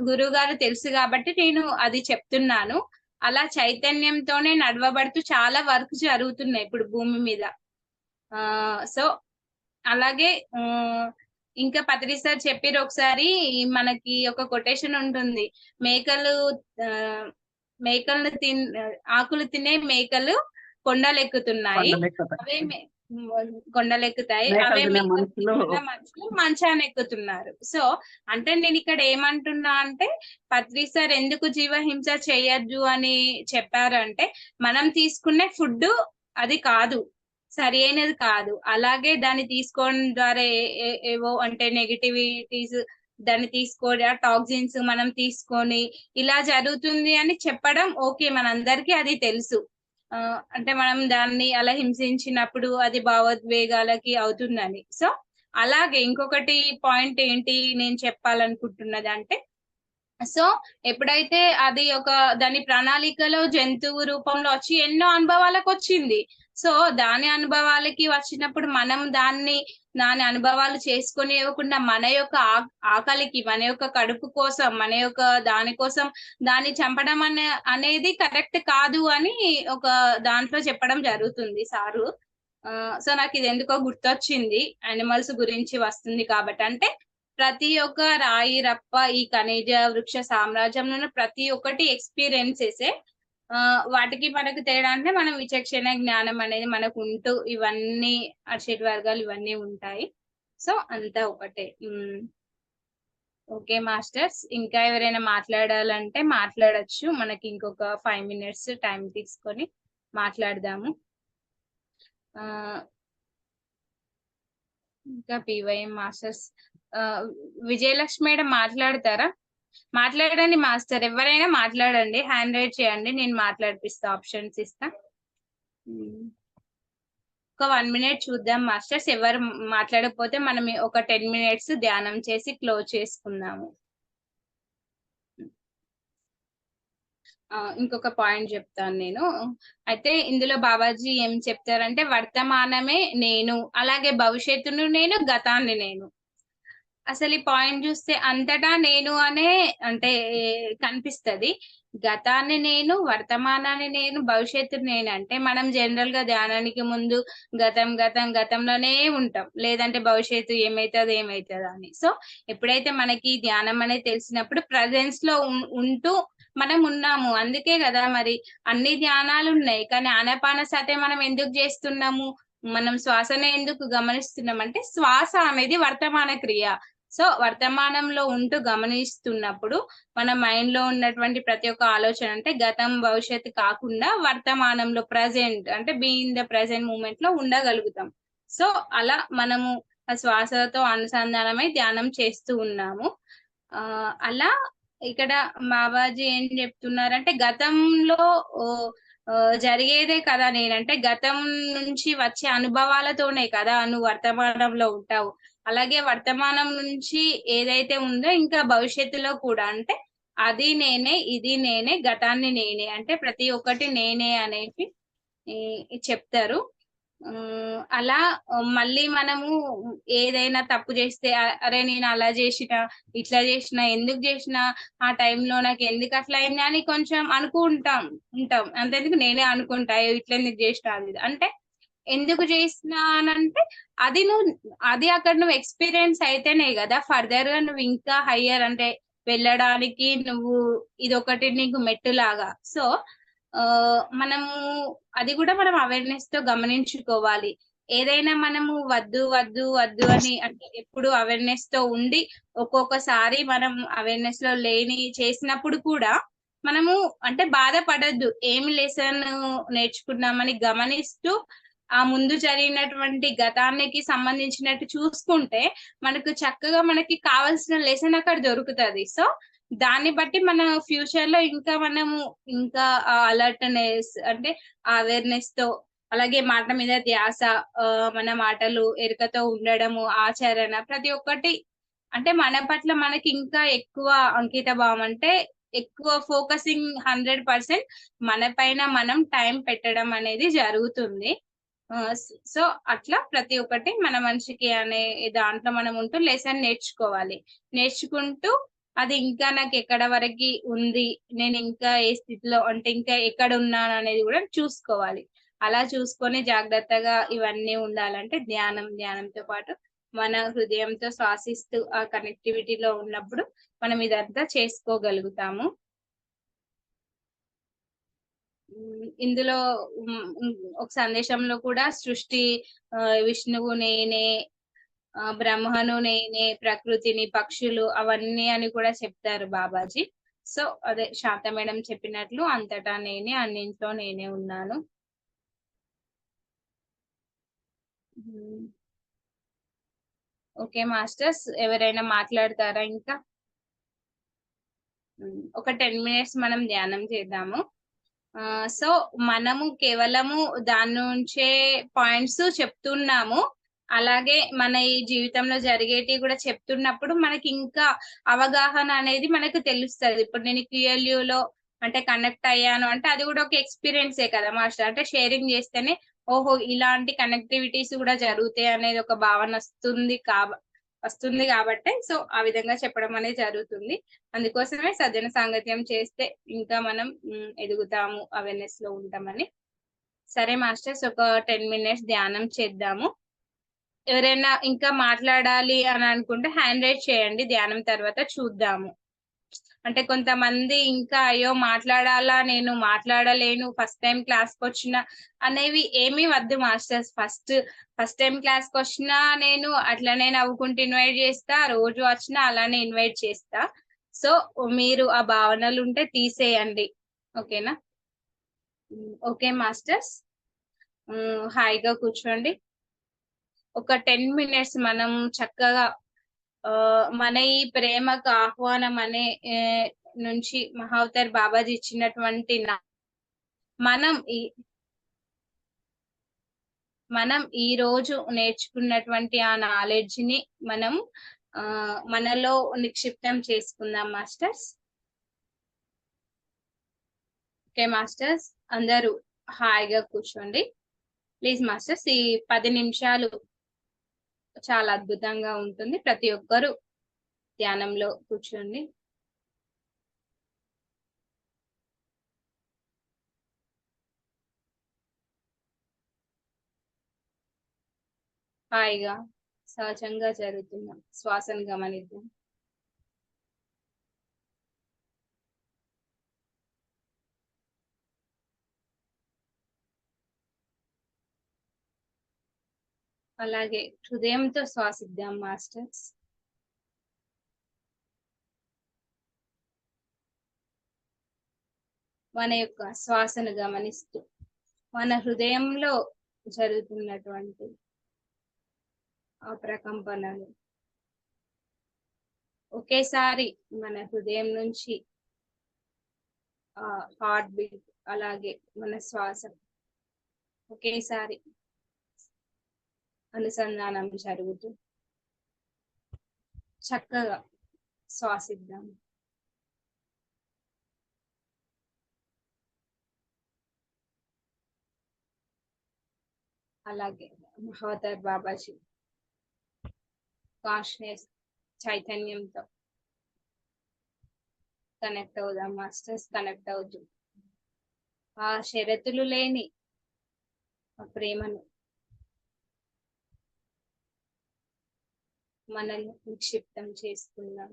గురువు గారు తెలుసు కాబట్టి నేను అది చెప్తున్నాను. అలా చైతన్యంతోనే నడవబడుతూ చాలా వర్క్ జరుగుతున్నాయి ఇప్పుడు భూమి మీద. సో అలాగే ఇంకా పత్రి సార్ చెప్పారు ఒకసారి, మనకి ఒక కొటేషన్ ఉంటుంది, ఆకులు తినే మేకలు కొండలెక్కుతున్నాయి, అవే కొండలెక్కుతాయి, అవే మనుషులు మంచాన్ని ఎక్కుతున్నారు. సో అంటే నేను ఇక్కడ ఏమంటున్నా అంటే పత్రి సార్ ఎందుకు జీవహింస చేయొద్దు అని చెప్పారంటే మనం తీసుకునే ఫుడ్ అది కాదు, సరి అయినది కాదు. అలాగే దాన్ని తీసుకోవడం ద్వారా ఏవో అంటే నెగిటివిటీస్ దాన్ని తీసుకోవడం, టాక్సిన్స్ మనం తీసుకొని ఇలా జరుగుతుంది అని చెప్పడం ఓకే, మనందరికీ అది తెలుసు. అంటే మనం దాన్ని అలా హింసించినప్పుడు అది భావోద్వేగాలకి అవుతుందని. సో అలాగే ఇంకొకటి పాయింట్ ఏంటి నేను చెప్పాలనుకుంటున్నది అంటే, సో ఎప్పుడైతే అది దాని ప్రణాళికలో జంతువు రూపంలో వచ్చి ఎన్నో అనుభవాలకు వచ్చింది. సో దాని అనుభవాలకి వచ్చినప్పుడు మనం దాని అనుభవాలు చేసుకొని ఇవ్వకుండా మన యొక్క ఆకలికి, మన యొక్క కడుపు కోసం, మన యొక్క దాని కోసం దాన్ని చంపడం అనేది కరెక్ట్ కాదు అని ఒక దాంట్లో చెప్పడం జరుగుతుంది సారు. సో నాకు ఇది ఎందుకో గుర్తొచ్చింది, అనిమల్స్ గురించి వస్తుంది కాబట్టి. అంటే ప్రతి ఒక్క రాయి రప్ప ఈ ఖనిజ వృక్ష సామ్రాజ్యంలో ప్రతి ఒక్కటి ఎక్స్పీరియన్సెసే. వాటికి మనకు తేడా అంటే మనం విచక్షణ జ్ఞానం అనేది మనకు ఉంటూ ఇవన్నీ అషడ్ వర్గాలు ఇవన్నీ ఉంటాయి. సో అంతా ఒకటే. ఓకే మాస్టర్స్, ఇంకా ఎవరైనా మాట్లాడాలంటే మాట్లాడచ్చు. మనకి ఇంకొక 5 minutes టైం తీసుకొని మాట్లాడదాము. ఇంకా పివైఎం మాస్టర్స్, విజయలక్ష్మి మేడం మాట్లాడతారా? మాట్లాడండి మాస్టర్, ఎవరైనా మాట్లాడండి, హ్యాండ్ రైజ్ చేయండి, నేను మాట్లాడిపిస్తా, ఆప్షన్స్ ఇస్తా. ఒక 1 minute చూద్దాం మాస్టర్స్. ఎవరు మాట్లాడకపోతే మనం ఒక 10 minutes ధ్యానం చేసి క్లోజ్ చేసుకుందాము. ఇంకొక పాయింట్ చెప్తాను నేను. అయితే ఇందులో బాబాజీ ఏం చెప్తారంటే వర్తమానమే నేను, అలాగే భవిష్యత్తును నేను, గతాన్ని నేను. అసలు ఈ పాయింట్ చూస్తే అంతటా నేను అనే అంటే కనిపిస్తది. గతాన్ని నేను, వర్తమానాన్ని నేను, భవిష్యత్తు నేను. అంటే మనం జనరల్ గా ధ్యానానికి ముందు గతంలోనే ఉంటాం, లేదంటే భవిష్యత్తు ఏమైతుంది అని. సో ఎప్పుడైతే మనకి ధ్యానం అనేది తెలిసినప్పుడు ప్రజెన్స్ లో ఉంటూ మనం ఉన్నాము. అందుకే కదా మరి అన్ని ధ్యానాలు ఉన్నాయి, కానీ ఆనాపానసతి మనం ఎందుకు చేస్తున్నాము? మనం శ్వాసనే ఎందుకు గమనిస్తున్నాం అంటే శ్వాస అనేది వర్తమాన క్రియ. సో వర్తమానంలో ఉంటూ గమనిస్తున్నప్పుడు మన మైండ్ లో ఉన్నటువంటి ప్రతి ఒక్క ఆలోచన అంటే గతం భవిష్యత్తు కాకుండా వర్తమానంలో ప్రజెంట్ అంటే be in the present moment లో ఉండగలుగుతాం. సో అలా మనము ఆ శ్వాసతో అనుసంధానమై ధ్యానం చేస్తూ ఉన్నాము. అలా ఇక్కడ బాబాజీ ఏం చెప్తున్నారంటే గతంలో జరిగేదే కదా నేనంటే గతం నుంచి వచ్చే అనుభవాలతోనే కదా నువ్వు వర్తమానంలో ఉంటావు. అలాగే వర్తమానం నుంచి ఏదైతే ఉందో ఇంకా భవిష్యత్తులో కూడా అంటే అది నేనే, ఇది నేనే, గతాన్ని నేనే, అంటే ప్రతి ఒక్కటి నేనే అనేసి చెప్తారు. అలా మళ్ళీ మనము ఏదైనా తప్పు చేస్తే అరే నేను అలా చేసిన, ఇట్లా చేసిన, ఎందుకు చేసిన, ఆ టైంలో నాకు ఎందుకు అట్లా అయింది అని కొంచెం ఉంటాం. అంతెందుకు నేనే అనుకుంటా ఇట్లా ఎందుకు చేసిన అది అంటే ఎందుకు చేసినానంటే అది అక్కడ నువ్వు ఎక్స్పీరియన్స్ అయితేనే కదా ఫర్దర్ గా నువ్వు ఇంకా హయ్యర్ అంటే వెళ్ళడానికి నువ్వు ఇదొకటి నీకు మెట్టు లాగా. సో మనము అది కూడా మనం అవేర్నెస్ తో గమనించుకోవాలి. ఏదైనా మనము వద్దు వద్దు వద్దు అని అంటే ఎప్పుడు అవేర్నెస్ తో ఉండి ఒక్కొక్కసారి మనం అవేర్నెస్ లో లేని చేసినప్పుడు కూడా మనము అంటే బాధపడద్దు, ఏమి లెసన్ నేర్చుకున్నామని గమనిస్తూ ఆ ముందు జరిగినటువంటి గతానికి సంబంధించినట్టు చూసుకుంటే మనకు చక్కగా మనకి కావాల్సిన లెసన్ అక్కడ దొరుకుతుంది. సో దాన్ని బట్టి మన ఫ్యూచర్ లో ఇంకా మనము ఇంకా అలర్ట్నెస్ అంటే అవేర్నెస్ తో, అలాగే మాట మీద ధ్యాస, మన మాటలు ఎరుకతో ఉండడము, ఆచరణ, ప్రతి ఒక్కటి అంటే మన పట్ల మనకి ఇంకా ఎక్కువ అంకిత భావం అంటే ఎక్కువ ఫోకసింగ్ 100% మన పైన మనం టైం పెట్టడం అనేది జరుగుతుంది. సో అట్లా ప్రతి ఒక్కటి మన మనిషికి అనే దాంట్లో మనం ఉంటూ లెసన్ నేర్చుకుంటూ అది ఇంకా నాకు ఎక్కడ వరకు ఉంది, నేను ఇంకా ఏ స్థితిలో అంటే ఇంకా ఎక్కడ ఉన్నాను అనేది కూడా చూసుకోవాలి. అలా చూసుకొని జాగ్రత్తగా ఇవన్నీ ఉండాలంటే ధ్యానంతో పాటు మన హృదయంతో శ్వాసిస్తూ ఆ కనెక్టివిటీలో ఉన్నప్పుడు మనం ఇదంతా చేసుకోగలుగుతాము. ఇందులో ఒక సందేశంలో కూడా సృష్టి విష్ణువు నేనే, బ్రహ్మను నేనే, ప్రకృతిని, పక్షులు అవన్నీ అని కూడా చెప్తారు బాబాజీ. సో అదే శాంత మేడం చెప్పినట్లు అంతటా నేనే, అన్నింట్లో నేనే ఉన్నాను. ఓకే మాస్టర్స్, ఎవరైనా మాట్లాడతారా? ఇంకా ఒక 10 minutes మనం ధ్యానం చేద్దాము. సో మనము కేవలము దాని నుంచే పాయింట్స్ చెప్తున్నాము, అలాగే మన ఈ జీవితంలో జరిగేటివి కూడా చెప్తున్నప్పుడు మనకి ఇంకా అవగాహన అనేది మనకు తెలుస్తుంది. ఇప్పుడు నేను QLU లో అంటే కనెక్ట్ అయ్యాను అంటే అది కూడా ఒక ఎక్స్పీరియన్సే కదా మాస్టర్. అంటే షేరింగ్ చేస్తేనే ఓహో ఇలాంటి కనెక్టివిటీస్ కూడా జరుగుతాయి అనేది ఒక భావన వస్తుంది కాబట్టి సో ఆ విధంగా చెప్పడం అనేది జరుగుతుంది. అందుకోసమే సజ్జన సాంగత్యం చేస్తే ఇంకా మనం ఎదుగుతాము, అవేర్నెస్ లో ఉంటామని. సరే మాస్టర్స్, ఒక 10 minutes ధ్యానం చేద్దాము. ఎవరైనా ఇంకా మాట్లాడాలి అని అనుకుంటే హ్యాండ్ రైజ్ చేయండి, ధ్యానం తర్వాత చూద్దాము. అంటే కొంతమంది ఇంకా అయ్యో మాట్లాడాలా, నేను మాట్లాడలేను, ఫస్ట్ టైం క్లాస్కి వచ్చిన అనేవి ఏమీ వద్దు మాస్టర్స్. ఫస్ట్ టైం క్లాస్కి వచ్చినా నేను అట్లనే నవ్వుకుంటూ ఇన్వైట్ చేస్తా, రోజు వచ్చినా అలానే ఇన్వైట్ చేస్తా. సో మీరు ఆ భావనలు ఉంటే తీసేయండి, ఓకేనా? ఓకే మాస్టర్స్, హాయిగా కూర్చోండి. ఒక 10 minutes మనం చక్కగా మన ఈ ప్రేమకు ఆహ్వానం అనే నుంచి మహావతార్ బాబాజీ ఇచ్చినటువంటి మనం ఈ రోజు నేర్చుకున్నటువంటి ఆ నాలెడ్జ్ ని మనం మనలో నిక్షిప్తం చేసుకుందాం మాస్టర్స్. ఓకే మాస్టర్స్, అందరూ హాయిగా కూర్చోండి ప్లీజ్ మాస్టర్స్. ఈ 10 నిమిషాలు చాలా అద్భుతంగా ఉంటుంది. ప్రతి ఒక్కరూ ధ్యానంలో కూర్చోండి. హాయిగా సహజంగా జరుగుతున్న శ్వాసను గమనిద్దాం. అలాగే హృదయంతో శ్వాసిద్దాం మాస్టర్స్. మన యొక్క శ్వాసను గమనిస్తూ మన హృదయంలో జరుగుతున్నటువంటి ఆ ప్రకంపనలు ఒకేసారి మన హృదయం నుంచి హార్ట్ బీట్ అలాగే మన శ్వాస ఒకేసారి అనుసంధానం జరుగుతూ చక్కగా శ్వాసిద్దాం. అలాగే మహావతార్ బాబాజీ కాన్షియస్ చైతన్యంతో కనెక్ట్ అవుదాం మాస్టర్స్. కనెక్ట్ అవుతూ ఆ షరతులు లేని ఆ ప్రేమను మనల్ని నిక్షిప్తం చేసుకుందాం.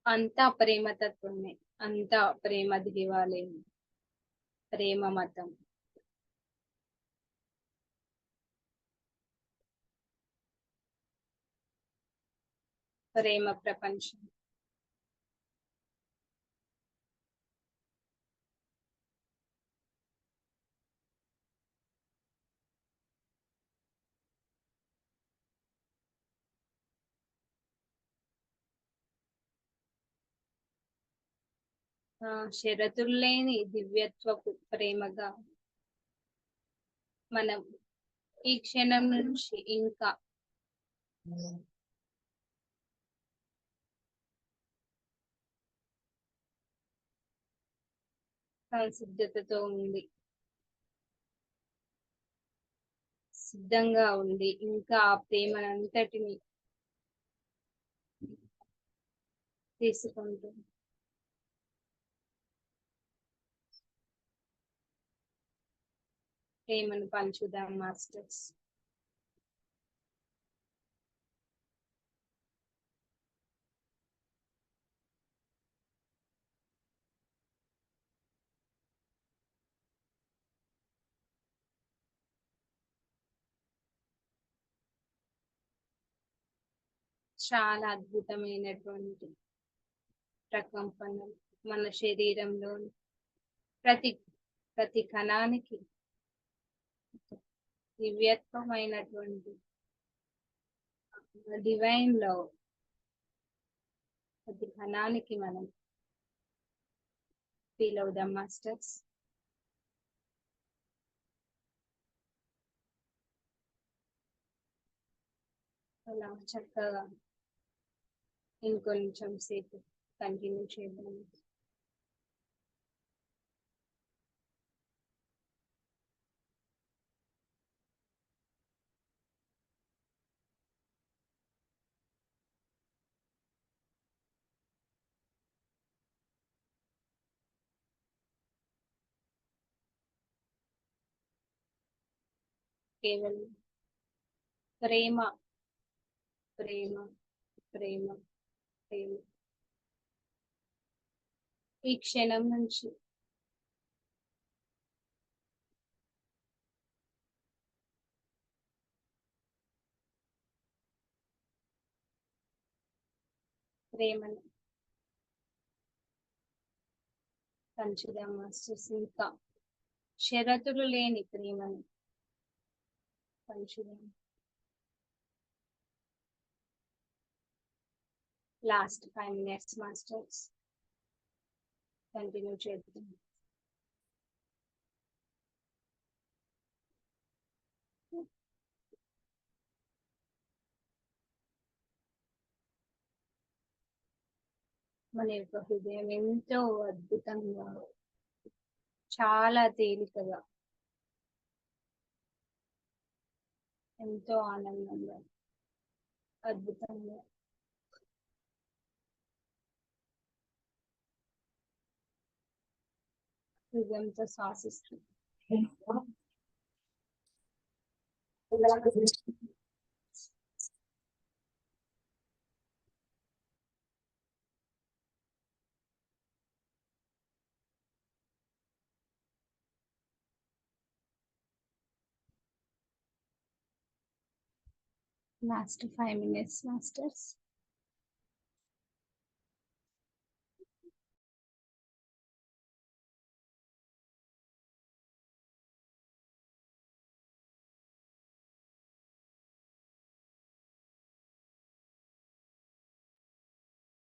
అంతా ప్రేమతత్వమే, అంతా ప్రేమ దేవాలయం, ప్రేమ మతం. ప్రేమ ప్రపంచం. షరతులు లేని దివ్యత్వపు ప్రేమగా మనం ఈ క్షణం నుంచి ఇంకా సంసిద్ధతతో ఉంది, సిద్ధంగా ఉంది ఇంకా ఆ ప్రేమనంతటిని తీసుకుంటూ ప్రేమను పంచుదాం మాస్టర్స్. చాలా అద్భుతమైనటువంటి ప్రకంపనలు మన శరీరంలో ప్రతి కణానికి దివ్యత్వమైనటువంటి డివైన్ లవ్ ప్రతి కణానికి మనం ఫీల్ అవుదాం మాస్టర్స్. అలా చక్కగా ఇంకొంచెం సేపు కంటిన్యూ చేద్దాం. కేవలం ప్రేమ ప్రేమ ప్రేమ ప్రేమ. ఈ క్షణం నుంచి ప్రేమను పంచుదాం మాస్టర్స్. ఇంకా షరతులు లేని ప్రేమను పంచుదాం. Last 5 minutes masters. కంటిన్యూ చేద్దాం. మన యొక్క హృదయం ఎంతో అద్భుతంగా, చాలా తేలికగా, ఎంతో ఆనందంగా, అద్భుతంగా హృదయంతో శ్వాసిస్తుంది. Last 5 minutes masters.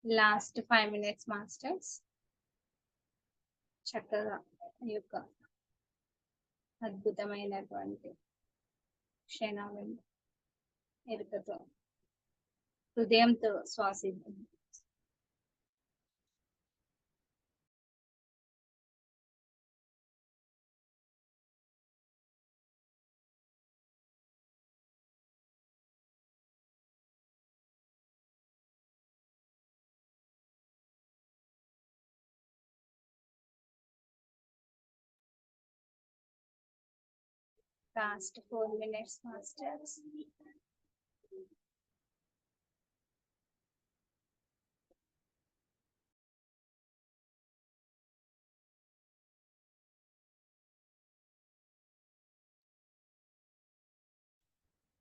Last 5 minutes masters. చక్కగా ఈ యొక్క అద్భుతమైనటువంటి క్షణాలను ఎరుకతో, హృదయంతో శ్వాసిద్దాం. Last 4 minutes masters.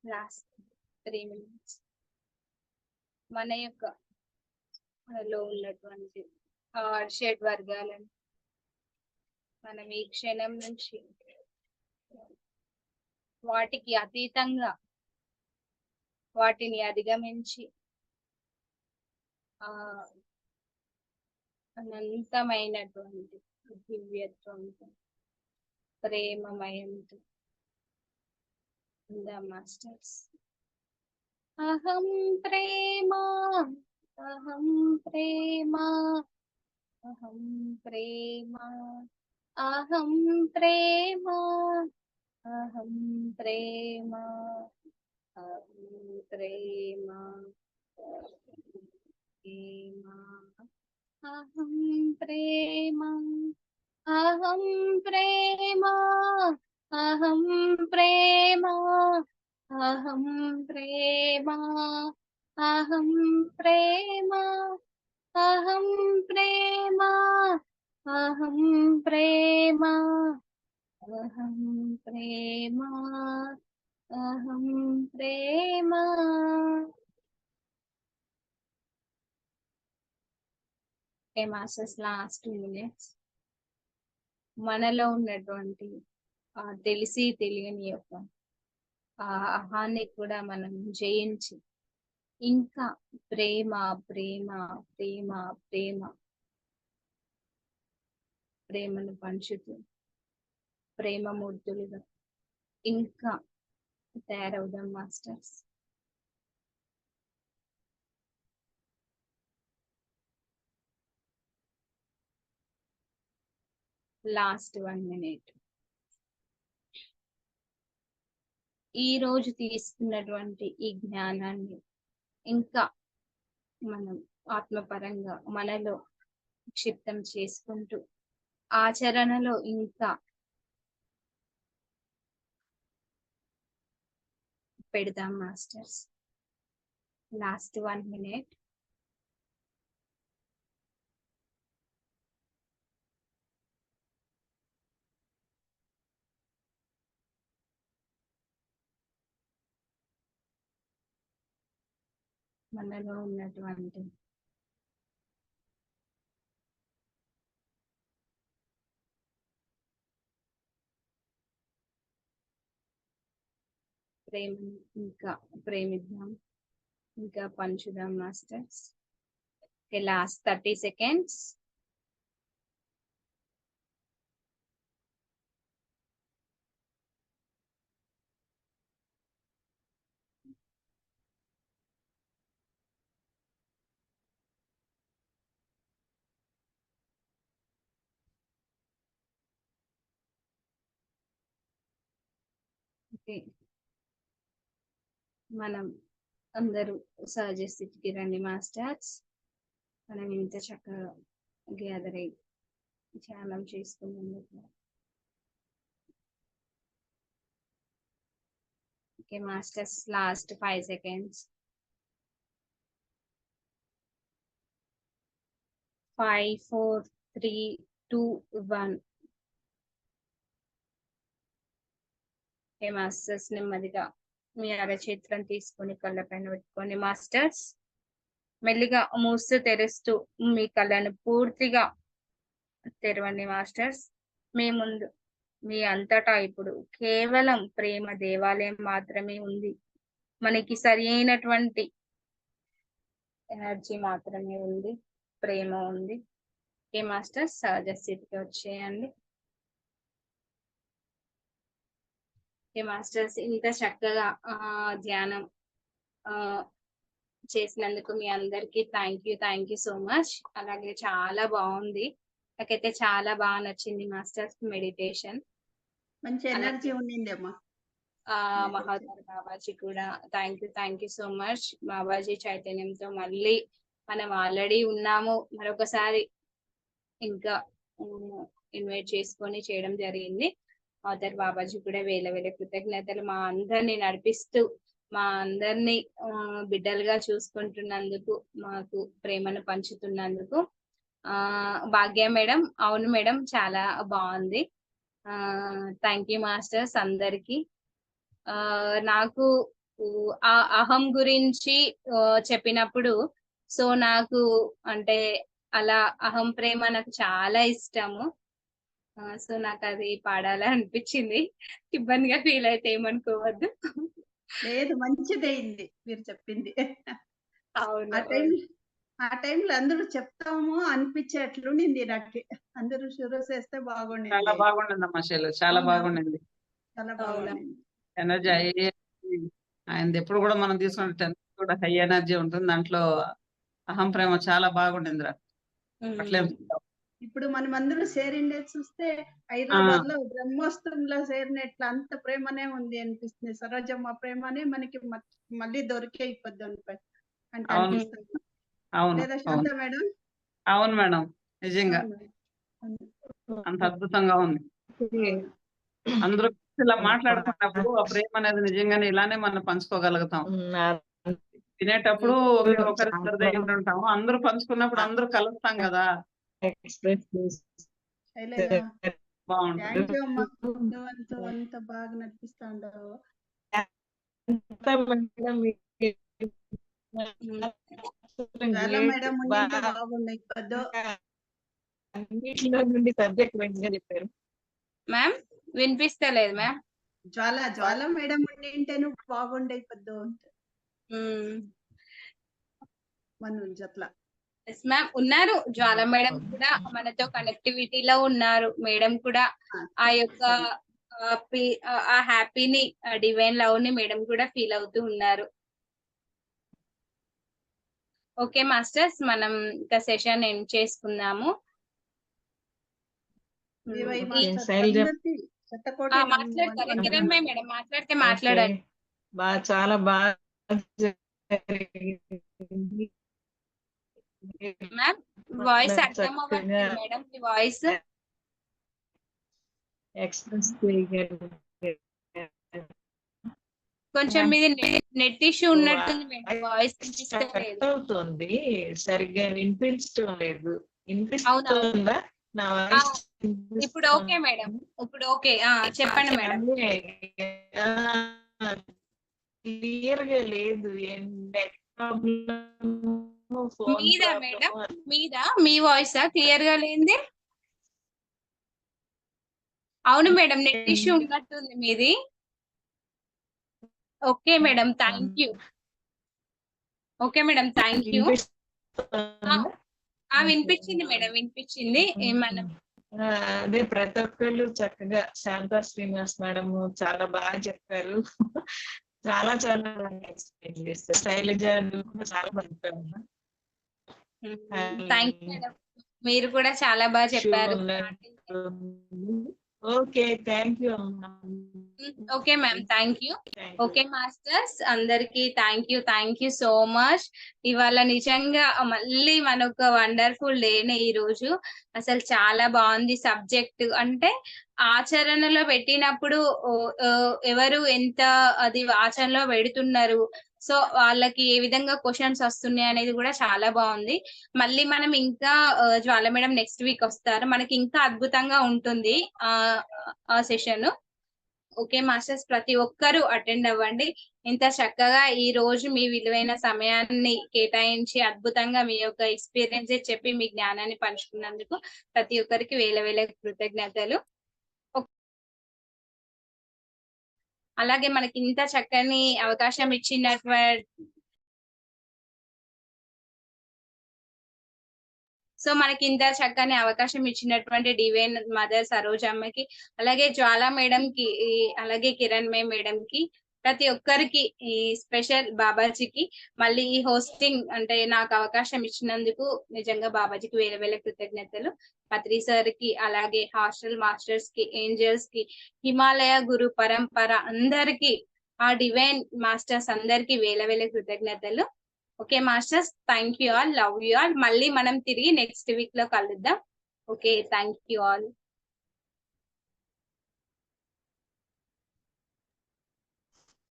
Last 3 minutes. మన యొక్క మనలో ఉన్నటువంటి షడ్ వర్గాలను మనం ఈ క్షణం నుంచి వాటికి అతీతంగా, వాటిని అధిగమించి అనంతమైనటువంటి దివ్యత్వంతో, ప్రేమమయంతో ఉందాం మాస్టర్స్. అహం ప్రేమ అహం ప్రేమ అహం ప్రేమ అహం ప్రేమ అహం ప్రేమ అహం ప్రేమ ప్రేమ అహం ప్రేమ అహం ప్రేమ అహం ప్రేమ అహం ప్రేమ అహం ప్రేమ అహం ప్రేమ అహం ప్రేమ అహం ప్రేమ అహం ప్రేమ. Masters last 2 minutes. మనలో ఉన్నటువంటి తెలిసి తెలియని యొక్క అహాన్ని కూడా మనం జయించి ఇంకా ప్రేమ ప్రేమ ప్రేమ ప్రేమ ప్రేమను పంచుతూ ప్రేమమూర్తులుగా ఇంకా తయారవుదాం మాస్టర్స్. Last 1 minute. ఈ రోజు తీసుకున్నటువంటి ఈ జ్ఞానాన్ని ఇంకా మనం ఆత్మపరంగా మనలో క్షిప్తం చేసుకుంటూ ఆచరణలో ఇంకా పెడదాం మాస్టర్స్. Last 1 minute. మనలో ఉన్నటువంటి ప్రేమను ఇంకా ప్రేమిద్దాం, ఇంకా పంచుదాం మాస్టర్స్. Last 30 seconds. ఓకే, మనం అందరూ సహజ స్థితికి రండి మాస్టర్స్. మనం ఇంత చక్కగా గ్యాదర్ అయ్యి ధ్యానం చేసుకున్నందుకు. Okay masters, last 5 seconds. 5, 4, 3, 2, 1. Okay masters, నెమ్మదిగా మీ అరచేతులను తీసుకొని కళ్ళ పైన పెట్టుకోండి మాస్టర్స్. మెల్లిగా మూస్తూ తెరుస్తూ మీ కళ్ళను పూర్తిగా తెరవండి మాస్టర్స్. మీ ముందు మీ అంతటా ఇప్పుడు కేవలం ప్రేమ దేవాలయం మాత్రమే ఉంది. మనకి సరి అయినటువంటి ఎనర్జీ మాత్రమే ఉంది, ప్రేమ ఉంది. ఓకే మాస్టర్స్, సహజ స్థితికి వచ్చేయండి. ఓకే మాస్టర్స్, ఇంత చక్కగా ధ్యానం చేసినందుకు మీ అందరికి థ్యాంక్ యూ సో మచ్. అలాగే చాలా బాగుంది, నాకైతే చాలా బాగా నచ్చింది మాస్టర్స్ మెడిటేషన్. మంచి ఎనర్జీ ఉండింది అమ్మా. మహాత్మా బాబాజీ కూడా thank you so much. Babaji చైతన్యంతో మళ్ళీ మనం ఆల్రెడీ ఉన్నాము, మరొకసారి ఇంకా ఇన్వైట్ చేసుకొని చేయడం జరిగింది. ఆథర్ బాబాజీ కూడా వేల కృతజ్ఞతలు. మా అందరిని నడిపిస్తూ మా అందరినీ బిడ్డలుగా చూసుకుంటున్నందుకు, మాకు ప్రేమను పంచుతున్నందుకు. భాగ్య మేడం, అవును మేడం, చాలా బాగుంది. థ్యాంక్ యూ మాస్టర్స్ అందరికి. నాకు ఆ అహం గురించి చెప్పినప్పుడు సో నాకు అంటే అలా అహం ప్రేమ నాకు చాలా ఇష్టము. సో నాకు అది పాడాలి అనిపించింది. ఇబ్బందిగా ఫీల్ అయితే ఏమనుకోవద్దు. లేదు, మంచిదైంది మీరు చెప్పింది. అవును, ఆ టైంలో అందరూ చెప్తాము అనిపించేట్లుండింది నాకు. అందరూ షురూ చేస్తే చాలా బాగుండింది. బాగుండిందమ్మా శైలు, చాలా అవునా? బాగుండింది. చాలా బాగుండింది. ఎనర్జీ ఆయనది ఎప్పుడు కూడా మనం తీసుకున్న 10th కూడా హై ఎనర్జీ ఉంటుంది దాంట్లో. అహం ప్రేమ చాలా బాగుండిందిరా. అట్లే ఇప్పుడు మనం అందరూ చేరిండే చూస్తే హైదరాబాద్ లో బ్రహ్మోత్సవంలో చేరినట్లు అంత ప్రేమనే ఉంది అనిపిస్తుంది. సరోజమ్మ ప్రేమనే మనకి మళ్ళీ దొరికే ఇప్పొద్దు అంటే అవును అనిపిస్తుంది. అవును లేదా శాంత మేడం? అవును మేడం, నిజంగా అవును. అంత అద్భుతంగా ఉంది. అందరూ ఇలా మాట్లాడుకున్నప్పుడు ఆ ప్రేమ అనేది నిజంగానే ఇలానే మనం పంచుకోగలుగుతాం. తినేటప్పుడు ఒకరిద్దరి దగ్గర ఉంటాము, అందరూ పంచుకున్నప్పుడు అందరూ కలుస్తాం కదా. శైలజ, బాగుంటుంది. థ్యాంక్ యూ అమ్మా, నువ్వంతా అంత బాగా నడిపిస్తా ఉండవు. చాలా మేడం ఉండింటే బాగుండే. ఇప్పొద్దు అన్నిటిలో నుండి సబ్జెక్ట్ మంచిగా చెప్పారు మ్యామ్. వినిపిస్తలేదు మ్యామ్. జ్వాల మేడం ఉండింటే నువ్వు బాగుండే ఇప్పొద్దు మన జట్ల. ఎస్ మ్యామ్ ఉన్నారు. జ్వాల మేడం కూడా మనతో కనెక్టివిటీలో ఉన్నారు. మేడం కూడా ఆ యొక్క ఆ హ్యాపీని డివైన్ లవ్ ని మేడం కూడా ఫీల్ అవుతూ ఉన్నారు. ఓకే మాస్టర్స్, మనం ఇంకా సెషన్ ఎండ్ చేసుకుందాము. వివై ఓకే, మాస్టర్ శైలజ అందరికీ శతకోటి మాట్లాడతారా కిరణ్ మేడం? మాట్లాడితే మాట్లాడాలి. చాలా బాగా జరిగింది. మ్యామ్ వాయిస్ చాలా అర్థం చక్కగా అవ్వట్లేదు మేడం, మీ వాయిస్ ఎక్స్ప్రెస్ చేయగలిగారు. కొంచెం మీది నెట్ ఇష్యూ ఉన్నట్టుంది మేడం, వాయిస్ కట్ వినిపిస్తలేదు. అవుతుంది, సరిగ్గా వినిపించడం లేదు. అవునా? వినిపిస్తుందా నా వాయిస్? ఇప్పుడు ఓకే మేడం, ఇప్పుడు ఓకే. చెప్పండి మేడం. క్లియర్ గా లేదు, నెట్ ప్రాబ్లమ్, ఫోన్ మీదా మేడం? ప్రాబ్లమ్. మీదా? మీ వాయిస్ క్లియర్ గా లేనిది? అవును మేడం, నెట్ ఇష్యూ ఉన్నట్టుంది మీది. Okay madam, thank you. Okay madam, thank you. వినిపించింది మేడం, వినిపించింది. మనం అదే ప్రతి ఒక్కళ్ళు చక్కగా, శాంతా శ్రీనివాస్ మేడం చాలా బాగా చెప్పారు. చాలా చాలా ఎక్స్ప్లెయిన్ చేస్తారు. శైలజ కూడా చాలా బాగా చెప్పారు. థ్యాంక్ యూ మేడం, మీరు కూడా చాలా బాగా చెప్పారు. Okay, thank you. Okay ma'am, thank you. Okay masters, అందరికి థ్యాంక్ యూ సో మచ్. ఇవాళ నిజంగా మళ్ళీ మనొక వండర్ఫుల్ డేనే ఈ రోజు. అసలు చాలా బాగుంది సబ్జెక్ట్. అంటే ఆచరణలో పెట్టినప్పుడు ఎవరు ఎంత అది ఆచరణలో పెడుతున్నారు, సో వాళ్ళకి ఏ విధంగా క్వశ్చన్స్ వస్తున్నాయి అనేది కూడా చాలా బాగుంది. మళ్ళీ మనం ఇంకా జ్వాల మేడం నెక్స్ట్ వీక్ వస్తారు, మనకి ఇంకా అద్భుతంగా ఉంటుంది ఆ సెషన్. ఓకే మాస్టర్స్, ప్రతి ఒక్కరూ అటెండ్ అవ్వండి. ఇంత చక్కగా ఈ రోజు మీ విలువైన సమయాన్ని కేటాయించి అద్భుతంగా మీ యొక్క ఎక్స్పీరియన్స్ చెప్పి మీ జ్ఞానాన్ని పంచుకున్నందుకు ప్రతి ఒక్కరికి వేల కృతజ్ఞతలు. అలాగే మనకి ఇంత చక్కని అవకాశం ఇచ్చినటువంటి మనకి ఇంత చక్కని అవకాశం ఇచ్చినటువంటి డివైన్ మదర్ సరోజమ్మకి, అలాగే జ్వాల మేడం కి, అలాగే కిరణ్ మేడం కి, ప్రతి ఒక్కరికి, ఈ స్పెషల్ బాబాజీకి, మళ్ళీ ఈ హోస్టింగ్ అంటే నాకు అవకాశం ఇచ్చినందుకు నిజంగా బాబాజీకి వేల కృతజ్ఞతలు. పత్రి సార్ కి, అలాగే హాస్టల్ మాస్టర్స్ కి, ఏంజల్స్ కి, హిమాలయ గురు పరంపర అందరికి, ఆ డివైన్ మాస్టర్స్ అందరికి వేల కృతజ్ఞతలు. Okay masters, thank you all, love you all. మళ్ళీ మనం తిరిగి నెక్స్ట్ వీక్ లో కలుద్దాం. Okay, thank you all.